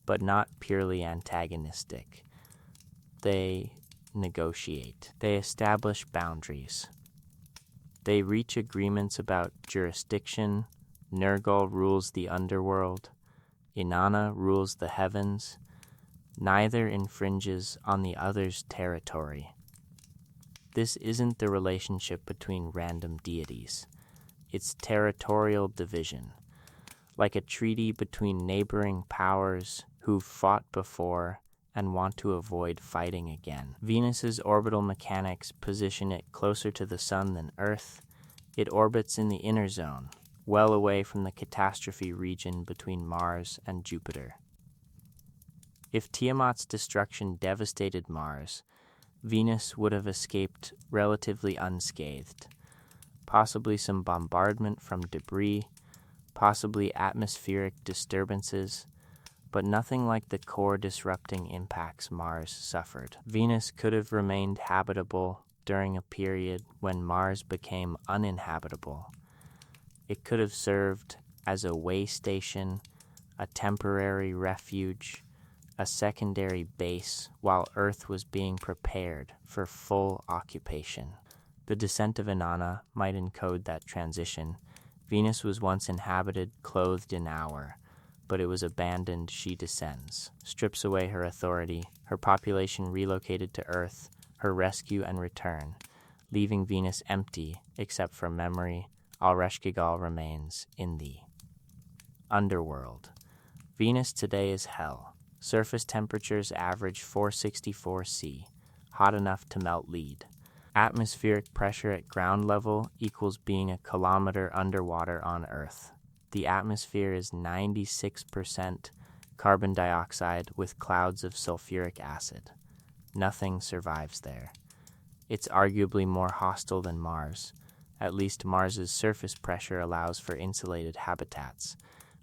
but not purely antagonistic. They negotiate. They establish boundaries. They reach agreements about jurisdiction. Nergal rules the underworld. Inanna rules the heavens. Neither infringes on the other's territory. This isn't the relationship between random deities. It's territorial division, like a treaty between neighboring powers who've fought before and want to avoid fighting again. Venus's orbital mechanics position it closer to the Sun than Earth. It orbits in the inner zone, well away from the catastrophe region between Mars and Jupiter. If Tiamat's destruction devastated Mars, Venus would have escaped relatively unscathed. Possibly some bombardment from debris, possibly atmospheric disturbances, but nothing like the core-disrupting impacts Mars suffered. Venus could have remained habitable during a period when Mars became uninhabitable. It could have served as a way station, a temporary refuge, a secondary base while Earth was being prepared for full occupation. The descent of Inanna might encode that transition. Venus was once inhabited, clothed in our, but it was abandoned. She descends, strips away her authority, her population relocated to Earth, her rescue and return, leaving Venus empty except for memory. Al-Reshkigal remains in the underworld. Venus today is hell. Surface temperatures average 464 C, hot enough to melt lead. Atmospheric pressure at ground level equals being a kilometer underwater on Earth. The atmosphere is 96% carbon dioxide with clouds of sulfuric acid. Nothing survives there. It's arguably more hostile than Mars. At least Mars's surface pressure allows for insulated habitats,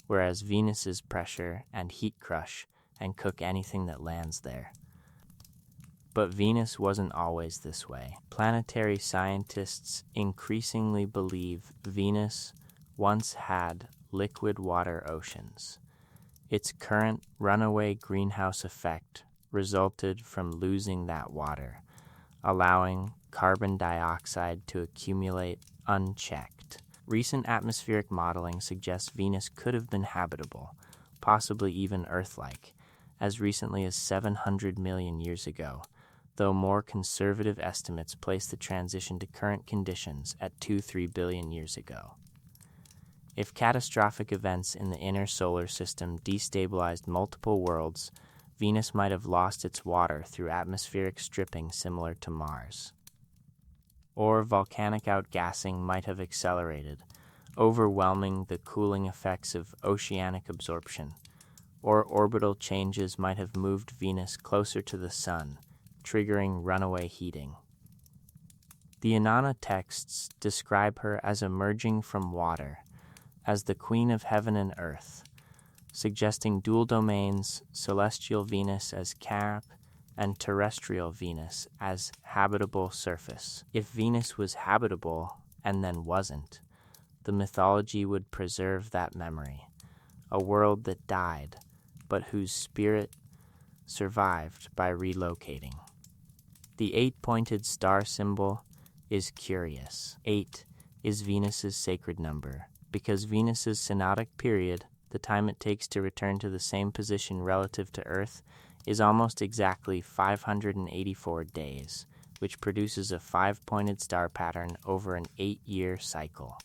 whereas Venus's pressure and heat crush and cook anything that lands there. But Venus wasn't always this way. Planetary scientists increasingly believe Venus once had liquid water oceans. Its current runaway greenhouse effect resulted from losing that water, allowing carbon dioxide to accumulate unchecked. Recent atmospheric modeling suggests Venus could have been habitable, possibly even Earth-like, as recently as 700 million years ago, though more conservative estimates place the transition to current conditions at 2-3 billion years ago. If catastrophic events in the inner solar system destabilized multiple worlds, Venus might have lost its water through atmospheric stripping similar to Mars. Or volcanic outgassing might have accelerated, overwhelming the cooling effects of oceanic absorption. Or orbital changes might have moved Venus closer to the Sun, triggering runaway heating. The Inanna texts describe her as emerging from water, as the Queen of Heaven and Earth, suggesting dual domains, celestial Venus as Cap and terrestrial Venus as habitable surface. If Venus was habitable and then wasn't, the mythology would preserve that memory, a world that died, but whose spirit survived by relocating. The 8-pointed star symbol is curious. 8 is Venus's sacred number, because Venus's synodic period, the time it takes to return to the same position relative to Earth, is almost exactly 584 days, which produces a 5-pointed star pattern over an 8-year cycle.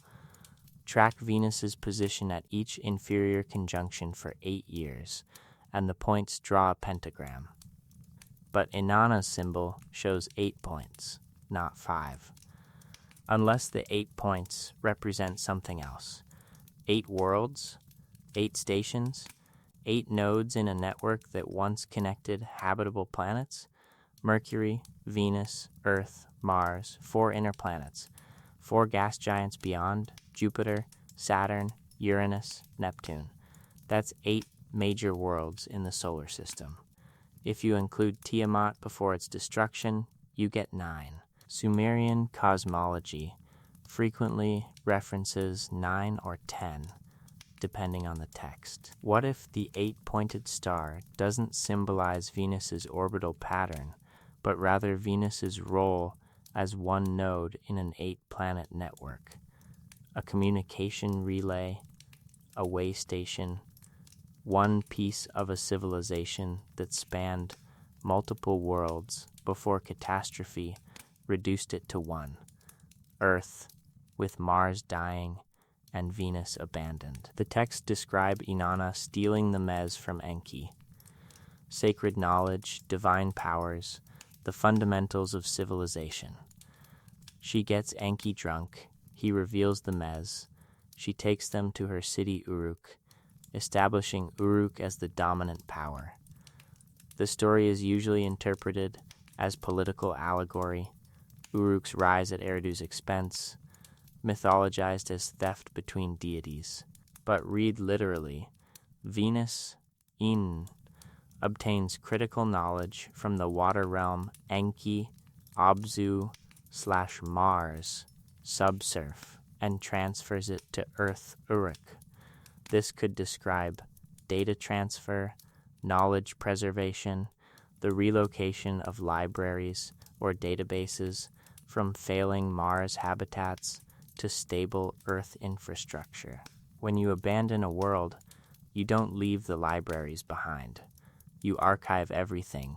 Track Venus's position at each inferior conjunction for 8 years, and the points draw a pentagram. But Inanna's symbol shows 8 points, not 5. Unless the 8 points represent something else. 8 worlds, 8 stations, 8 nodes in a network that once connected habitable planets, Mercury, Venus, Earth, Mars, 4 inner planets, 4 gas giants beyond, Jupiter, Saturn, Uranus, Neptune. That's 8 major worlds in the solar system. If you include Tiamat before its destruction, you get 9. Sumerian cosmology frequently references 9 or 10, depending on the text. What if the 8-pointed star doesn't symbolize Venus's orbital pattern, but rather Venus's role as one node in an 8-planet network? A communication relay, a way station, one piece of a civilization that spanned multiple worlds before catastrophe reduced it to one, Earth, with Mars dying and Venus abandoned. The texts describe Inanna stealing the mez from Enki. Sacred knowledge, divine powers, the fundamentals of civilization. She gets Enki drunk, he reveals the mez, she takes them to her city Uruk, establishing Uruk as the dominant power. The story is usually interpreted as political allegory, Uruk's rise at Eridu's expense, mythologized as theft between deities. But read literally, Venus, In, obtains critical knowledge from the water realm Enki, Abzu/Mars, subsurf, and transfers it to Earth Uruk. This could describe data transfer, knowledge preservation, the relocation of libraries or databases from failing Mars habitats to stable Earth infrastructure. When you abandon a world, you don't leave the libraries behind. You archive everything,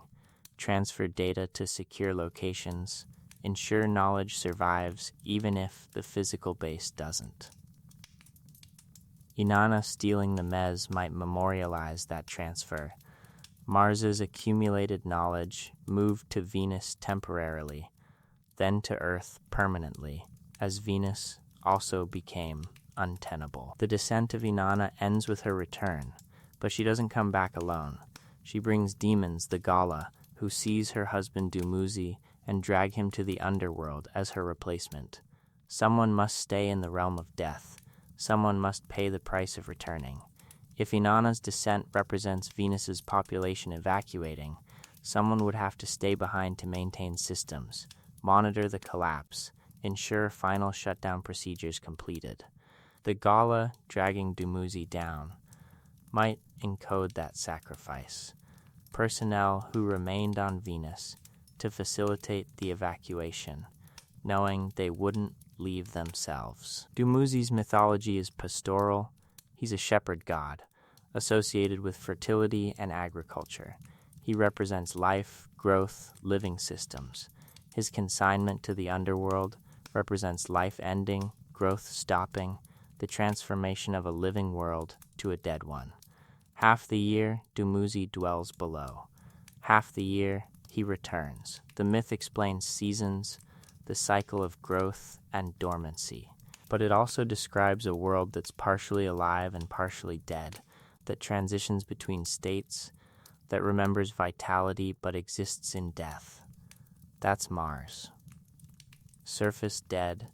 transfer data to secure locations, ensure knowledge survives even if the physical base doesn't. Inanna stealing the mez might memorialize that transfer. Mars's accumulated knowledge moved to Venus temporarily, then to Earth permanently, as Venus also became untenable. The descent of Inanna ends with her return, but she doesn't come back alone. She brings demons, the Gala, who seize her husband Dumuzi and drag him to the underworld as her replacement. Someone must stay in the realm of death. Someone must pay the price of returning. If Inanna's descent represents Venus's population evacuating, someone would have to stay behind to maintain systems, monitor the collapse, ensure final shutdown procedures completed. The Gala dragging Dumuzi down might encode that sacrifice. Personnel who remained on Venus to facilitate the evacuation, knowing they wouldn't leave themselves. Dumuzi's mythology is pastoral. He's a shepherd god, associated with fertility and agriculture. He represents life, growth, living systems. His consignment to the underworld represents life ending, growth stopping, the transformation of a living world to a dead one. Half the year, Dumuzi dwells below. Half the year, he returns. The myth explains seasons, the cycle of growth and dormancy. But it also describes a world that's partially alive and partially dead, that transitions between states, that remembers vitality but exists in death. That's Mars. Surface dead,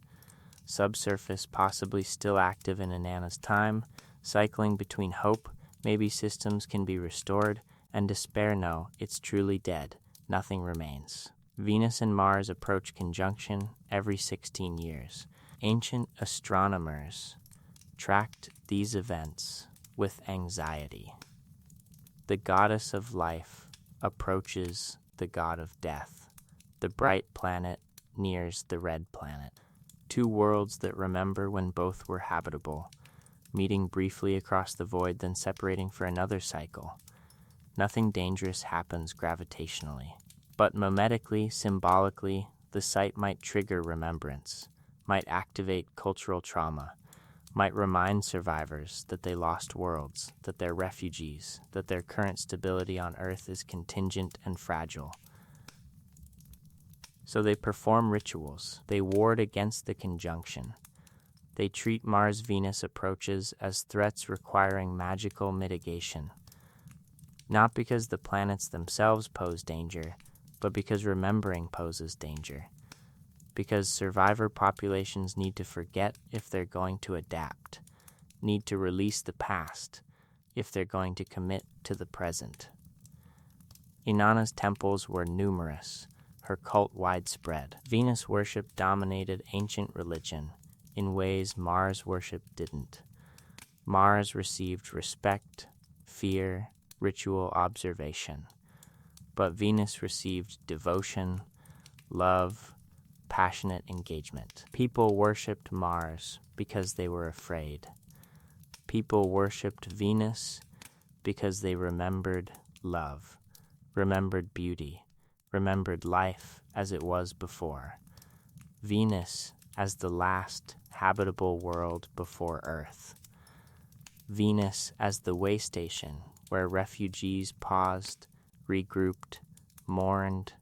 subsurface possibly still active in Inanna's time, cycling between hope, maybe systems can be restored, and despair, no, it's truly dead, nothing remains. Venus and Mars approach conjunction every 16 years. Ancient astronomers tracked these events with anxiety. The goddess of life approaches the god of death. The bright planet nears the red planet. Two worlds that remember when both were habitable, meeting briefly across the void, then separating for another cycle. Nothing dangerous happens gravitationally. But memetically, symbolically, the sight might trigger remembrance, might activate cultural trauma, might remind survivors that they lost worlds, that they're refugees, that their current stability on Earth is contingent and fragile. So they perform rituals. They ward against the conjunction. They treat Mars-Venus approaches as threats requiring magical mitigation. Not because the planets themselves pose danger, but because remembering poses danger. Because survivor populations need to forget if they're going to adapt, need to release the past if they're going to commit to the present. Inanna's temples were numerous, her cult widespread. Venus worship dominated ancient religion in ways Mars worship didn't. Mars received respect, fear, ritual observation. But Venus received devotion, love, passionate engagement. People worshipped Mars because they were afraid. People worshipped Venus because they remembered love, remembered beauty, remembered life as it was before. Venus as the last habitable world before Earth. Venus as the way station where refugees paused, regrouped, mourned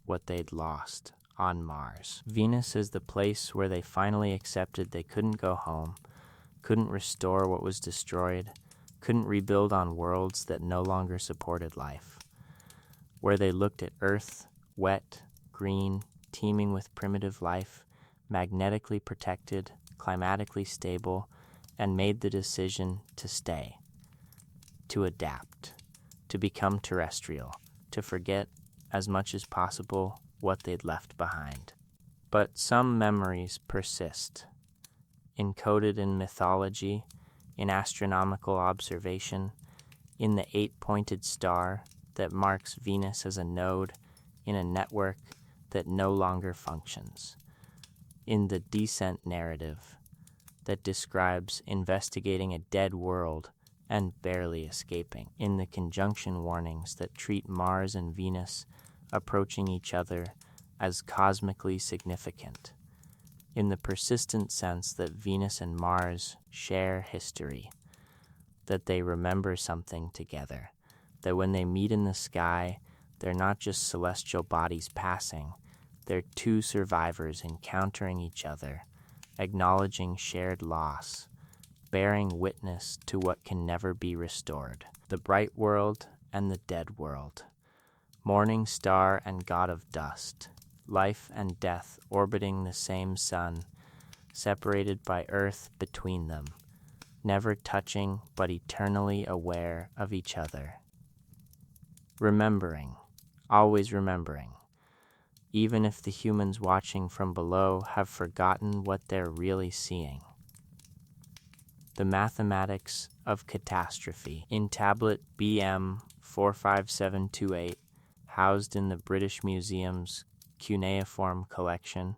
what they'd lost on Mars. Venus is the place where they finally accepted they couldn't go home, couldn't restore what was destroyed, couldn't rebuild on worlds that no longer supported life. Where they looked at Earth, wet, green, teeming with primitive life, magnetically protected, climatically stable, and made the decision to stay, to adapt, to become terrestrial, to forget as much as possible what they'd left behind. But some memories persist, encoded in mythology, in astronomical observation, in the 8-pointed star that marks Venus as a node in a network that no longer functions, in the descent narrative that describes investigating a dead world and barely escaping, in the conjunction warnings that treat Mars and Venus approaching each other as cosmically significant, in the persistent sense that Venus and Mars share history, that they remember something together, that when they meet in the sky, they're not just celestial bodies passing, they're two survivors encountering each other, acknowledging shared loss, bearing witness to what can never be restored, the bright world and the dead world, morning star and god of dust, life and death orbiting the same sun, separated by earth between them, never touching but eternally aware of each other. Remembering, always remembering, even if the humans watching from below have forgotten what they're really seeing. The mathematics of catastrophe in tablet BM 45728, housed in the British Museum's cuneiform collection,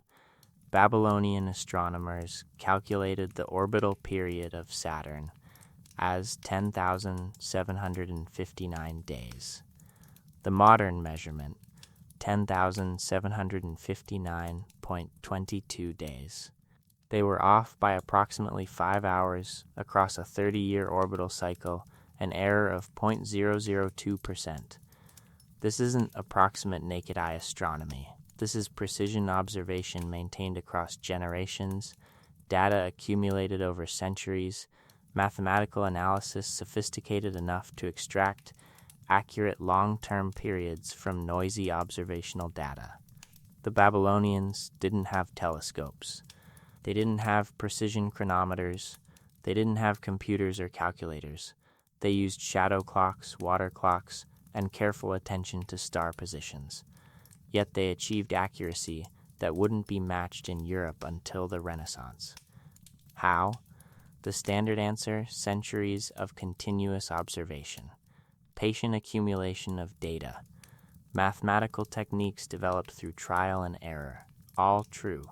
Babylonian astronomers calculated the orbital period of Saturn as 10,759 days. The modern measurement, 10,759.22 days. They were off by approximately 5 hours across a 30-year orbital cycle, an error of 0.002%. This isn't approximate naked eye astronomy. This is precision observation maintained across generations, data accumulated over centuries, mathematical analysis sophisticated enough to extract accurate long-term periods from noisy observational data. The Babylonians didn't have telescopes. They didn't have precision chronometers. They didn't have computers or calculators. They used shadow clocks, water clocks, and careful attention to star positions. Yet they achieved accuracy that wouldn't be matched in Europe until the Renaissance. How? The standard answer: centuries of continuous observation, patient accumulation of data, mathematical techniques developed through trial and error, all true.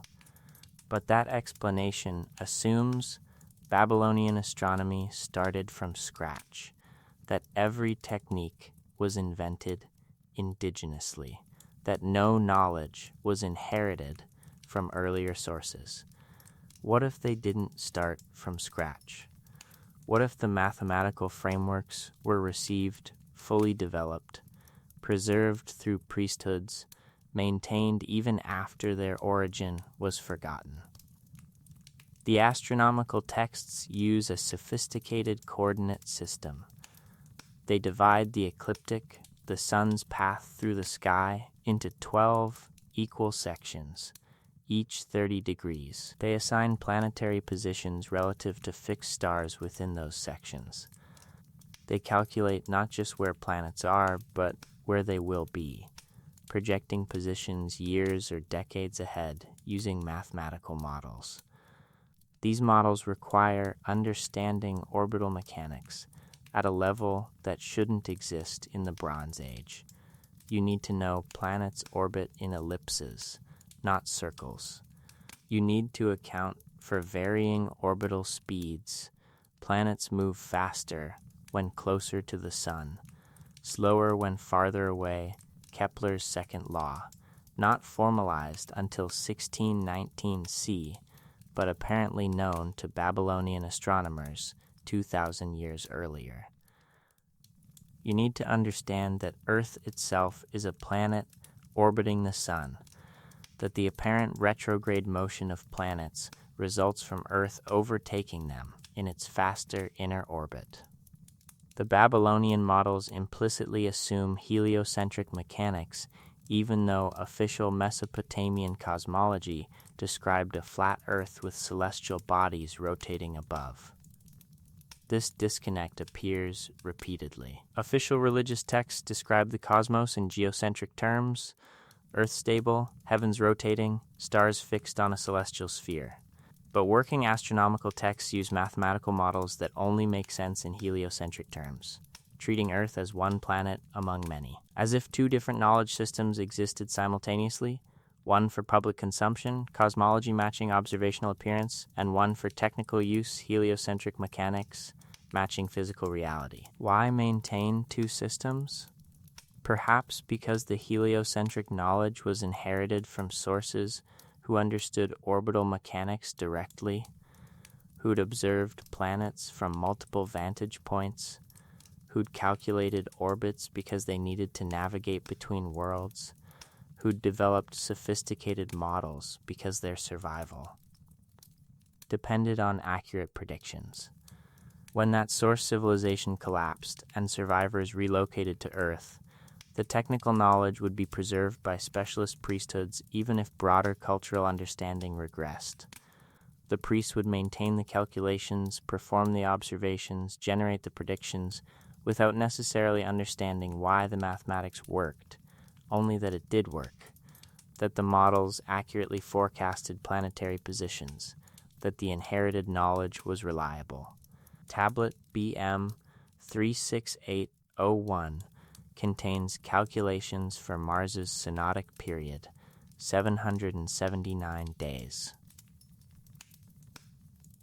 But that explanation assumes Babylonian astronomy started from scratch, that every technique was invented indigenously, that no knowledge was inherited from earlier sources. What if they didn't start from scratch? What if the mathematical frameworks were received fully developed, preserved through priesthoods, maintained even after their origin was forgotten? The astronomical texts use a sophisticated coordinate system. They divide the ecliptic, the sun's path through the sky, into 12 equal sections, each 30 degrees. They assign planetary positions relative to fixed stars within those sections. They calculate not just where planets are, but where they will be, projecting positions years or decades ahead using mathematical models. These models require understanding orbital mechanics at a level that shouldn't exist in the Bronze Age. You need to know planets orbit in ellipses, not circles. You need to account for varying orbital speeds. Planets move faster when closer to the sun, slower when farther away, Kepler's second law, not formalized until 1619 C, but apparently known to Babylonian astronomers 2,000 years earlier. You need to understand that Earth itself is a planet orbiting the sun, that the apparent retrograde motion of planets results from Earth overtaking them in its faster inner orbit. The Babylonian models implicitly assume heliocentric mechanics, even though official Mesopotamian cosmology described a flat Earth with celestial bodies rotating above. This disconnect appears repeatedly. Official religious texts describe the cosmos in geocentric terms: Earth stable, heavens rotating, stars fixed on a celestial sphere. But working astronomical texts use mathematical models that only make sense in heliocentric terms, treating Earth as one planet among many, as if two different knowledge systems existed simultaneously, one for public consumption, cosmology matching observational appearance, and one for technical use, heliocentric mechanics matching physical reality. Why maintain two systems? Perhaps because the heliocentric knowledge was inherited from sources who understood orbital mechanics directly, who'd observed planets from multiple vantage points, who'd calculated orbits because they needed to navigate between worlds, who'd developed sophisticated models because their survival depended on accurate predictions. When that source civilization collapsed and survivors relocated to Earth, the technical knowledge would be preserved by specialist priesthoods even if broader cultural understanding regressed. The priests would maintain the calculations, perform the observations, generate the predictions, without necessarily understanding why the mathematics worked, only that it did work, that the models accurately forecasted planetary positions, that the inherited knowledge was reliable. Tablet BM 36801 contains calculations for Mars's synodic period, 779 days.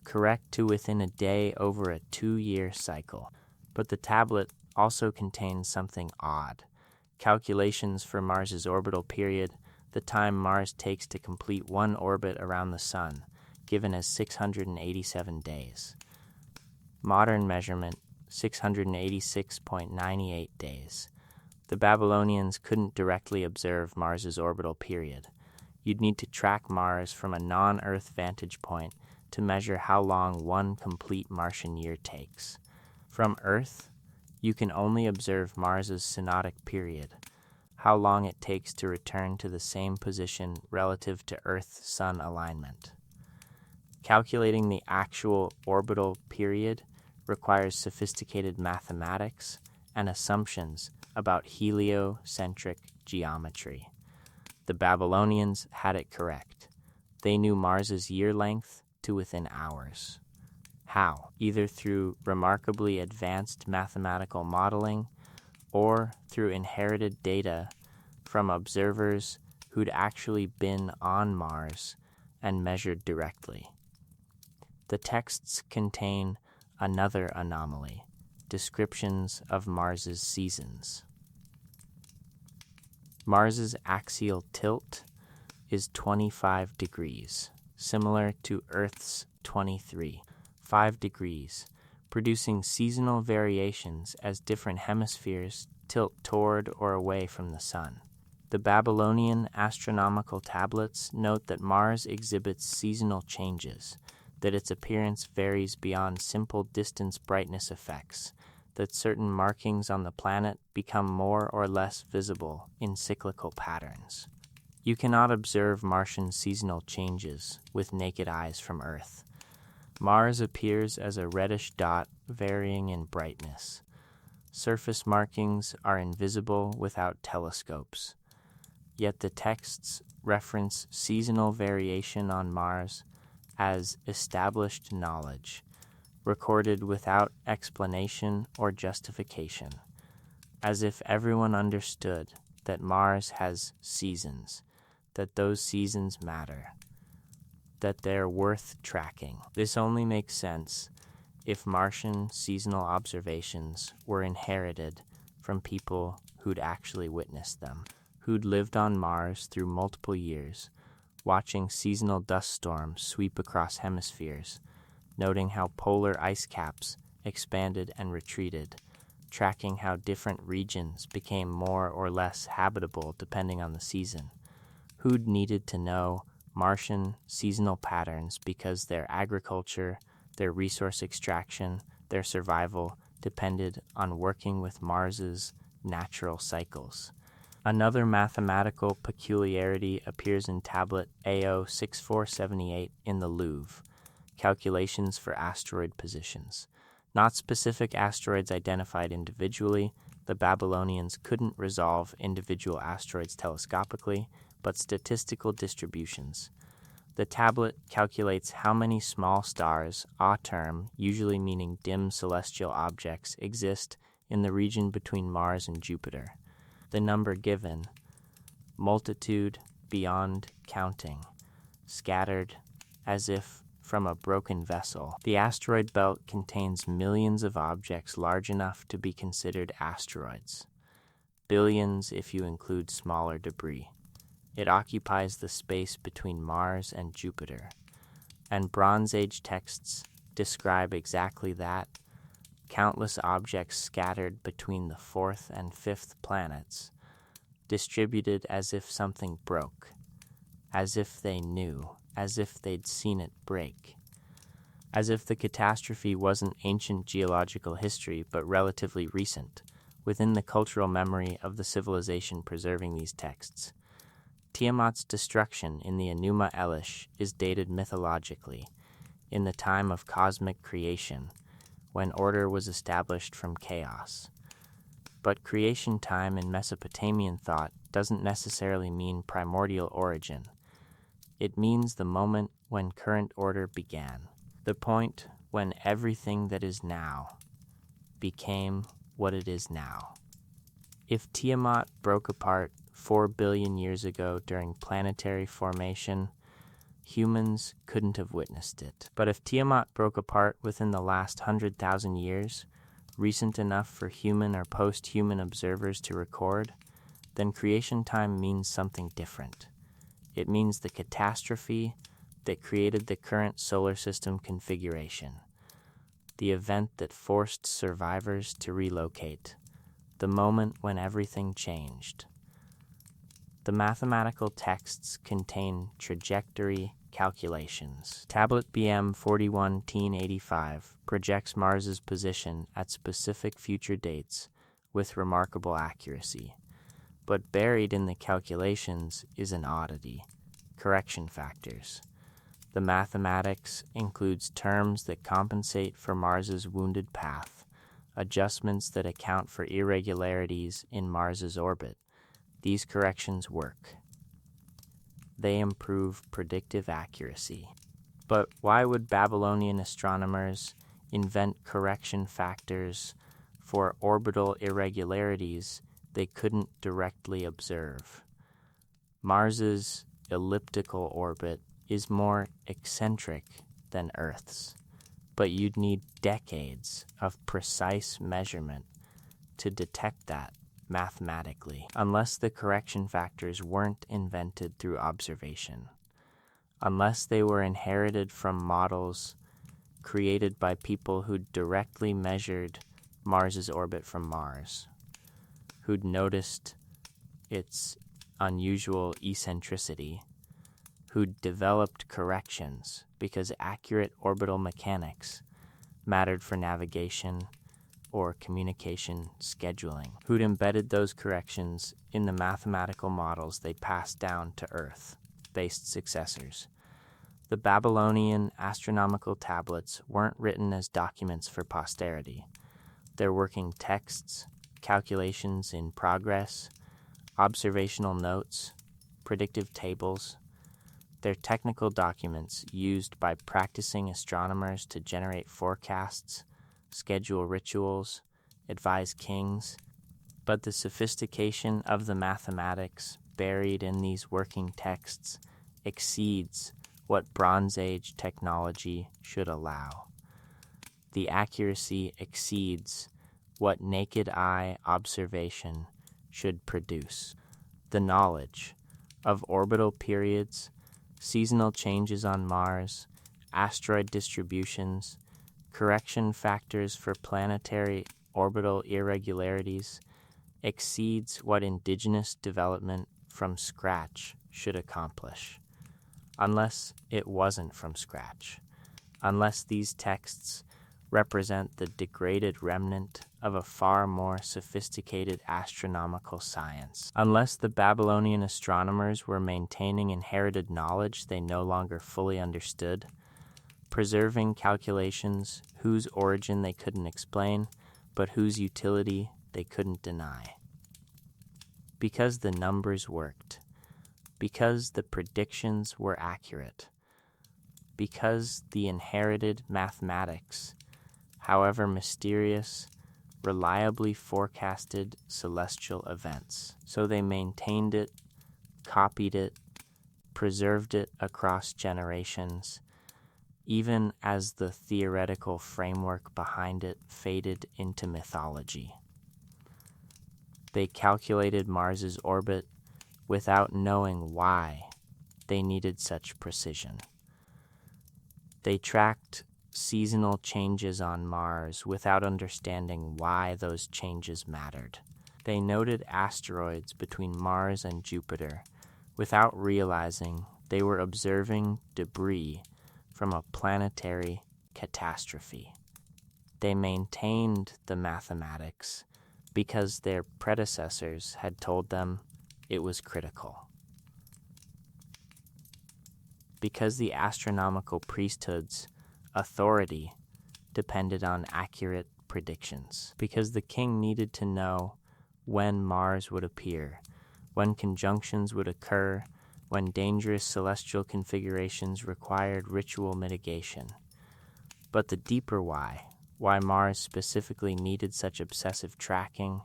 Correct to within a day over a 2-year cycle. But the tablet also contains something odd: calculations for Mars's orbital period, the time Mars takes to complete one orbit around the Sun, given as 687 days. Modern measurement, 686.98 days. The Babylonians couldn't directly observe Mars's orbital period. You'd need to track Mars from a non-Earth vantage point to measure how long one complete Martian year takes. From Earth, you can only observe Mars's synodic period, how long it takes to return to the same position relative to Earth-Sun alignment. Calculating the actual orbital period requires sophisticated mathematics and assumptions about heliocentric geometry. The Babylonians had it correct. They knew Mars's year length to within hours. How? Either through remarkably advanced mathematical modeling or through inherited data from observers who'd actually been on Mars and measured directly. The texts contain another anomaly: descriptions of Mars's seasons. Mars's axial tilt is 25 degrees, similar to Earth's 23, 5 degrees, producing seasonal variations as different hemispheres tilt toward or away from the Sun. The Babylonian astronomical tablets note that Mars exhibits seasonal changes, that its appearance varies beyond simple distance brightness effects, that certain markings on the planet become more or less visible in cyclical patterns. You cannot observe Martian seasonal changes with naked eyes from Earth. Mars appears as a reddish dot varying in brightness. Surface markings are invisible without telescopes. Yet the texts reference seasonal variation on Mars as established knowledge, recorded without explanation or justification, as if everyone understood that Mars has seasons, that those seasons matter, that they're worth tracking. This only makes sense if Martian seasonal observations were inherited from people who'd actually witnessed them, who'd lived on Mars through multiple years, watching seasonal dust storms sweep across hemispheres, noting how polar ice caps expanded and retreated, tracking how different regions became more or less habitable depending on the season, who'd needed to know Martian seasonal patterns because their agriculture, their resource extraction, their survival depended on working with Mars's natural cycles. Another mathematical peculiarity appears in tablet AO 6478 in the Louvre, calculations for asteroid positions. Not specific asteroids identified individually, the Babylonians couldn't resolve individual asteroids telescopically, but statistical distributions. The tablet calculates how many small stars, a term, usually meaning dim celestial objects, exist in the region between Mars and Jupiter. The number given, multitude beyond counting, scattered as if from a broken vessel. The asteroid belt contains millions of objects large enough to be considered asteroids, billions if you include smaller debris. It occupies the space between Mars and Jupiter, and Bronze Age texts describe exactly that. Countless objects scattered between the fourth and fifth planets, distributed as if something broke, as if they knew, as if they'd seen it break, as if the catastrophe wasn't ancient geological history but relatively recent, within the cultural memory of the civilization preserving these texts. Tiamat's destruction in the Enuma Elish is dated mythologically, in the time of cosmic creation, when order was established from chaos. But creation time in Mesopotamian thought doesn't necessarily mean primordial origin. It means the moment when current order began, the point when everything that is now became what it is now. If Tiamat broke apart 4 billion years ago during planetary formation, humans couldn't have witnessed it. But if Tiamat broke apart within the last 100,000 years, recent enough for human or post-human observers to record, then creation time means something different. It means the catastrophe that created the current solar system configuration, the event that forced survivors to relocate, the moment when everything changed. The mathematical texts contain trajectory calculations. Tablet BM 41-1085 projects Mars's position at specific future dates with remarkable accuracy. But buried in the calculations is an oddity: correction factors. The mathematics includes terms that compensate for Mars's wounded path, adjustments that account for irregularities in Mars's orbit. These corrections work. They improve predictive accuracy. But why would Babylonian astronomers invent correction factors for orbital irregularities they couldn't directly observe? Mars's elliptical orbit is more eccentric than Earth's, but you'd need decades of precise measurement to detect that mathematically, unless the correction factors weren't invented through observation, unless they were inherited from models created by people who'd directly measured Mars's orbit from Mars, who'd noticed its unusual eccentricity, who'd developed corrections because accurate orbital mechanics mattered for navigation or communication scheduling, who'd embedded those corrections in the mathematical models they passed down to Earth-based successors. The Babylonian astronomical tablets weren't written as documents for posterity. They're working texts, calculations in progress, observational notes, predictive tables. They're technical documents used by practicing astronomers to generate forecasts, schedule rituals, advise kings, but the sophistication of the mathematics buried in these working texts exceeds what Bronze Age technology should allow. the accuracy exceeds what naked eye observation should produce. The knowledge of orbital periods, seasonal changes on Mars, asteroid distributions, correction factors for planetary orbital irregularities exceeds what indigenous development from scratch should accomplish. Unless it wasn't from scratch, unless these texts represent the degraded remnant of a far more sophisticated astronomical science, unless the Babylonian astronomers were maintaining inherited knowledge they no longer fully understood, preserving calculations whose origin they couldn't explain, but whose utility they couldn't deny. Because the numbers worked, because the predictions were accurate, because the inherited mathematics, however mysterious, reliably forecasted celestial events. So they maintained it, copied it, preserved it across generations, even as the theoretical framework behind it faded into mythology. They calculated Mars's orbit without knowing why they needed such precision. They tracked seasonal changes on Mars without understanding why those changes mattered. They noted asteroids between Mars and Jupiter without realizing they were observing debris from a planetary catastrophe. They maintained the mathematics because their predecessors had told them it was critical. Because the astronomical priesthood's authority depended on accurate predictions. Because the king needed to know when Mars would appear, when conjunctions would occur, when dangerous celestial configurations required ritual mitigation. But the deeper why Mars specifically needed such obsessive tracking,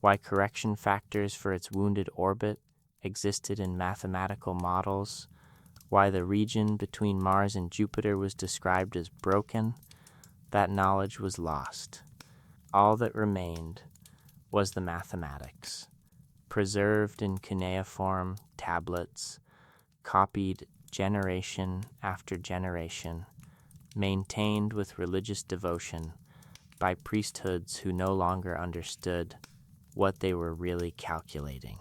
why correction factors for its wounded orbit existed in mathematical models, why the region between Mars and Jupiter was described as broken, that knowledge was lost. All that remained was the mathematics, preserved in cuneiform tablets, copied generation after generation, maintained with religious devotion by priesthoods who no longer understood what they were really calculating.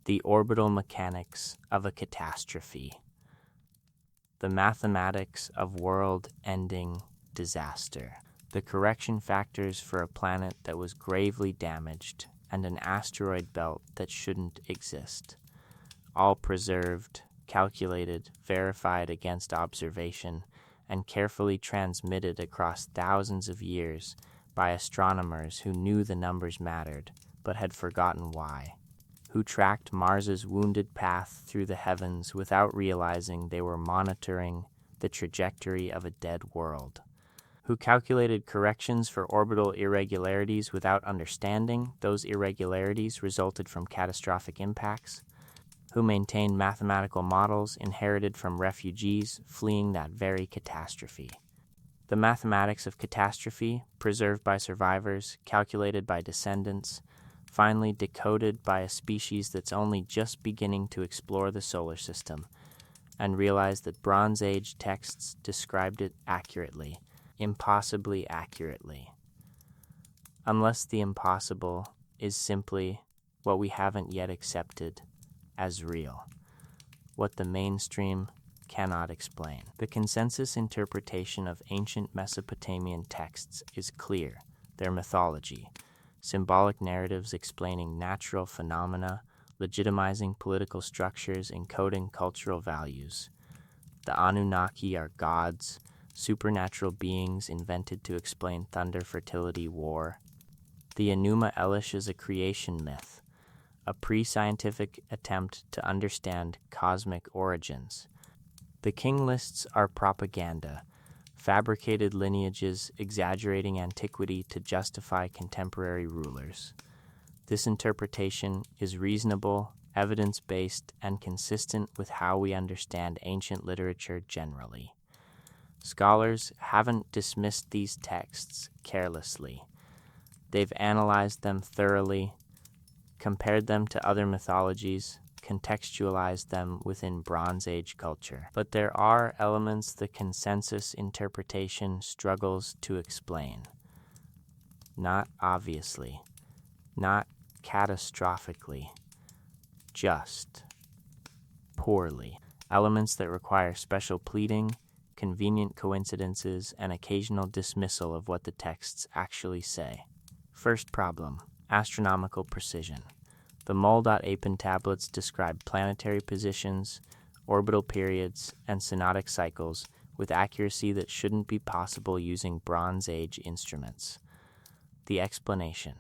The orbital mechanics of a catastrophe, the mathematics of world-ending disaster, the correction factors for a planet that was gravely damaged and an asteroid belt that shouldn't exist, all preserved, calculated, verified against observation, and carefully transmitted across thousands of years by astronomers who knew the numbers mattered but had forgotten why, who tracked Mars's wounded path through the heavens without realizing they were monitoring the trajectory of a dead world, who calculated corrections for orbital irregularities without understanding those irregularities resulted from catastrophic impacts, who maintained mathematical models inherited from refugees fleeing that very catastrophe. The mathematics of catastrophe, preserved by survivors, calculated by descendants, finally decoded by a species that's only just beginning to explore the solar system, and realized that Bronze Age texts described it accurately, impossibly accurately. Unless the impossible is simply what we haven't yet accepted as real, what the mainstream cannot explain. The consensus interpretation of ancient Mesopotamian texts is clear. Their mythology, symbolic narratives explaining natural phenomena, legitimizing political structures, encoding cultural values. The Anunnaki are gods, supernatural beings invented to explain thunder, fertility, war. The Enuma Elish is a creation myth, a pre-scientific attempt to understand cosmic origins. The king lists are propaganda, fabricated lineages exaggerating antiquity to justify contemporary rulers. This interpretation is reasonable, evidence-based, and consistent with how we understand ancient literature generally. Scholars haven't dismissed these texts carelessly. They've analyzed them thoroughly, compared them to other mythologies, contextualized them within Bronze Age culture. But there are elements the consensus interpretation struggles to explain. Not obviously, not catastrophically, just poorly. Elements that require special pleading, convenient coincidences, and occasional dismissal of what the texts actually say. First problem, astronomical precision. The Mol.Apen tablets describe planetary positions, orbital periods, and synodic cycles with accuracy that shouldn't be possible using Bronze Age instruments. The explanation: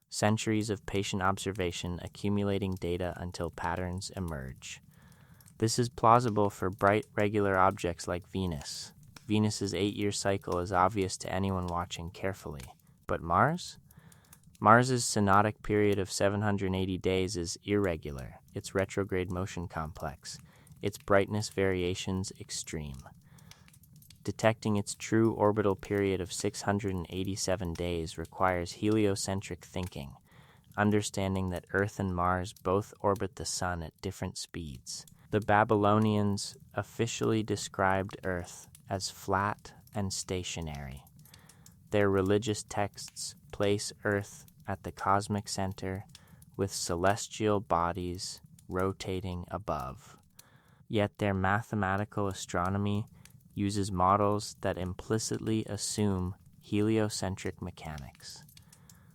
centuries of patient observation accumulating data until patterns emerge. This is plausible for bright, regular objects like Venus. Venus's 8-year cycle is obvious to anyone watching carefully. But Mars? Mars's synodic period of 780 days is irregular, its retrograde motion complex, its brightness variations extreme. Detecting its true orbital period of 687 days requires heliocentric thinking, understanding that Earth and Mars both orbit the Sun at different speeds. The Babylonians officially described Earth as flat and stationary. Their religious texts place Earth at the cosmic center, with celestial bodies rotating above. Yet their mathematical astronomy uses models that implicitly assume heliocentric mechanics.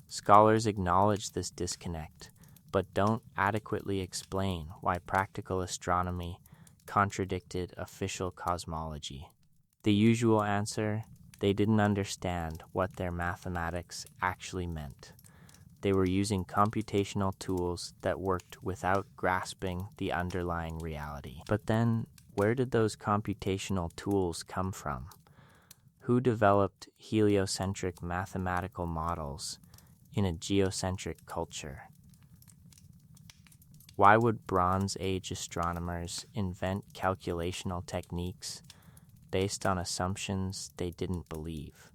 Scholars acknowledge this disconnect, but don't adequately explain why practical astronomy contradicted official cosmology. The usual answer: they didn't understand what their mathematics actually meant. They were using computational tools that worked without grasping the underlying reality. But then, where did those computational tools come from? Who developed heliocentric mathematical models in a geocentric culture? Why would Bronze Age astronomers invent calculational techniques based on assumptions they didn't believe?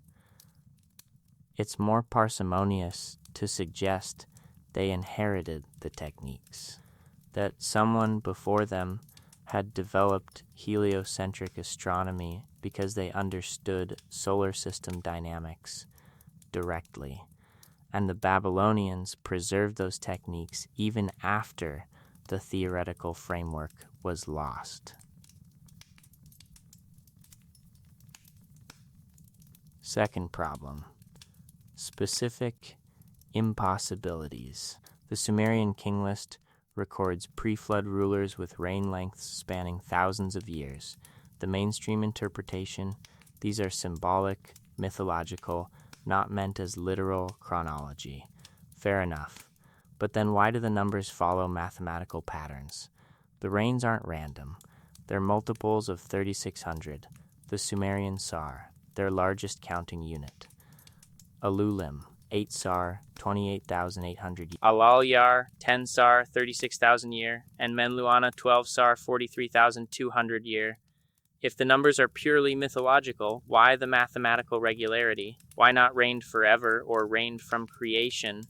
It's more parsimonious to suggest they inherited the techniques, that someone before them had developed heliocentric astronomy because they understood solar system dynamics directly, and the Babylonians preserved those techniques even after the theoretical framework was lost. Second problem, specific impossibilities. The Sumerian king list records pre-flood rulers with reign lengths spanning thousands of years. The mainstream interpretation: these are symbolic, mythological, not meant as literal chronology. Fair enough. But then why do the numbers follow mathematical patterns? The reigns aren't random. They're multiples of 3600, the Sumerian sar, their largest counting unit. Alulim, 8 sar, 28,800 years. Alalyar, 10 sar, 36,000 year, and Menluana, 12 sar, 43,200 year. If the numbers are purely mythological, why the mathematical regularity? Why not reigned forever or reigned from creation,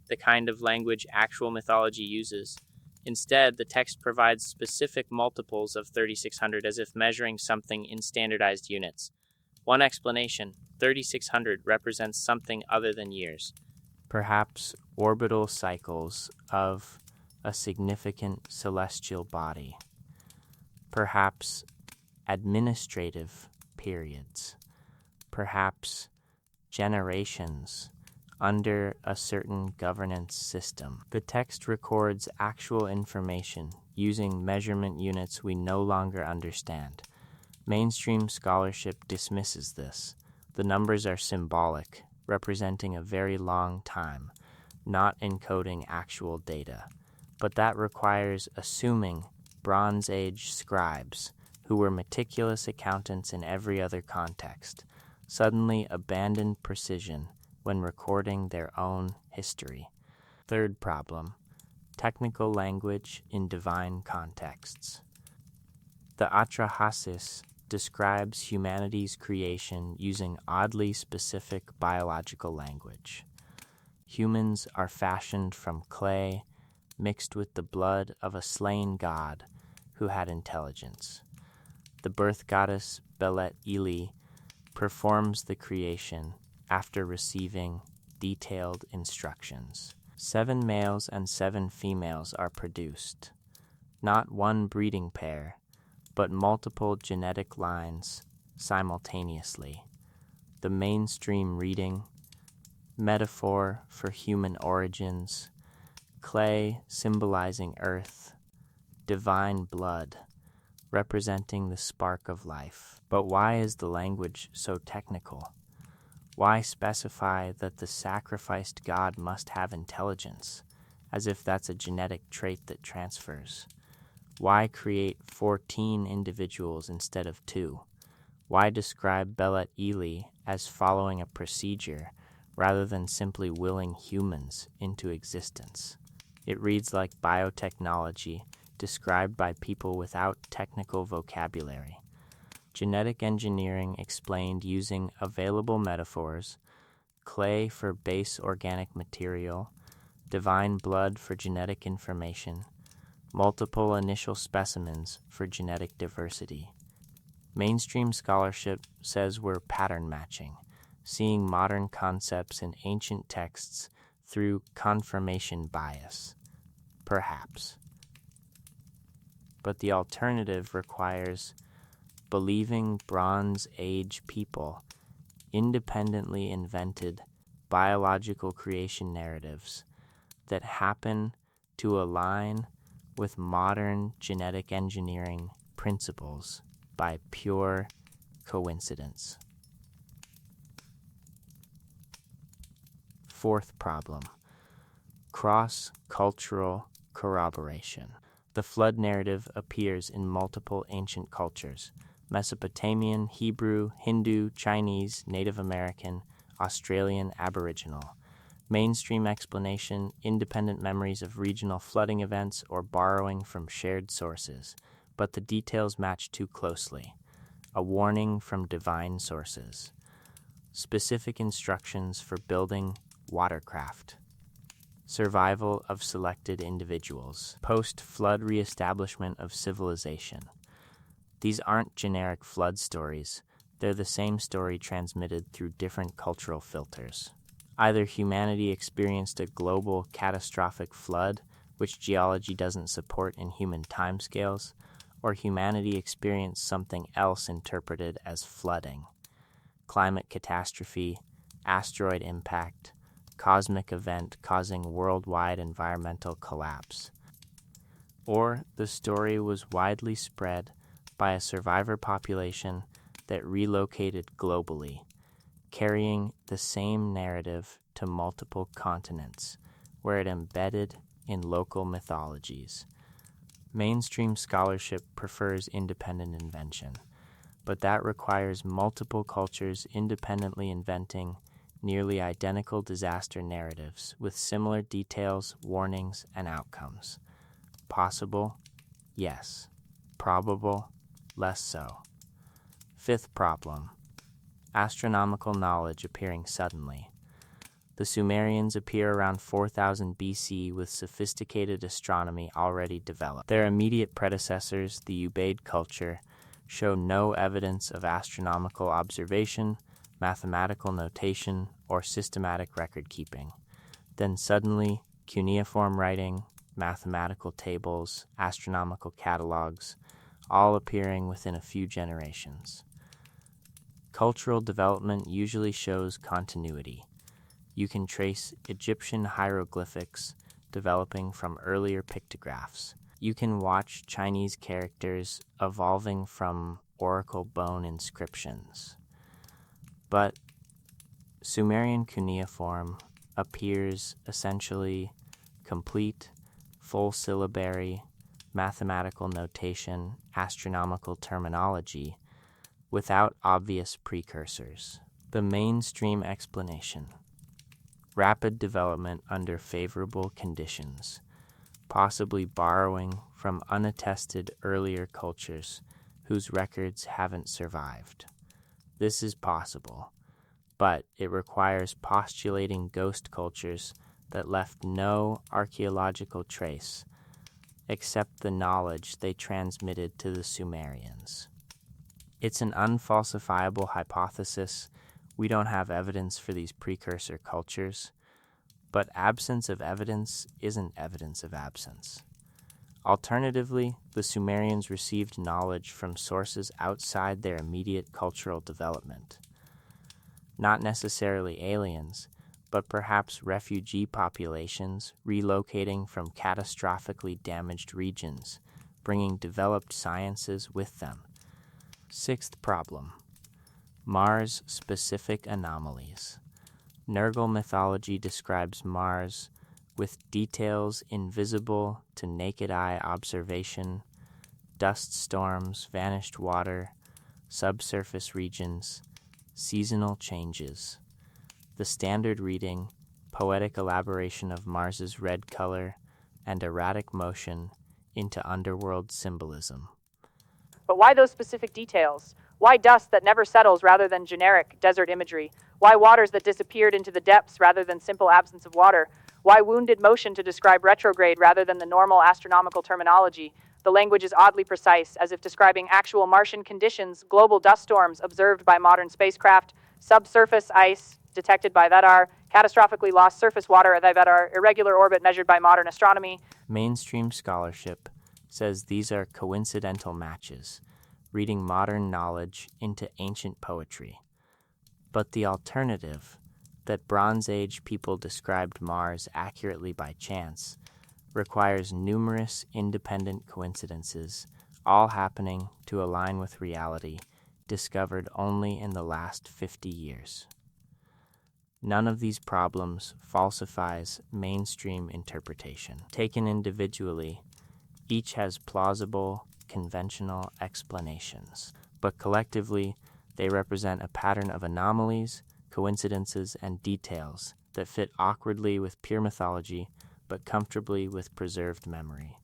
the kind of language actual mythology uses? Instead, the text provides specific multiples of 3600 as if measuring something in standardized units. One explanation: 3600 represents something other than years. Perhaps orbital cycles of a significant celestial body. Perhaps administrative periods. Perhaps generations under a certain governance system. The text records actual information using measurement units we no longer understand. Mainstream scholarship dismisses this. The numbers are symbolic, representing a very long time, not encoding actual data. But that requires assuming Bronze Age scribes, who were meticulous accountants in every other context, suddenly abandoned precision when recording their own history. Third problem, technical language in divine contexts. The Atrahasis describes humanity's creation using oddly specific biological language. Humans are fashioned from clay, mixed with the blood of a slain god who had intelligence. The birth goddess Belet Ili performs the creation after receiving detailed instructions. 7 males and 7 females are produced, not one breeding pair, but multiple genetic lines simultaneously. The mainstream reading, metaphor for human origins, clay symbolizing earth, divine blood representing the spark of life. But why is the language so technical? Why specify that the sacrificed god must have intelligence, as if that's a genetic trait that transfers? Why create 14 individuals instead of 2? Why describe Belet Ili as following a procedure rather than simply willing humans into existence? It reads like biotechnology described by people without technical vocabulary. Genetic engineering explained using available metaphors, clay for base organic material, divine blood for genetic information, multiple initial specimens for genetic diversity. Mainstream scholarship says we're pattern matching, seeing modern concepts in ancient texts through confirmation bias. Perhaps. But the alternative requires believing Bronze Age people independently invented biological creation narratives that happen to align with modern genetic engineering principles by pure coincidence. Fourth problem: cross-cultural corroboration. The flood narrative appears in multiple ancient cultures: Mesopotamian, Hebrew, Hindu, Chinese, Native American, Australian, Aboriginal. Mainstream explanation: independent memories of regional flooding events or borrowing from shared sources, but the details match too closely. A warning from divine sources. Specific instructions for building watercraft. Survival of selected individuals. Post-flood reestablishment of civilization. These aren't generic flood stories. They're the same story transmitted through different cultural filters. Either humanity experienced a global catastrophic flood, which geology doesn't support in human timescales, or humanity experienced something else interpreted as flooding. Climate catastrophe, asteroid impact, cosmic event causing worldwide environmental collapse. Or the story was widely spread by a survivor population that relocated globally, carrying the same narrative to multiple continents, where it embedded in local mythologies. Mainstream scholarship prefers independent invention, but that requires multiple cultures independently inventing nearly identical disaster narratives with similar details, warnings, and outcomes. Possible? Yes. Probable? Less so. Fifth problem: astronomical knowledge appearing suddenly. The Sumerians appear around 4000 BC with sophisticated astronomy already developed. Their immediate predecessors, the Ubaid culture, show no evidence of astronomical observation, mathematical notation, or systematic record-keeping. Then suddenly, cuneiform writing, mathematical tables, astronomical catalogs, all appearing within a few generations. Cultural development usually shows continuity. You can trace Egyptian hieroglyphics developing from earlier pictographs. You can watch Chinese characters evolving from oracle bone inscriptions. But Sumerian cuneiform appears essentially complete, full syllabary, mathematical notation, astronomical terminology, without obvious precursors. The mainstream explanation: rapid development under favorable conditions, possibly borrowing from unattested earlier cultures whose records haven't survived. This is possible, but it requires postulating ghost cultures that left no archaeological trace except the knowledge they transmitted to the Sumerians. It's an unfalsifiable hypothesis. We don't have evidence for these precursor cultures, but absence of evidence isn't evidence of absence. Alternatively, the Sumerians received knowledge from sources outside their immediate cultural development. Not necessarily aliens, but perhaps refugee populations relocating from catastrophically damaged regions, bringing developed sciences with them. Sixth problem: Mars-specific anomalies. Nergal mythology describes Mars with details invisible to naked eye observation: dust storms, vanished water, subsurface regions, seasonal changes. The standard reading, poetic elaboration of Mars's red color and erratic motion into underworld symbolism. But why those specific details? Why dust that never settles rather than generic desert imagery? Why waters that disappeared into the depths rather than simple absence of water? Why wounded motion to describe retrograde rather than the normal astronomical terminology? The language is oddly precise, as if describing actual Martian conditions: global dust storms observed by modern spacecraft, subsurface ice detected by Vedar, catastrophically lost surface water at Vedar, irregular orbit measured by modern astronomy. Mainstream scholarship says these are coincidental matches, reading modern knowledge into ancient poetry. But the alternative, that Bronze Age people described Mars accurately by chance, requires numerous independent coincidences, all happening to align with reality, discovered only in the last 50 years. None of these problems falsifies mainstream interpretation. Taken individually, each has plausible, conventional explanations, but collectively, they represent a pattern of anomalies, coincidences, and details that fit awkwardly with pure mythology, but comfortably with preserved memory.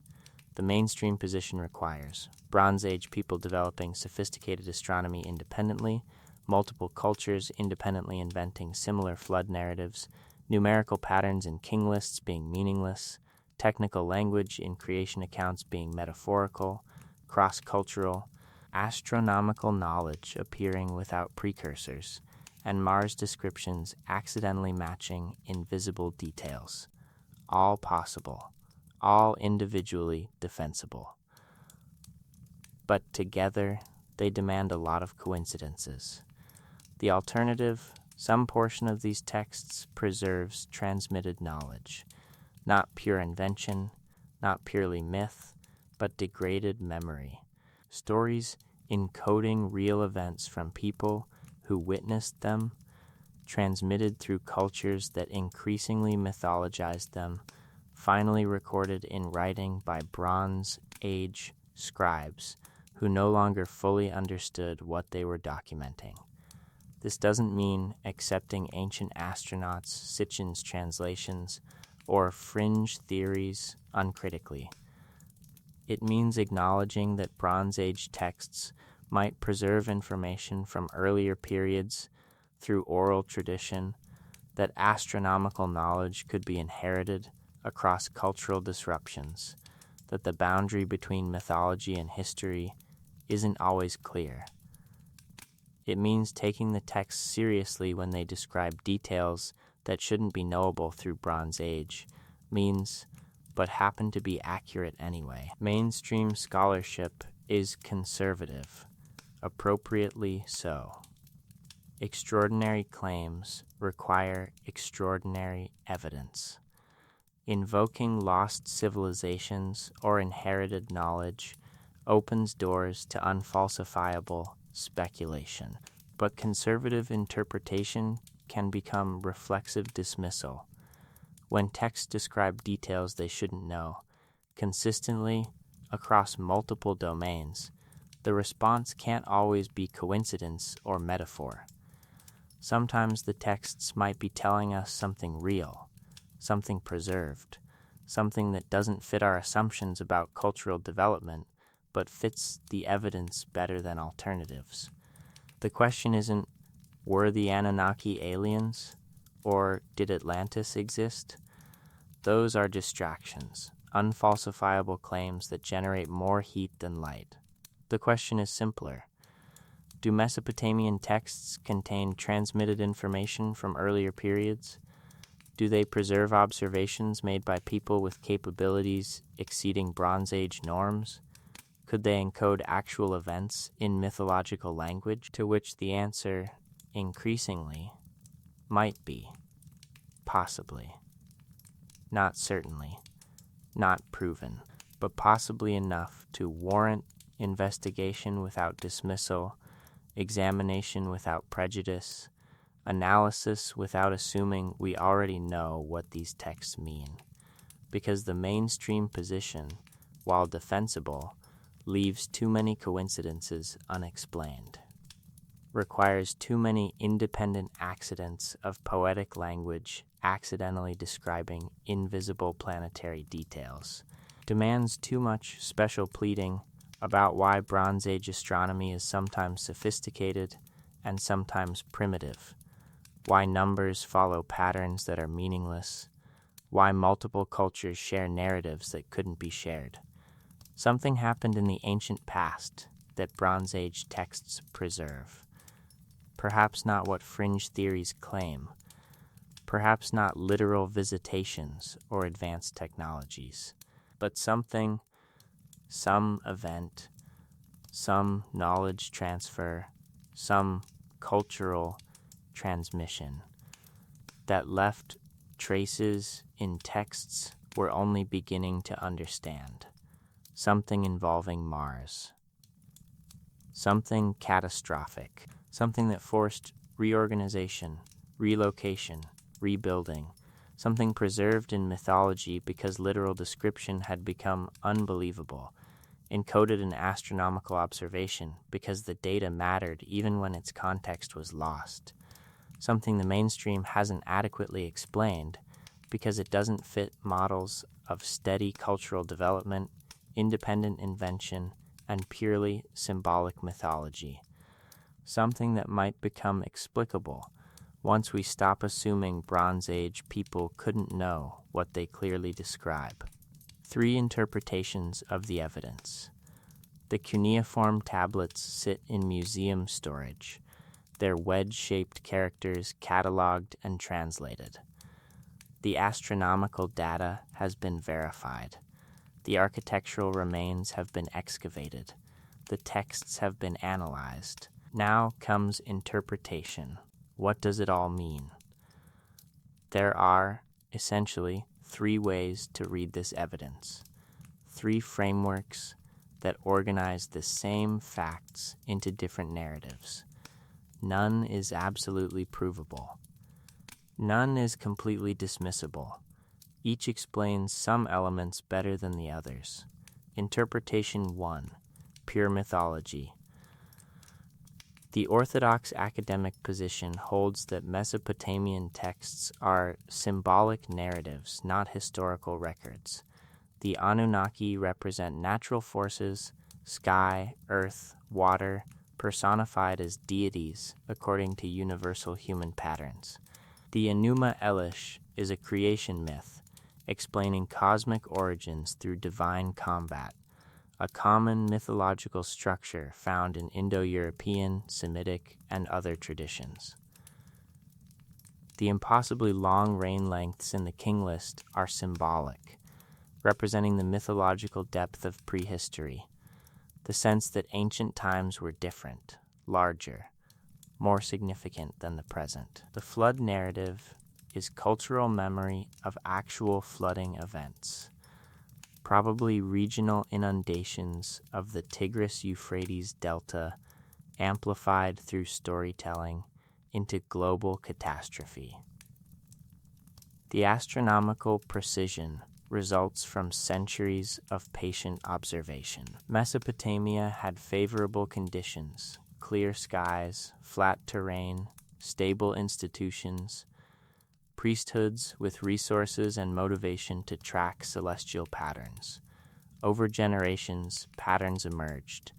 The mainstream position requires Bronze Age people developing sophisticated astronomy independently, multiple cultures independently inventing similar flood narratives, numerical patterns in king lists being meaningless, technical language in creation accounts being metaphorical, cross-cultural, astronomical knowledge appearing without precursors, and Mars descriptions accidentally matching invisible details. All possible, all individually defensible. But together, they demand a lot of coincidences. The alternative, some portion of these texts preserves transmitted knowledge, not pure invention, not purely myth, but degraded memory. Stories encoding real events from people who witnessed them, transmitted through cultures that increasingly mythologized them, finally recorded in writing by Bronze Age scribes who no longer fully understood what they were documenting. This doesn't mean accepting ancient astronauts, Sitchin's translations, or fringe theories uncritically. It means acknowledging that Bronze Age texts might preserve information from earlier periods through oral tradition, that astronomical knowledge could be inherited across cultural disruptions, that the boundary between mythology and history isn't always clear. It means taking the texts seriously when they describe details that shouldn't be knowable through Bronze Age, means but happen to be accurate anyway. Mainstream scholarship is conservative, appropriately so. Extraordinary claims require extraordinary evidence. Invoking lost civilizations or inherited knowledge opens doors to unfalsifiable speculation, but conservative interpretation can become reflexive dismissal. When texts describe details they shouldn't know, consistently across multiple domains, the response can't always be coincidence or metaphor. Sometimes the texts might be telling us something real, something preserved, something that doesn't fit our assumptions about cultural development, but fits the evidence better than alternatives. The question isn't, were the Anunnaki aliens, or did Atlantis exist? Those are distractions, unfalsifiable claims that generate more heat than light. The question is simpler. Do Mesopotamian texts contain transmitted information from earlier periods? Do they preserve observations made by people with capabilities exceeding Bronze Age norms? Could they encode actual events in mythological language? To which the answer, increasingly, might be, possibly. Not certainly, not proven, but possibly enough to warrant investigation without dismissal, examination without prejudice, analysis without assuming we already know what these texts mean. Because the mainstream position, while defensible, leaves too many coincidences unexplained, requires too many independent accidents of poetic language accidentally describing invisible planetary details, demands too much special pleading about why Bronze Age astronomy is sometimes sophisticated and sometimes primitive, why numbers follow patterns that are meaningless, why multiple cultures share narratives that couldn't be shared. Something happened in the ancient past that Bronze Age texts preserve. Perhaps not what fringe theories claim, perhaps not literal visitations or advanced technologies, but something, some event, some knowledge transfer, some cultural transmission that left traces in texts we're only beginning to understand. Something involving Mars. Something catastrophic. Something that forced reorganization, relocation, rebuilding. Something preserved in mythology because literal description had become unbelievable. Encoded in astronomical observation because the data mattered even when its context was lost. Something the mainstream hasn't adequately explained because it doesn't fit models of steady cultural development, independent invention, and purely symbolic mythology. Something that might become explicable once we stop assuming Bronze Age people couldn't know what they clearly describe. 3 interpretations of the evidence. The cuneiform tablets sit in museum storage, their wedge-shaped characters cataloged and translated. The astronomical data has been verified. The architectural remains have been excavated. The texts have been analyzed. Now comes interpretation. What does it all mean? There are, essentially, 3 ways to read this evidence. 3 frameworks that organize the same facts into different narratives. None is absolutely provable. None is completely dismissible. Each explains some elements better than the others. Interpretation 1. Pure mythology. The orthodox academic position holds that Mesopotamian texts are symbolic narratives, not historical records. The Anunnaki represent natural forces, sky, earth, water, personified as deities according to universal human patterns. The Enuma Elish is a creation myth, explaining cosmic origins through divine combat, a common mythological structure found in Indo-European, Semitic, and other traditions. The impossibly long reign lengths in the king list are symbolic, representing the mythological depth of prehistory, the sense that ancient times were different, larger, more significant than the present. The flood narrative is cultural memory of actual flooding events, probably regional inundations of the Tigris-Euphrates Delta, amplified through storytelling into global catastrophe. The astronomical precision results from centuries of patient observation. Mesopotamia had favorable conditions, clear skies, flat terrain, stable institutions, priesthoods with resources and motivation to track celestial patterns. Over generations, patterns emerged.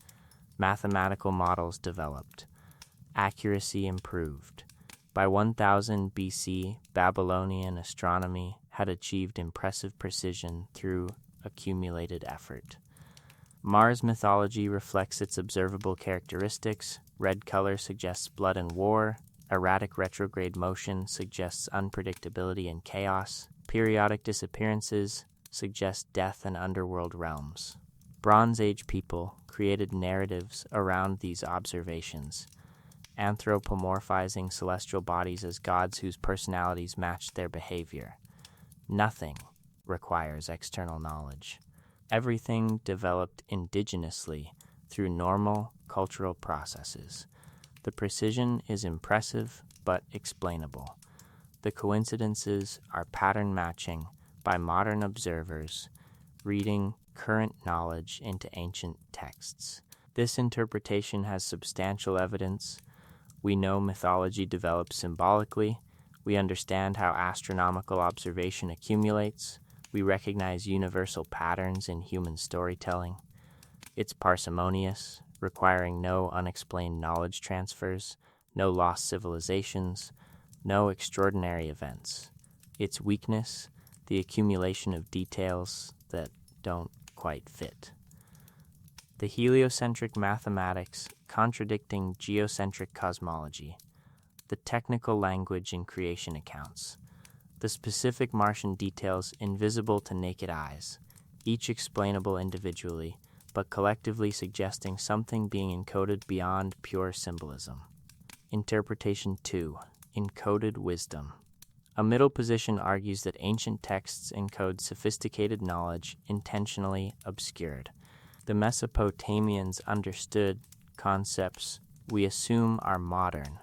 Mathematical models developed. Accuracy improved. By 1000 BC, Babylonian astronomy had achieved impressive precision through accumulated effort. Mars mythology reflects its observable characteristics. Red color suggests blood and war. Erratic retrograde motion suggests unpredictability and chaos. Periodic disappearances suggest death and underworld realms. Bronze Age people created narratives around these observations, anthropomorphizing celestial bodies as gods whose personalities matched their behavior. Nothing requires external knowledge. Everything developed indigenously through normal cultural processes. The precision is impressive but explainable. The coincidences are pattern matching by modern observers reading current knowledge into ancient texts. This interpretation has substantial evidence. We know mythology develops symbolically. We understand how astronomical observation accumulates. We recognize universal patterns in human storytelling. It's parsimonious, requiring no unexplained knowledge transfers, no lost civilizations, no extraordinary events. Its weakness, the accumulation of details that don't quite fit. The heliocentric mathematics contradicting geocentric cosmology. The technical language in creation accounts. The specific Martian details invisible to naked eyes, each explainable individually, but collectively suggesting something being encoded beyond pure symbolism. Interpretation 2. Encoded wisdom. A middle position argues that ancient texts encode sophisticated knowledge intentionally obscured. The Mesopotamians understood concepts we assume are modern,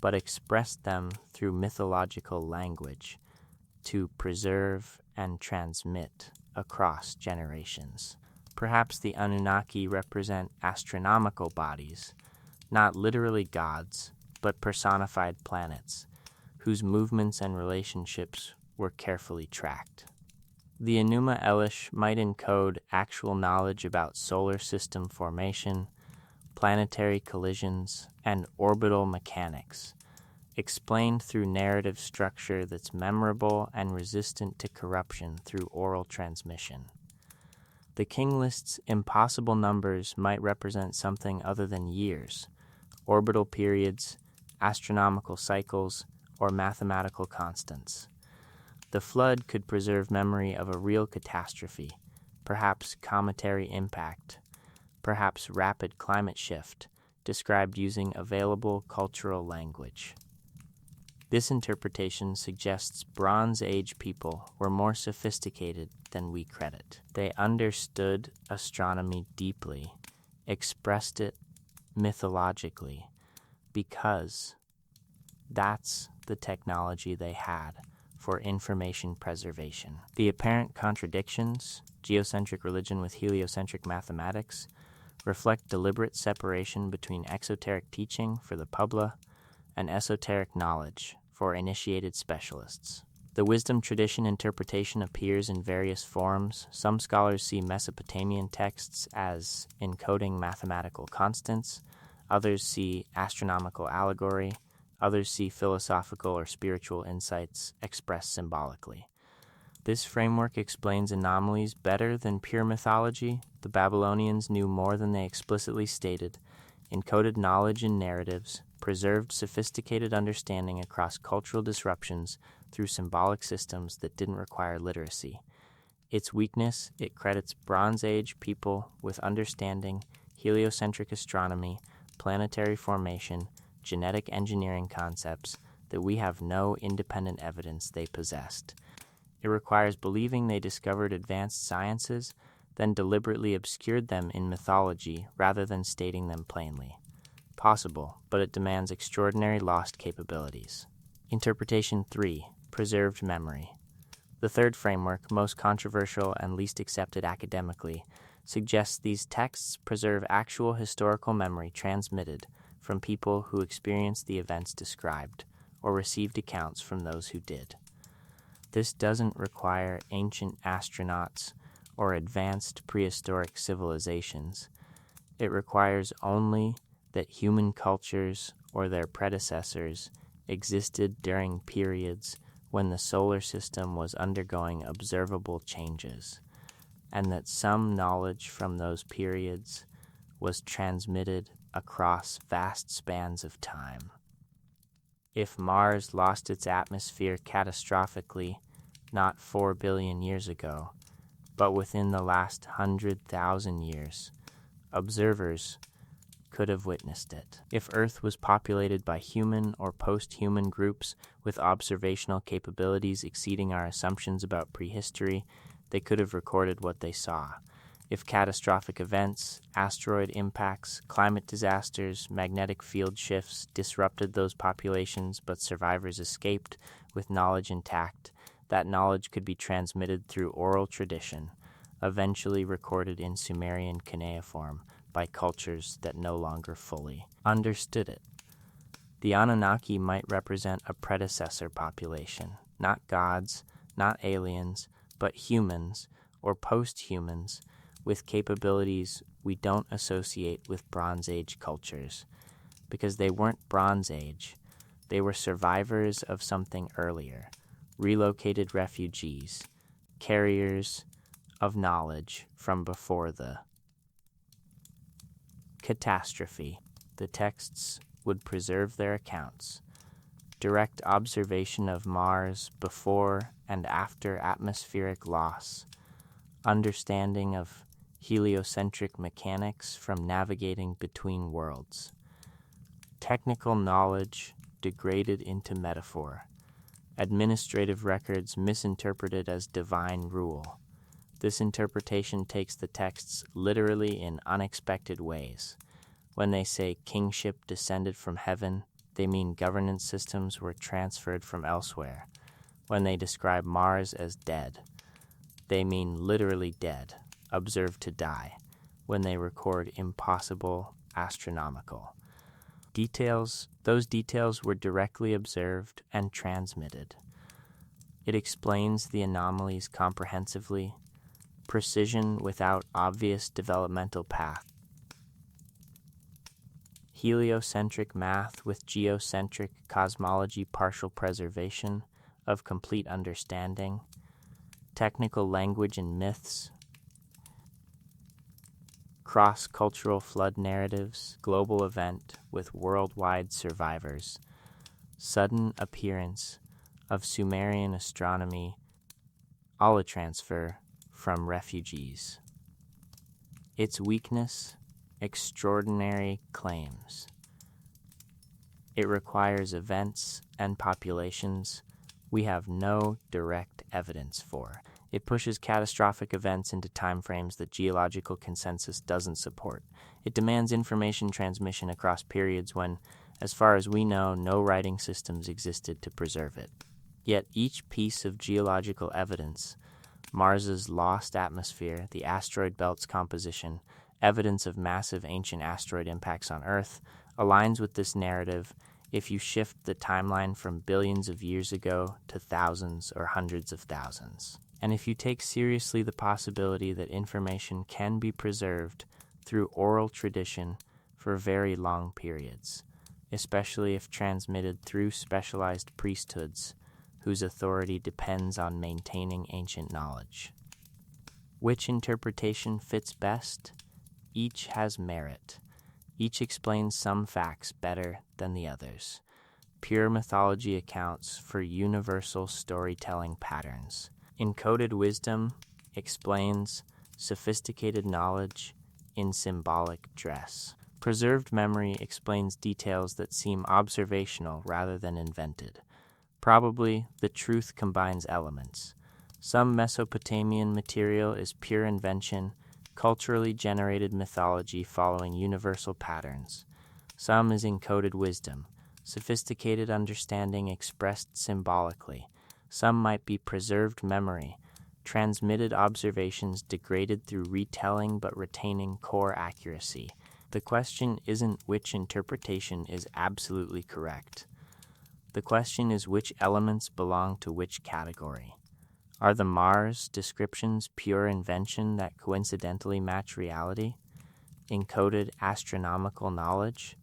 but expressed them through mythological language to preserve and transmit across generations. Perhaps the Anunnaki represent astronomical bodies, not literally gods, but personified planets, whose movements and relationships were carefully tracked. The Enuma Elish might encode actual knowledge about solar system formation, planetary collisions, and orbital mechanics, explained through narrative structure that's memorable and resistant to corruption through oral transmission. The king list's impossible numbers might represent something other than years, orbital periods, astronomical cycles, or mathematical constants. The flood could preserve memory of a real catastrophe, perhaps cometary impact, perhaps rapid climate shift, described using available cultural language. This interpretation suggests Bronze Age people were more sophisticated than we credit. They understood astronomy deeply, expressed it mythologically, because that's the technology they had for information preservation. The apparent contradictions, geocentric religion with heliocentric mathematics, reflect deliberate separation between exoteric teaching for the public and esoteric knowledge for initiated specialists. The wisdom tradition interpretation appears in various forms. Some scholars see Mesopotamian texts as encoding mathematical constants, others see astronomical allegory, others see philosophical or spiritual insights expressed symbolically. This framework explains anomalies better than pure mythology. The Babylonians knew more than they explicitly stated, encoded knowledge in narratives, preserved sophisticated understanding across cultural disruptions through symbolic systems that didn't require literacy. Its weakness, it credits Bronze Age people with understanding heliocentric astronomy, planetary formation, genetic engineering concepts that we have no independent evidence they possessed. It requires believing they discovered advanced sciences, then deliberately obscured them in mythology rather than stating them plainly. Possible, but it demands extraordinary lost capabilities. Interpretation 3. Preserved memory. The third framework, most controversial and least accepted academically, suggests these texts preserve actual historical memory transmitted from people who experienced the events described or received accounts from those who did. This doesn't require ancient astronauts or advanced prehistoric civilizations. It requires only that human cultures or their predecessors existed during periods when the solar system was undergoing observable changes, and that some knowledge from those periods was transmitted across vast spans of time. If Mars lost its atmosphere catastrophically not 4 billion years ago, but within the last 100,000 years, observers could have witnessed it. If Earth was populated by human or post-human groups with observational capabilities exceeding our assumptions about prehistory, they could have recorded what they saw. If catastrophic events, asteroid impacts, climate disasters, magnetic field shifts disrupted those populations but survivors escaped with knowledge intact, that knowledge could be transmitted through oral tradition, eventually recorded in Sumerian cuneiform by cultures that no longer fully understood it. The Anunnaki might represent a predecessor population, not gods, not aliens, but humans or post-humans with capabilities we don't associate with Bronze Age cultures, because they weren't Bronze Age. They were survivors of something earlier, relocated refugees, carriers of knowledge from before the catastrophe. The texts would preserve their accounts. Direct observation of Mars before and after atmospheric loss, understanding of heliocentric mechanics from navigating between worlds. Technical knowledge degraded into metaphor. Administrative records misinterpreted as divine rule. This interpretation takes the texts literally in unexpected ways. When they say kingship descended from heaven, they mean governance systems were transferred from elsewhere. When they describe Mars as dead, they mean literally dead, observed to die. When they record impossible, astronomical details, those details were directly observed and transmitted. It explains the anomalies comprehensively, precision without obvious developmental path. Heliocentric math with geocentric cosmology, partial preservation of complete understanding, technical language and myths, cross-cultural flood narratives, global event with worldwide survivors, sudden appearance of Sumerian astronomy, allotransfer from refugees. Its weakness, extraordinary claims. It requires events and populations we have no direct evidence for. It pushes catastrophic events into timeframes that geological consensus doesn't support. It demands information transmission across periods when, as far as we know, no writing systems existed to preserve it. Yet each piece of geological evidence, Mars's lost atmosphere, the asteroid belt's composition, evidence of massive ancient asteroid impacts on Earth, aligns with this narrative if you shift the timeline from billions of years ago to thousands or hundreds of thousands. And if you take seriously the possibility that information can be preserved through oral tradition for very long periods, especially if transmitted through specialized priesthoods whose authority depends on maintaining ancient knowledge. Which interpretation fits best? Each has merit. Each explains some facts better than the others. Pure mythology accounts for universal storytelling patterns. Encoded wisdom explains sophisticated knowledge in symbolic dress. Preserved memory explains details that seem observational rather than invented. Probably the truth combines elements. Some Mesopotamian material is pure invention, culturally generated mythology following universal patterns. Some is encoded wisdom, sophisticated understanding expressed symbolically. Some might be preserved memory, transmitted observations degraded through retelling but retaining core accuracy. The question isn't which interpretation is absolutely correct. The question is which elements belong to which category. Are the Mars descriptions pure invention that coincidentally match reality, encoded astronomical knowledge,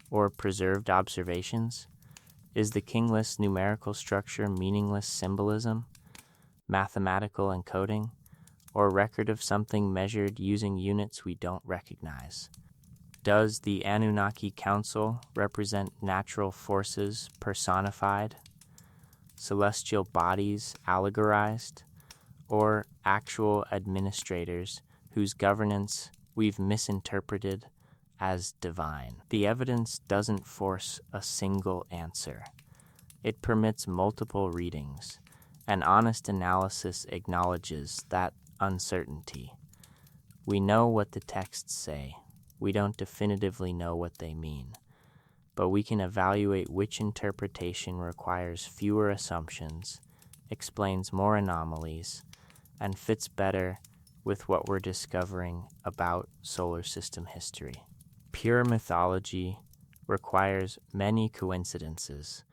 or preserved observations? Is the king list numerical structure meaningless symbolism, mathematical encoding, or record of something measured using units we don't recognize? Does the Anunnaki Council represent natural forces personified, celestial bodies allegorized, or actual administrators whose governance we've misinterpreted as divine? The evidence doesn't force a single answer. It permits multiple readings. An honest analysis acknowledges that uncertainty. We know what the texts say. We don't definitively know what they mean, but we can evaluate which interpretation requires fewer assumptions, explains more anomalies, and fits better with what we're discovering about solar system history. Pure mythology requires many coincidences.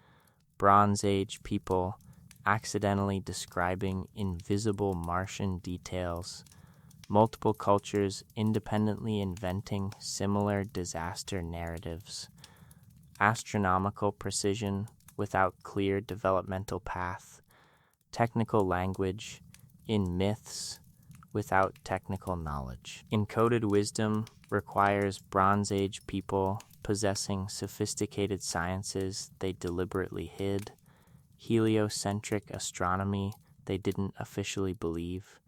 Bronze Age people accidentally describing invisible Martian details, multiple cultures independently inventing similar disaster narratives, astronomical precision without clear developmental path, technical language in myths without technical knowledge. Encoded wisdom requires Bronze Age people possessing sophisticated sciences they deliberately hid, heliocentric astronomy they didn't officially believe,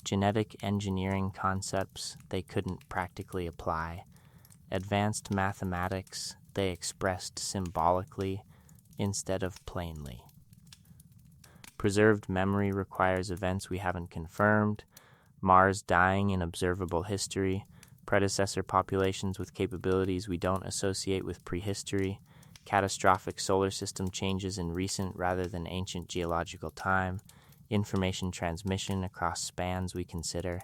genetic engineering concepts they couldn't practically apply, advanced mathematics they expressed symbolically instead of plainly. Preserved memory requires events we haven't confirmed, Mars dying in observable history, predecessor populations with capabilities we don't associate with prehistory, catastrophic solar system changes in recent rather than ancient geological time, information transmission across spans we consider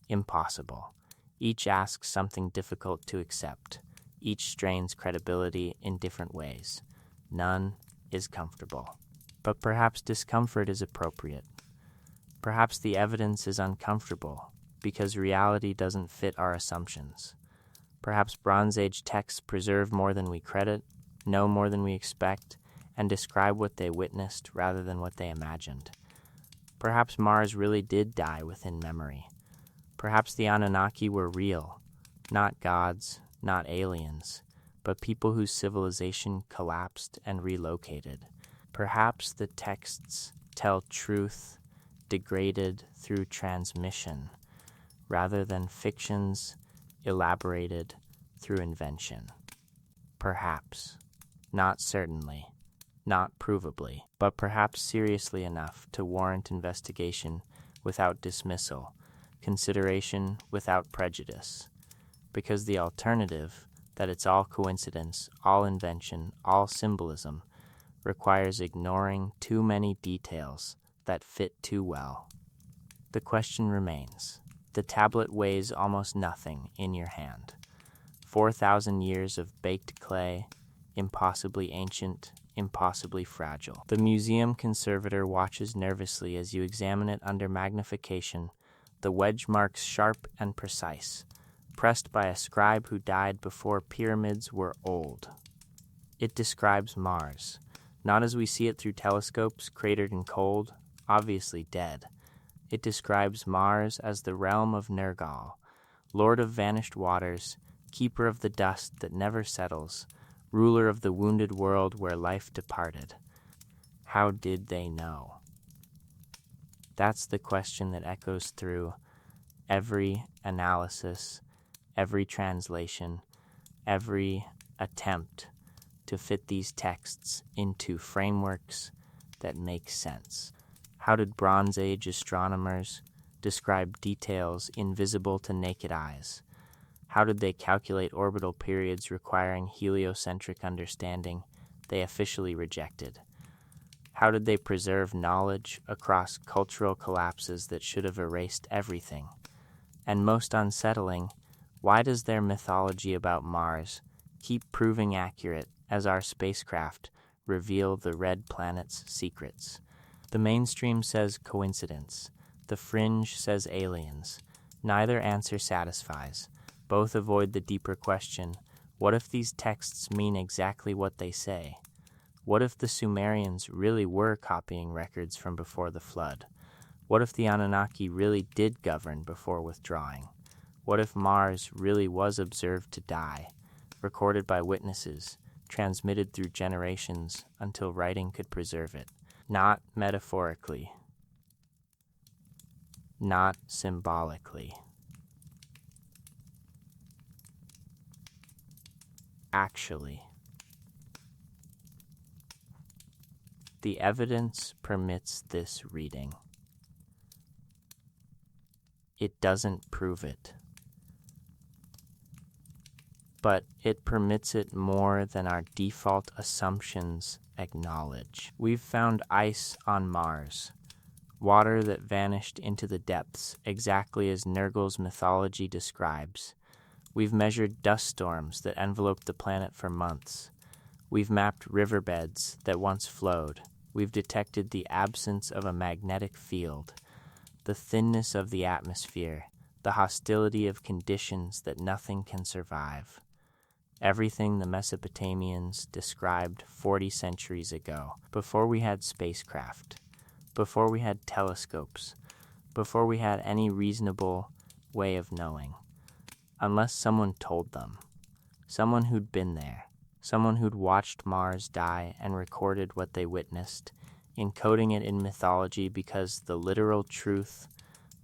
impossible. Each asks something difficult to accept. Each strains credibility in different ways. None is comfortable. But perhaps discomfort is appropriate. Perhaps the evidence is uncomfortable because reality doesn't fit our assumptions. Perhaps Bronze Age texts preserve more than we credit, know more than we expect, and describe what they witnessed rather than what they imagined. Perhaps Mars really did die within memory. Perhaps the Anunnaki were real, not gods, not aliens, but people whose civilization collapsed and relocated. Perhaps the texts tell truth degraded through transmission, rather than fictions elaborated through invention. Perhaps, not certainly, not provably, but perhaps seriously enough to warrant investigation without dismissal, consideration without prejudice, because the alternative, that it's all coincidence, all invention, all symbolism, requires ignoring too many details that fit too well. The question remains. The tablet weighs almost nothing in your hand. 4,000 years of baked clay, impossibly ancient, impossibly fragile. The museum conservator watches nervously as you examine it under magnification, the wedge marks sharp and precise, pressed by a scribe who died before pyramids were old. It describes Mars, not as we see it through telescopes, cratered and cold, obviously dead. It describes Mars as the realm of Nergal, lord of vanished waters, keeper of the dust that never settles, ruler of the wounded world where life departed. How did they know? That's the question that echoes through every analysis, every translation, every attempt to fit these texts into frameworks that make sense. How did Bronze Age astronomers describe details invisible to naked eyes? How did they calculate orbital periods requiring heliocentric understanding they officially rejected? How did they preserve knowledge across cultural collapses that should have erased everything? And most unsettling, why does their mythology about Mars keep proving accurate as our spacecraft reveal the red planet's secrets? The mainstream says coincidence. The fringe says aliens. Neither answer satisfies. Both avoid the deeper question, what if these texts mean exactly what they say? What if the Sumerians really were copying records from before the flood? What if the Anunnaki really did govern before withdrawing? What if Mars really was observed to die, recorded by witnesses, transmitted through generations until writing could preserve it? Not metaphorically, not symbolically. Actually. The evidence permits this reading. It doesn't prove it, but it permits it more than our default assumptions acknowledge. We've found ice on Mars, water that vanished into the depths exactly as Nergal's mythology describes. We've measured dust storms that enveloped the planet for months. We've mapped riverbeds that once flowed. We've detected the absence of a magnetic field, the thinness of the atmosphere, the hostility of conditions that nothing can survive. Everything the Mesopotamians described 40 centuries ago, before we had spacecraft, before we had telescopes, before we had any reasonable way of knowing, unless someone told them, someone who'd been there, someone who'd watched Mars die and recorded what they witnessed, encoding it in mythology because the literal truth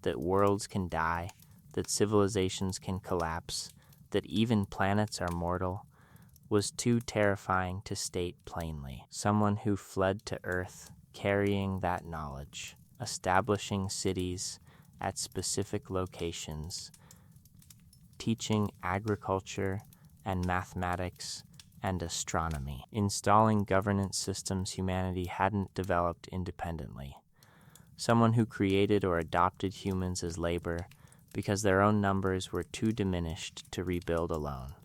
that worlds can die, that civilizations can collapse, that even planets are mortal, was too terrifying to state plainly. Someone who fled to Earth carrying that knowledge, establishing cities at specific locations, teaching agriculture and mathematics and astronomy, installing governance systems humanity hadn't developed independently. Someone who created or adopted humans as labor because their own numbers were too diminished to rebuild alone.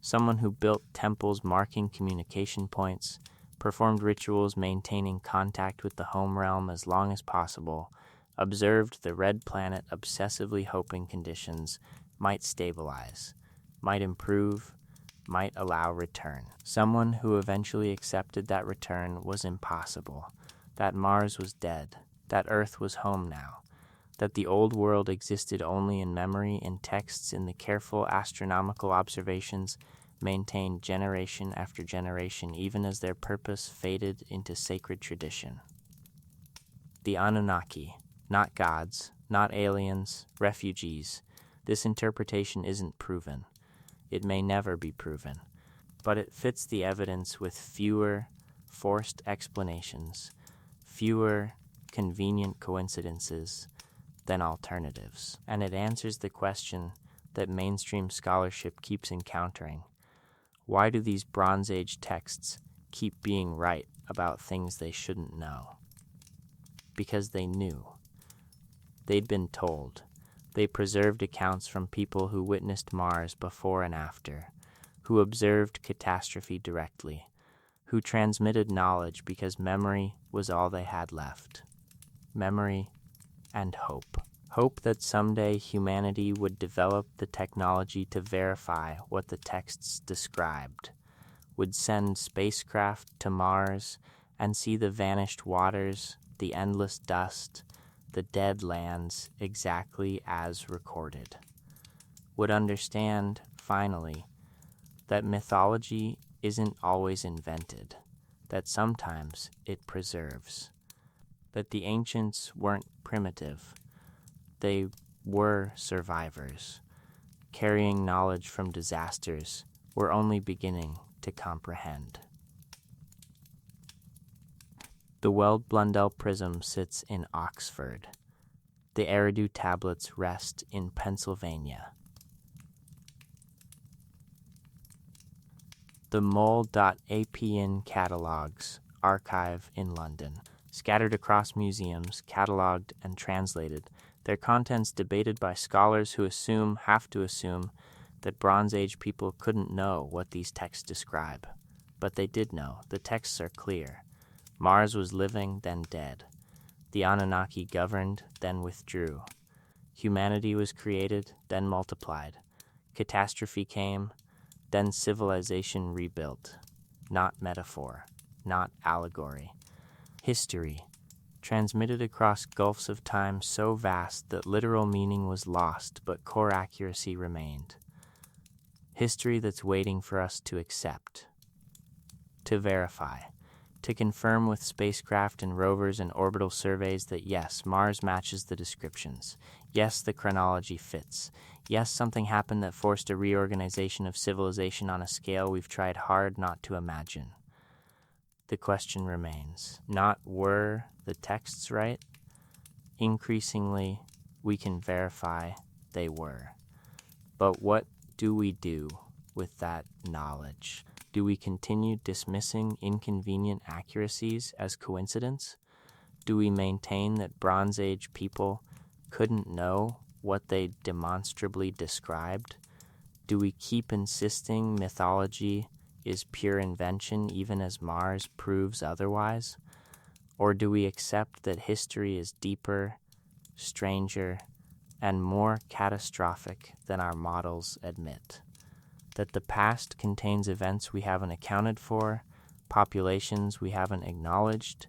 Someone who built temples marking communication points, performed rituals maintaining contact with the home realm as long as possible, observed the red planet obsessively hoping conditions might stabilize, might improve, might allow return. Someone who eventually accepted that return was impossible, that Mars was dead, that Earth was home now, that the old world existed only in memory and texts in the careful astronomical observations maintained generation after generation even as their purpose faded into sacred tradition. The Anunnaki, not gods, not aliens, refugees. This interpretation isn't proven. It may never be proven, but it fits the evidence with fewer forced explanations, fewer convenient coincidences than alternatives, and it answers the question that mainstream scholarship keeps encountering. Why do these Bronze Age texts keep being right about things they shouldn't know? Because they knew. They'd been told. They preserved accounts from people who witnessed Mars before and after, who observed catastrophe directly, who transmitted knowledge because memory was all they had left. Memory and hope. Hope that someday humanity would develop the technology to verify what the texts described, would send spacecraft to Mars and see the vanished waters, the endless dust, the dead lands exactly as recorded, would understand, finally, that mythology isn't always invented, that sometimes it preserves, that the ancients weren't primitive, they were survivors, carrying knowledge from disasters we're only beginning to comprehend. The Weld Blundell Prism sits in Oxford. The Eridu tablets rest in Pennsylvania. The Mole.apn catalogs archive in London. Scattered across museums, catalogued and translated, their contents debated by scholars who have to assume, that Bronze Age people couldn't know what these texts describe. But they did know. The texts are clear. Mars was living, then dead. The Anunnaki governed, then withdrew. Humanity was created, then multiplied. Catastrophe came, then civilization rebuilt. Not metaphor, not allegory. History, transmitted across gulfs of time so vast that literal meaning was lost, but core accuracy remained. History that's waiting for us to accept, to verify, to confirm with spacecraft and rovers and orbital surveys that yes, Mars matches the descriptions. Yes, the chronology fits. Yes, something happened that forced a reorganization of civilization on a scale we've tried hard not to imagine. The question remains, not were the texts right? Increasingly, we can verify they were. But what do we do with that knowledge? Do we continue dismissing inconvenient accuracies as coincidence? Do we maintain that Bronze Age people couldn't know what they demonstrably described? Do we keep insisting mythology is pure invention even as Mars proves otherwise? Or do we accept that history is deeper, stranger, and more catastrophic than our models admit? That the past contains events we haven't accounted for, populations we haven't acknowledged,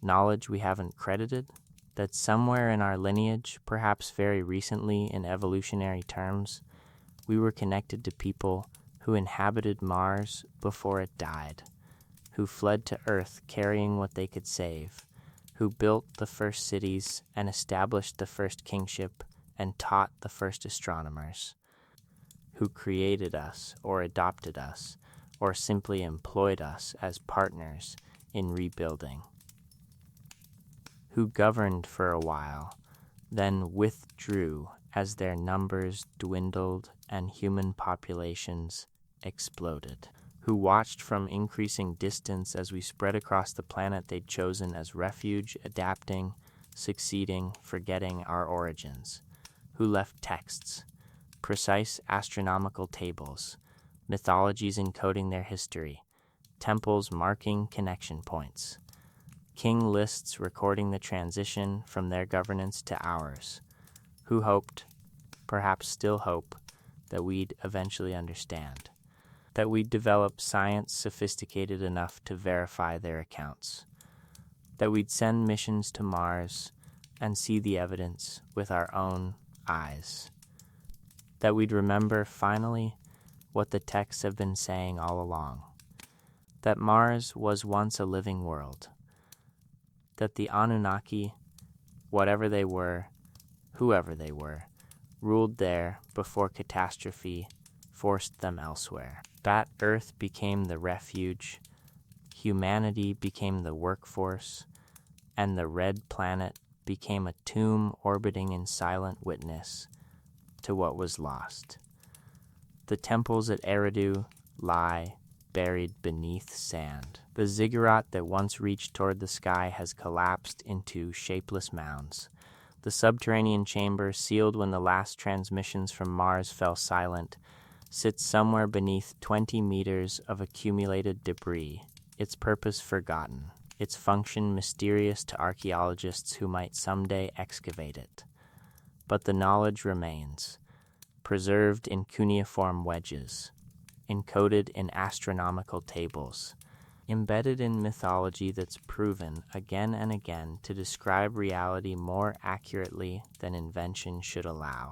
knowledge we haven't credited? That somewhere in our lineage, perhaps very recently in evolutionary terms, we were connected to people who inhabited Mars before it died, who fled to Earth carrying what they could save, who built the first cities and established the first kingship and taught the first astronomers, who created us or adopted us or simply employed us as partners in rebuilding, who governed for a while, then withdrew as their numbers dwindled and human populations exploded, who watched from increasing distance as we spread across the planet they'd chosen as refuge, adapting, succeeding, forgetting our origins, who left texts, precise astronomical tables, mythologies encoding their history, temples marking connection points, king lists recording the transition from their governance to ours, who hoped, perhaps still hope, that we'd eventually understand, that we'd develop science sophisticated enough to verify their accounts, that we'd send missions to Mars and see the evidence with our own eyes, that we'd remember finally what the texts have been saying all along, that Mars was once a living world, that the Anunnaki, whatever they were, whoever they were, ruled there before catastrophe forced them elsewhere. That Earth became the refuge, humanity became the workforce, and the red planet became a tomb orbiting in silent witness to what was lost. The temples at Eridu lie buried beneath sand. The ziggurat that once reached toward the sky has collapsed into shapeless mounds. The subterranean chamber, sealed when the last transmissions from Mars fell silent, sits somewhere beneath 20 meters of accumulated debris, its purpose forgotten, its function mysterious to archaeologists who might someday excavate it. But the knowledge remains, preserved in cuneiform wedges, encoded in astronomical tables, embedded in mythology that's proven again and again to describe reality more accurately than invention should allow.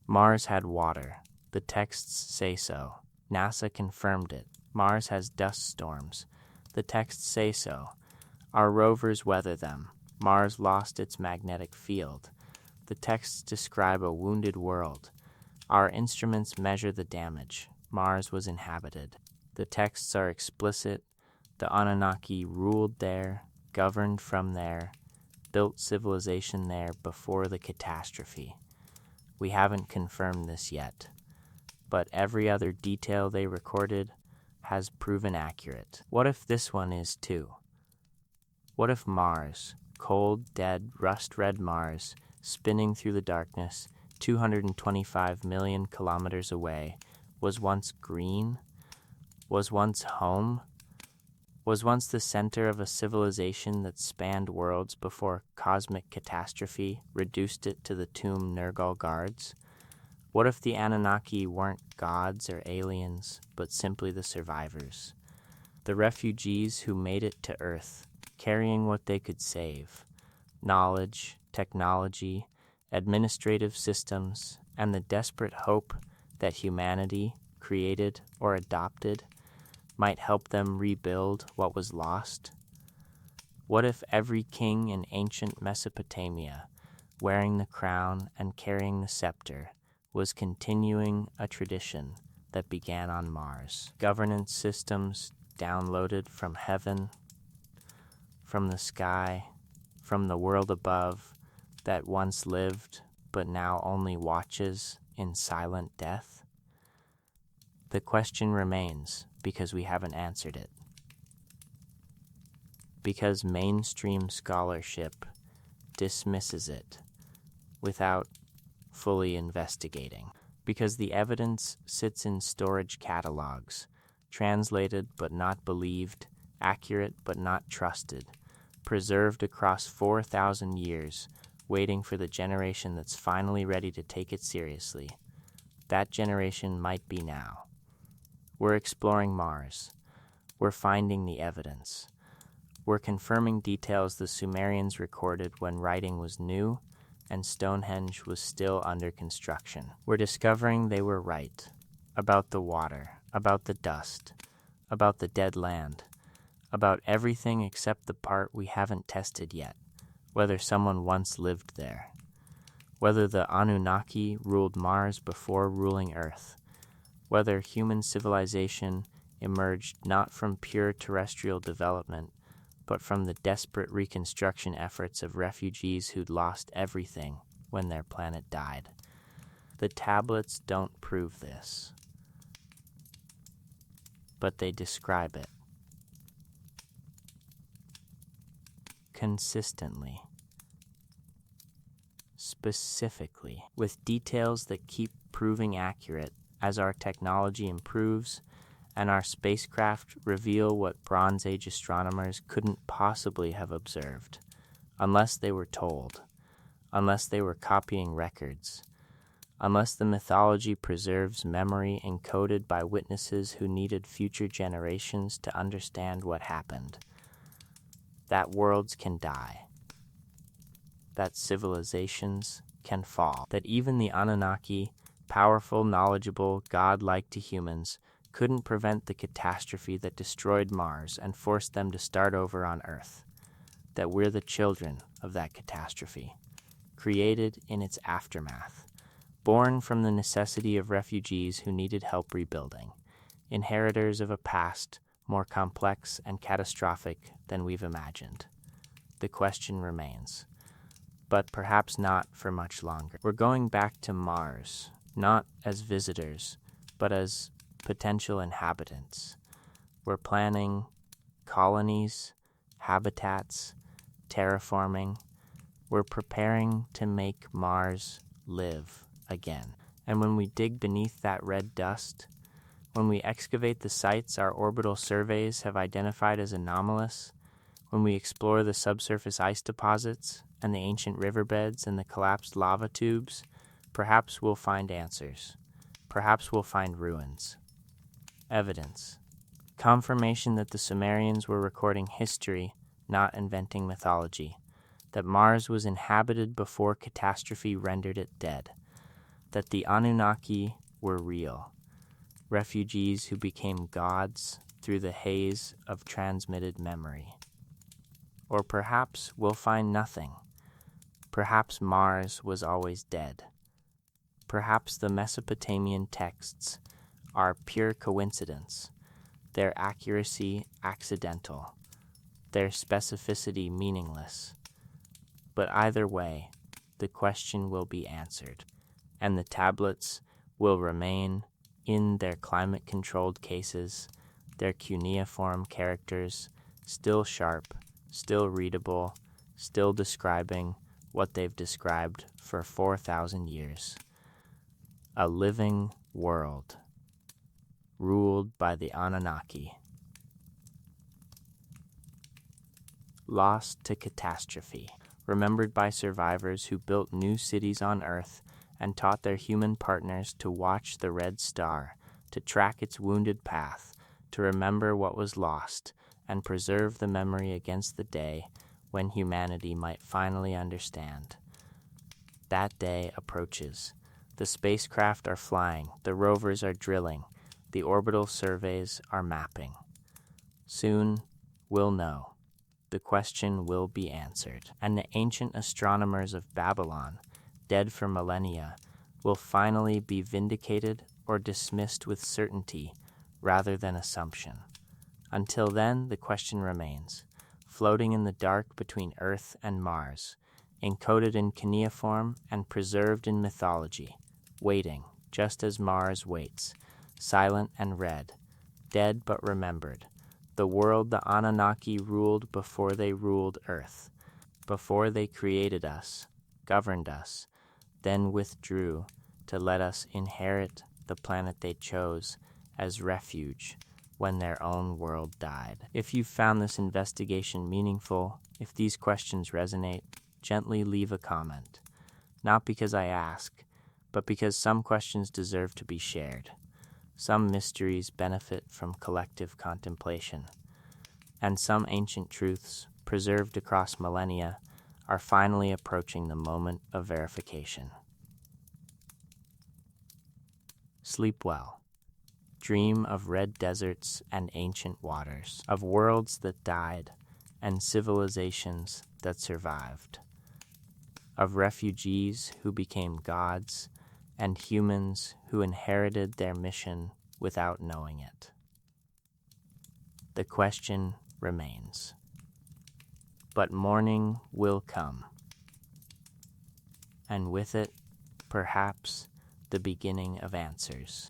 Mars had water. The texts say so. NASA confirmed it. Mars has dust storms. The texts say so. Our rovers weather them. Mars lost its magnetic field. The texts describe a wounded world. Our instruments measure the damage. Mars was inhabited. The texts are explicit. The Anunnaki ruled there, governed from there, built civilization there before the catastrophe. We haven't confirmed this yet, but every other detail they recorded has proven accurate. What if this one is too? What if Mars, cold, dead, rust-red Mars, spinning through the darkness 225 million kilometers away, was once green, was once home, was once the center of a civilization that spanned worlds before cosmic catastrophe reduced it to the tomb Nergal guards? What if the Anunnaki weren't gods or aliens, but simply the survivors? The refugees who made it to Earth, carrying what they could save: knowledge, technology, administrative systems, and the desperate hope that humanity, created or adopted, might help them rebuild what was lost? What if every king in ancient Mesopotamia, wearing the crown and carrying the scepter, was continuing a tradition that began on Mars? Governance systems downloaded from heaven, from the sky, from the world above, that once lived but now only watches in silent death? The question remains because we haven't answered it. Because mainstream scholarship dismisses it without fully investigating. Because the evidence sits in storage catalogs, translated but not believed, accurate but not trusted, preserved across 4,000 years, waiting for the generation that's finally ready to take it seriously. That generation might be now. We're exploring Mars. We're finding the evidence. We're confirming details the Sumerians recorded when writing was new and Stonehenge was still under construction. We're discovering they were right about the water, about the dust, about the dead land, about everything except the part we haven't tested yet, whether someone once lived there, whether the Anunnaki ruled Mars before ruling Earth, whether human civilization emerged not from pure terrestrial development, but from the desperate reconstruction efforts of refugees who'd lost everything when their planet died. The tablets don't prove this, but they describe it consistently, specifically, with details that keep proving accurate as our technology improves and our spacecraft reveal what Bronze Age astronomers couldn't possibly have observed, unless they were told, unless they were copying records, unless the mythology preserves memory encoded by witnesses who needed future generations to understand what happened. That worlds can die, that civilizations can fall, that even the Anunnaki, powerful, knowledgeable, godlike to humans, couldn't prevent the catastrophe that destroyed Mars and forced them to start over on Earth, that we're the children of that catastrophe, created in its aftermath, born from the necessity of refugees who needed help rebuilding, inheritors of a past more complex and catastrophic than we've imagined. The question remains, but perhaps not for much longer. We're going back to Mars, not as visitors, but as potential inhabitants. We're planning colonies, habitats, terraforming. We're preparing to make Mars live again. And when we dig beneath that red dust, when we excavate the sites our orbital surveys have identified as anomalous, when we explore the subsurface ice deposits and the ancient riverbeds and the collapsed lava tubes, perhaps we'll find answers. Perhaps we'll find ruins. Evidence. Confirmation that the Sumerians were recording history, not inventing mythology. That Mars was inhabited before catastrophe rendered it dead. That the Anunnaki were real. Refugees who became gods through the haze of transmitted memory. Or perhaps we'll find nothing. Perhaps Mars was always dead. Perhaps the Mesopotamian texts are pure coincidence, their accuracy accidental, their specificity meaningless. But either way, the question will be answered, and the tablets will remain in their climate-controlled cases, their cuneiform characters, still sharp, still readable, still describing what they've described for 4,000 years. A living world ruled by the Anunnaki. lost to catastrophe, remembered by survivors who built new cities on Earth and taught their human partners to watch the red star, to track its wounded path, to remember what was lost, and preserve the memory against the day when humanity might finally understand. That day approaches. The spacecraft are flying, the rovers are drilling, the orbital surveys are mapping. Soon, we'll know. The question will be answered, and the ancient astronomers of Babylon, dead for millennia, will finally be vindicated or dismissed with certainty rather than assumption. Until then, the question remains, floating in the dark between Earth and Mars, encoded in cuneiform and preserved in mythology, waiting, just as Mars waits, silent and red, dead but remembered, the world the Anunnaki ruled before they ruled Earth, before they created us, governed us, then withdrew to let us inherit the planet they chose as refuge when their own world died. If you found this investigation meaningful, if these questions resonate, gently leave a comment. Not because I ask, but because some questions deserve to be shared. Some mysteries benefit from collective contemplation, and some ancient truths, preserved across millennia, are finally approaching the moment of verification. Sleep well. Dream of red deserts and ancient waters, of worlds that died and civilizations that survived, of refugees who became gods and humans who inherited their mission without knowing it. The question remains. But morning will come, and with it, perhaps, the beginning of answers.